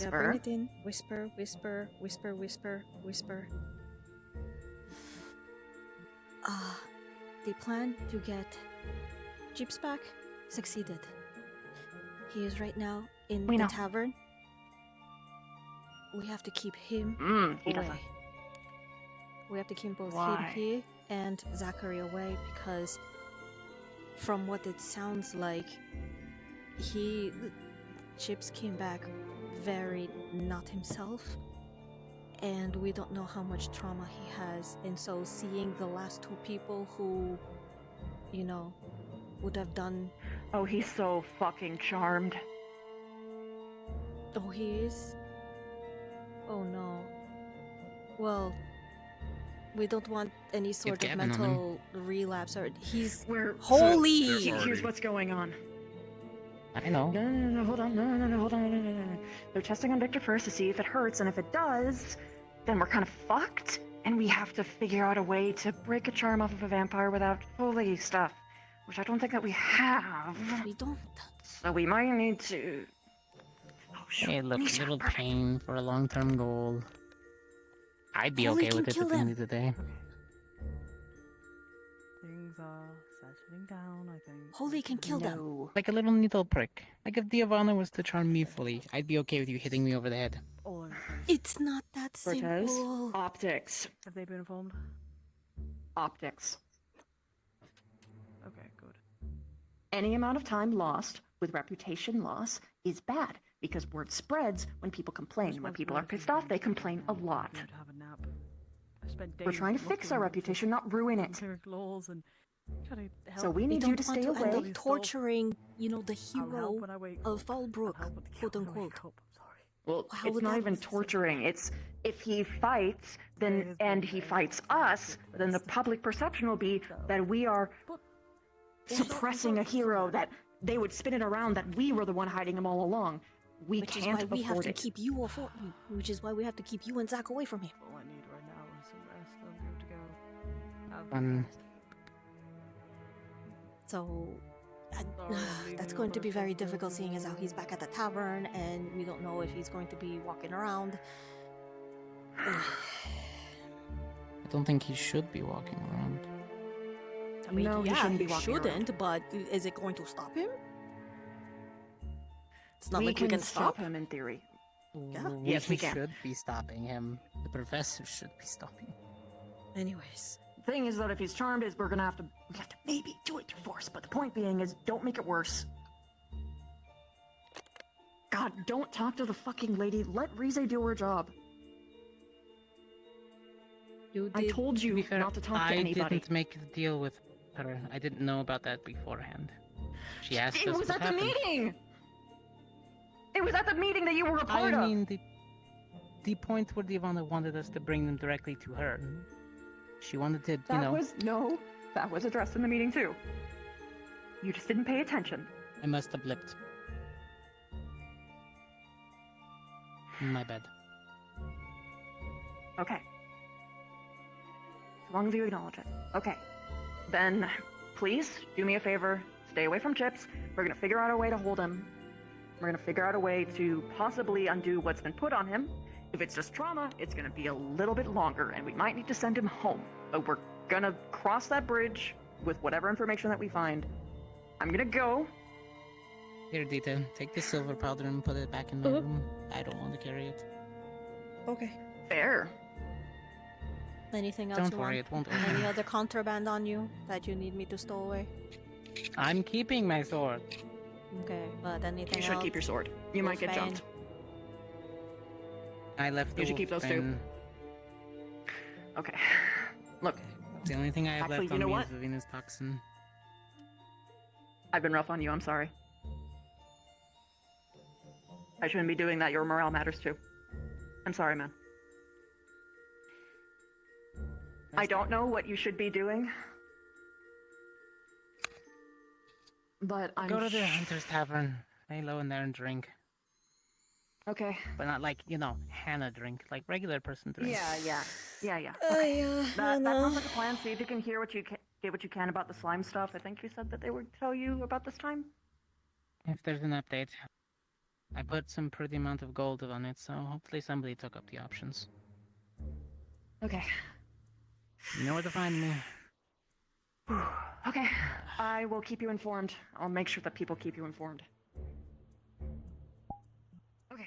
Speaker 2: Yeah, bring it in. Whisper, whisper, whisper, whisper, whisper. The plan to get Jeeps back succeeded. He is right now in
Speaker 23: We
Speaker 2: the
Speaker 23: know.
Speaker 2: tavern. We have to keep him
Speaker 23: he
Speaker 2: away.
Speaker 23: doesn't.
Speaker 2: We have to keep both
Speaker 23: Why?
Speaker 2: he and Zachary away because, from what it sounds like, Chips came back very not himself, and we don't know how much trauma he has. And so, seeing the last two people who, would have done.
Speaker 23: Oh, he's so fucking charmed.
Speaker 2: Oh, he is? Oh no. Well, we don't want any sort of
Speaker 23: Gavin on him.
Speaker 2: mental relapse or he's
Speaker 23: Holy!
Speaker 2: holy.
Speaker 23: Here's what's going on.
Speaker 4: I know.
Speaker 23: No, hold on. No, hold on. No. They're testing on Victor first to see if it hurts, and if it does, then we're kind of fucked, and we have to figure out a way to break a charm off of a vampire without holy stuff, which I don't think that we have.
Speaker 2: We don't.
Speaker 23: So we might need to...
Speaker 4: Hey, look, a little pain for a long-term goal. I'd be
Speaker 2: Holy
Speaker 4: okay
Speaker 2: can
Speaker 4: with it
Speaker 2: kill
Speaker 4: at the end
Speaker 2: them.
Speaker 4: of the day.
Speaker 1: Things are settling down, I think.
Speaker 2: Holy can kill them.
Speaker 4: Like a little needle prick. Like if Diavana was to charm me fully, I'd be okay with you hitting me over the head.
Speaker 1: All over the place.
Speaker 2: It's not that
Speaker 23: Cortez,
Speaker 2: simple.
Speaker 23: optics.
Speaker 1: Have they been informed?
Speaker 23: Optics.
Speaker 1: Okay, good.
Speaker 23: Any amount of time lost with reputation loss is bad.
Speaker 1: because word spreads when people complain. When people are pissed off, they complain a lot. We're trying to fix our reputation, not ruin it. So we need you to stay
Speaker 2: End
Speaker 1: away.
Speaker 2: up torturing, the hero of Fallbrook, quote unquote.
Speaker 1: Well,
Speaker 2: How
Speaker 1: it's
Speaker 2: would
Speaker 1: not
Speaker 2: that-
Speaker 1: even torturing. It's if he fights, then and he fights us, then the public perception will be that we are suppressing a hero, that they would spin it around that we were the one hiding him all along. We
Speaker 2: Which is
Speaker 1: can't
Speaker 2: why we have
Speaker 1: afford
Speaker 2: to
Speaker 1: it.
Speaker 2: keep you which is why we have to keep you and Zach away from here.
Speaker 6: All I need right now is some rest. I'm good to go.
Speaker 2: So that's going to be very difficult, seeing as how he's back at the tavern and we don't know if he's going to be walking around.
Speaker 4: I don't think he should be walking around.
Speaker 2: I mean,
Speaker 1: No, he
Speaker 2: yeah,
Speaker 1: shouldn't be walking
Speaker 2: shouldn't, but is it going to stop him? It's not
Speaker 1: we
Speaker 2: like
Speaker 1: can
Speaker 2: we can
Speaker 1: stop him in theory.
Speaker 2: Yeah.
Speaker 1: Yes, we can.
Speaker 4: should be stopping him. The professor should be stopping.
Speaker 2: Anyways.
Speaker 1: Thing is that if he's charmed, is we have to maybe do it through force. But the point being is, don't make it worse. God, don't talk to the fucking lady. Let Rize do her job. I told you not to talk to anybody.
Speaker 4: I didn't make the deal with her. I didn't know about that beforehand. She asked
Speaker 1: It
Speaker 4: us
Speaker 1: was
Speaker 4: what
Speaker 1: at the
Speaker 4: happened.
Speaker 1: meeting! It was at the meeting that you were a part of!
Speaker 4: I mean, the point where Ivana wanted us to bring them directly to her. She wanted to,
Speaker 1: that was addressed in the meeting too. You just didn't pay attention.
Speaker 4: I must have blipped. My bad.
Speaker 1: Okay. As long as you acknowledge it. Okay. Then, please, do me a favor. Stay away from Chips. We're gonna figure out a way to hold him. We're gonna figure out a way to possibly undo what's been put on him. If it's just trauma, it's gonna be a little bit longer, and we might need to send him home. But we're gonna cross that bridge with whatever information that we find. I'm gonna go.
Speaker 4: Here, Deeta, take the silver powder and put it back in my room. I don't want to carry it.
Speaker 2: Okay.
Speaker 1: Fair.
Speaker 2: Anything else
Speaker 4: Don't
Speaker 2: you
Speaker 4: worry,
Speaker 2: want?
Speaker 4: it won't
Speaker 2: Any
Speaker 4: open.
Speaker 2: other contraband on you that you need me to stow away?
Speaker 4: I'm keeping my sword.
Speaker 2: Okay, but anything
Speaker 1: You should
Speaker 2: else?
Speaker 1: keep your sword. You might get
Speaker 2: Wolfbane?
Speaker 1: jumped.
Speaker 4: I left the
Speaker 1: You should keep those two.
Speaker 4: Wolfbane.
Speaker 1: Okay. Look.
Speaker 4: The only thing I have
Speaker 1: Actually,
Speaker 4: left
Speaker 1: you
Speaker 4: on
Speaker 1: know
Speaker 4: me
Speaker 1: what?
Speaker 4: is the Venus toxin.
Speaker 1: I've been rough on you, I'm sorry. I shouldn't be doing that, your morale matters too. I'm sorry, man. I don't know what you should be doing. But I'm
Speaker 4: Go to the Hunter's Tavern. Lay low in there and drink.
Speaker 1: Okay.
Speaker 4: But not like, Hannah drink. Like regular person drink.
Speaker 1: Yeah.
Speaker 2: yeah,
Speaker 1: That sounds like a plan. See if you can hear what you get what you can about the slime stuff. I think you said that they would tell you about this time.
Speaker 4: If there's an update. I put some pretty amount of gold on it, so hopefully somebody took up the options.
Speaker 1: Okay.
Speaker 4: You know where to find me.
Speaker 1: Okay. I will keep you informed. I'll make sure that people keep you informed. Okay.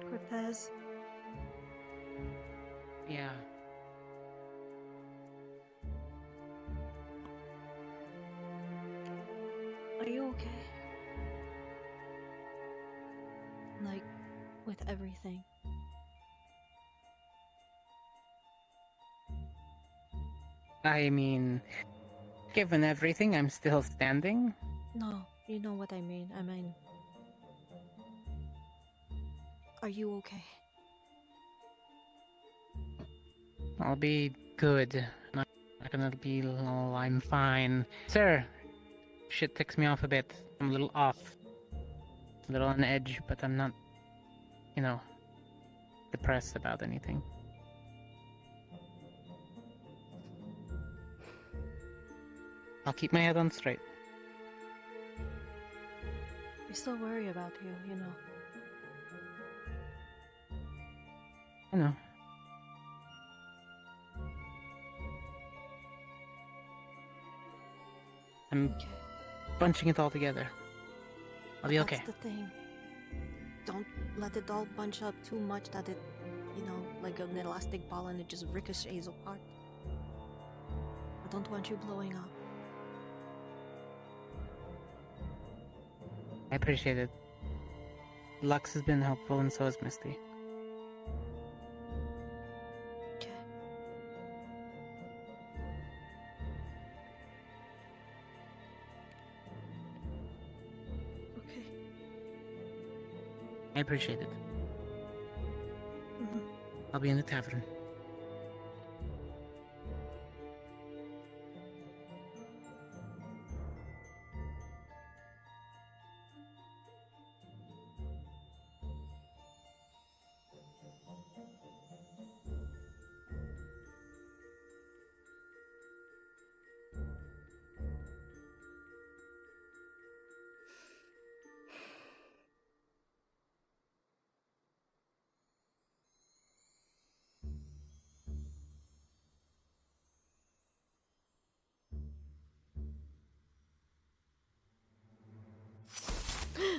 Speaker 2: Cortez.
Speaker 4: Yeah.
Speaker 2: Are you okay? Like, with everything?
Speaker 4: I mean, given everything, I'm still standing.
Speaker 2: No, you know what I mean. Are you okay?
Speaker 4: I'll be good. Not gonna be lol, I'm fine. Sir, shit ticks me off a bit. I'm a little off. A little on edge, but I'm not, depressed about anything. I'll keep my head on straight.
Speaker 2: We still worry about you,
Speaker 4: You know. I'm bunching it all together. I'll be okay.
Speaker 2: That's the thing. Don't let it all bunch up too much that it, like an elastic ball and it just ricochets apart. I don't want you blowing up.
Speaker 4: I appreciate it. Lux has been helpful and so has Misty. I appreciate it. I'll be in the tavern.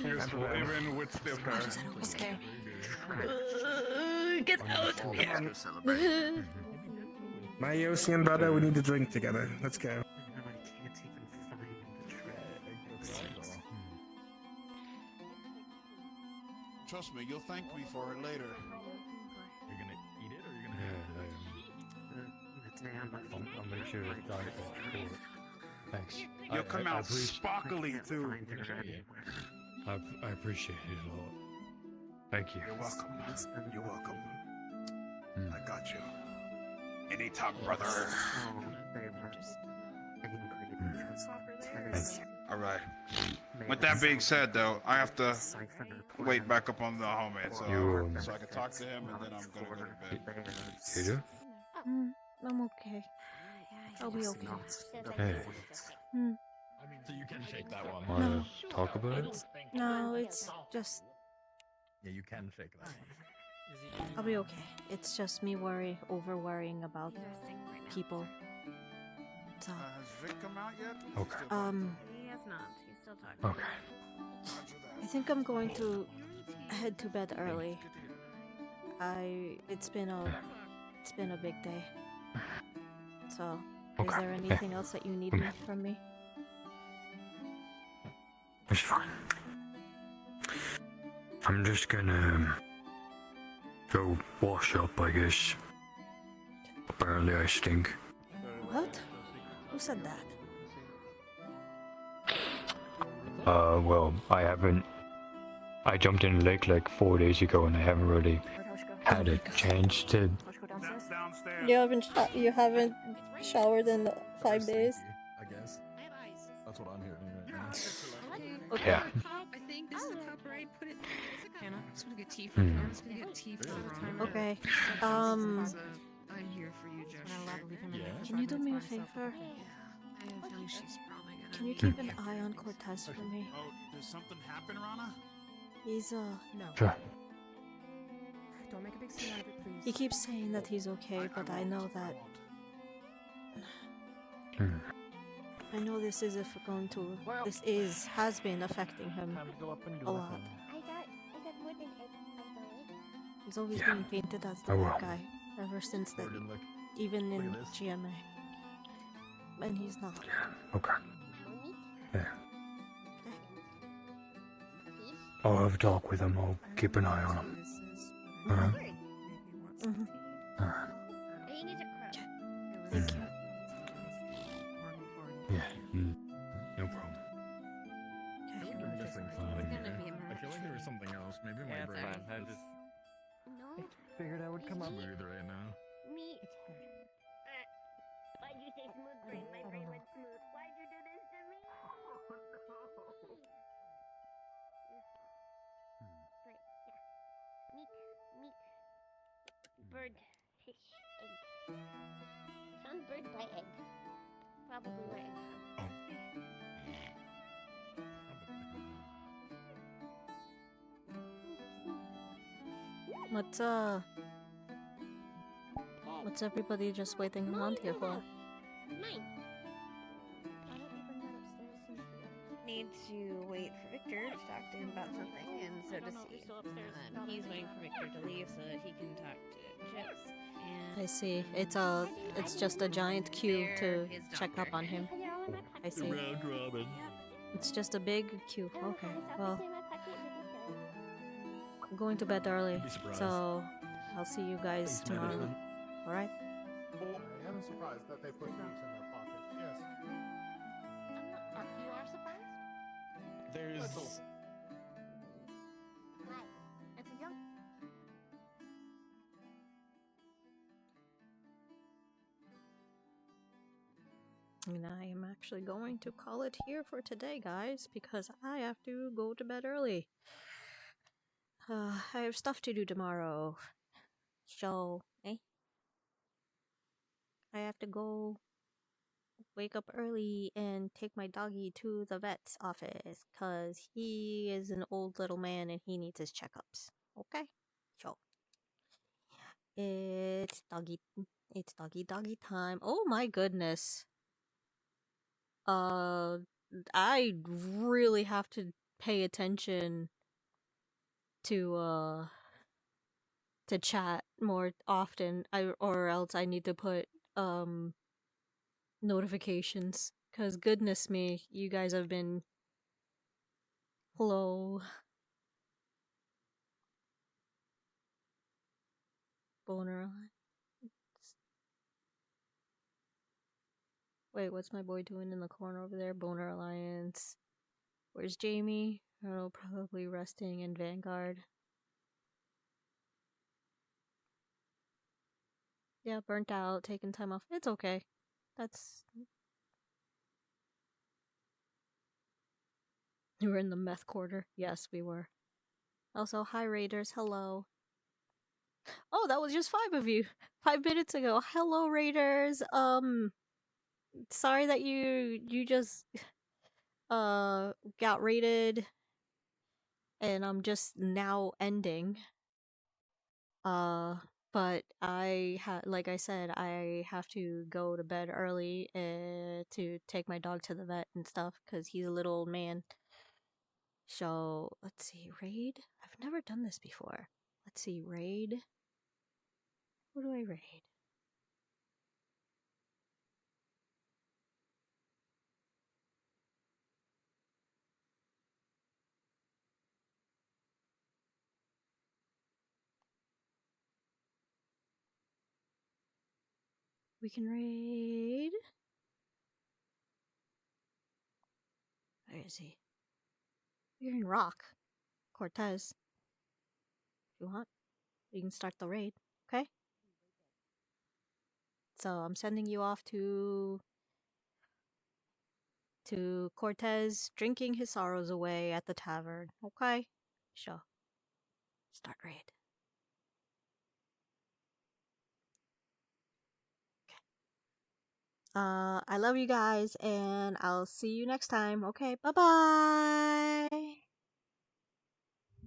Speaker 3: Here's Raven with stiff hair.
Speaker 2: Okay.
Speaker 4: Get out of here!
Speaker 8: My Ocean brother, we need to drink together. Let's go.
Speaker 13: Trust me, you'll thank me for it later.
Speaker 17: You're gonna eat it or you're gonna I'll make sure it's done before. Thanks.
Speaker 13: You'll come out
Speaker 17: appreciate-
Speaker 13: sparkly too.
Speaker 17: I appreciate it a lot. Thank you.
Speaker 15: You're welcome. You're welcome. I got you. Anytime, brother. All right. With that being said, though, I have to wait back up on the homemade, so I can talk to him, and then I'm gonna go to bed.
Speaker 17: Peter?
Speaker 2: I'm okay. I'll be okay.
Speaker 17: Hey.
Speaker 14: So you can shake that one.
Speaker 17: Wanna talk about it?
Speaker 2: No, it's just.
Speaker 14: Yeah, you can shake that one.
Speaker 2: I'll be okay. It's just me over worrying about people. So.
Speaker 13: Has Vic come out yet?
Speaker 17: Okay.
Speaker 10: He has not. He's still talking.
Speaker 17: Okay.
Speaker 2: I think I'm going to head to bed early. It's been a big day. So, is
Speaker 17: Okay.
Speaker 2: there anything else that you need from me?
Speaker 17: It's fine. I'm just gonna go wash up, I guess. Apparently I stink.
Speaker 2: What? Who said that?
Speaker 17: Well, I haven't. I jumped in the lake like 4 days ago and I haven't really had a chance to.
Speaker 2: You haven't showered in 5 days.
Speaker 14: I guess. That's what I'm hearing right now.
Speaker 2: Okay.
Speaker 17: Yeah.
Speaker 10: I think this is the cup, right? Put it. Hannah, I'm just gonna get tea
Speaker 17: Hmm.
Speaker 10: I'm just gonna get tea for Rana.
Speaker 2: Okay.
Speaker 10: I'm here for you, Josh.
Speaker 2: Can you do me a favor?
Speaker 10: I have a feeling she's probably gonna.
Speaker 2: Can you keep an eye on Cortez for me?
Speaker 13: Oh, did something happen, Rana?
Speaker 2: He's
Speaker 10: No.
Speaker 17: Sure.
Speaker 10: Don't make a big scene out of it, please.
Speaker 2: He keeps saying that he's okay, but I know that. I know this is has been affecting him a lot. He's always been painted as the bad guy ever since then, even in GMA. And he's not.
Speaker 17: Okay. Yeah. I'll have a talk with him. I'll keep an eye on him. Alright? Alright.
Speaker 2: Thank you.
Speaker 17: Yeah, no problem.
Speaker 14: I feel like there was something else. Maybe my brain.
Speaker 20: I just
Speaker 14: figured I would come up with it right now.
Speaker 19: Me. Why'd you say smooth brain? My brain went smooth. Why'd you do this to me? Right, yeah. Meat. Bird, fish, egg. Found bird by egg. Probably where egg from.
Speaker 2: What's everybody just waiting around here for?
Speaker 10: Mine.
Speaker 18: Why don't we bring that upstairs since we
Speaker 10: Need to wait for Victor to talk to him about something, and so does he. And then he's waiting for Victor to leave so that he can talk to Chips. And
Speaker 2: I see. It's just a giant queue to check up on him. I see.
Speaker 20: Round robin.
Speaker 2: It's just a big queue. Okay, well, I'm going to bed early, so I'll see you guys tomorrow. All right?
Speaker 14: I am surprised that they put these in their pocket. Yes.
Speaker 7: You are surprised?
Speaker 14: There's.
Speaker 18: Hi. It's a young.
Speaker 2: And I am actually going to call it here for today, guys, because I have to go to bed early. I have stuff to do tomorrow. So, I have to go wake up early and take my doggy to the vet's office, because he is an old little man and he needs his checkups. Okay? So, it's doggy time. Oh my goodness. I really have to pay attention to chat more often. Or else I need to put notifications, cuz goodness me, you guys have been hello. Boner. Wait, what's my boy doing in the corner over there? Boner Alliance. Where's Jamie? Oh, probably resting in Vanguard. Yeah, burnt out, taking time off. It's okay. That's... You were in the meth quarter. Yes, we were. Also, hi Raiders, hello. Oh, that was just 5 of you. 5 minutes ago. Hello Raiders. Sorry that you just got raided and I'm just now ending. But like I said, I have to go to bed early to take my dog to the vet and stuff because he's a little old man. So let's see, raid. I've never done this before. Let's see, raid. Who do I raid? We can raid. Where is he? You're in Rock. Cortez. If you want, you can start the raid, okay? So I'm sending you off to Cortez, drinking his sorrows away at the tavern, okay? Sure. Start raid. I love you guys, and I'll see you next time. Okay, bye-bye!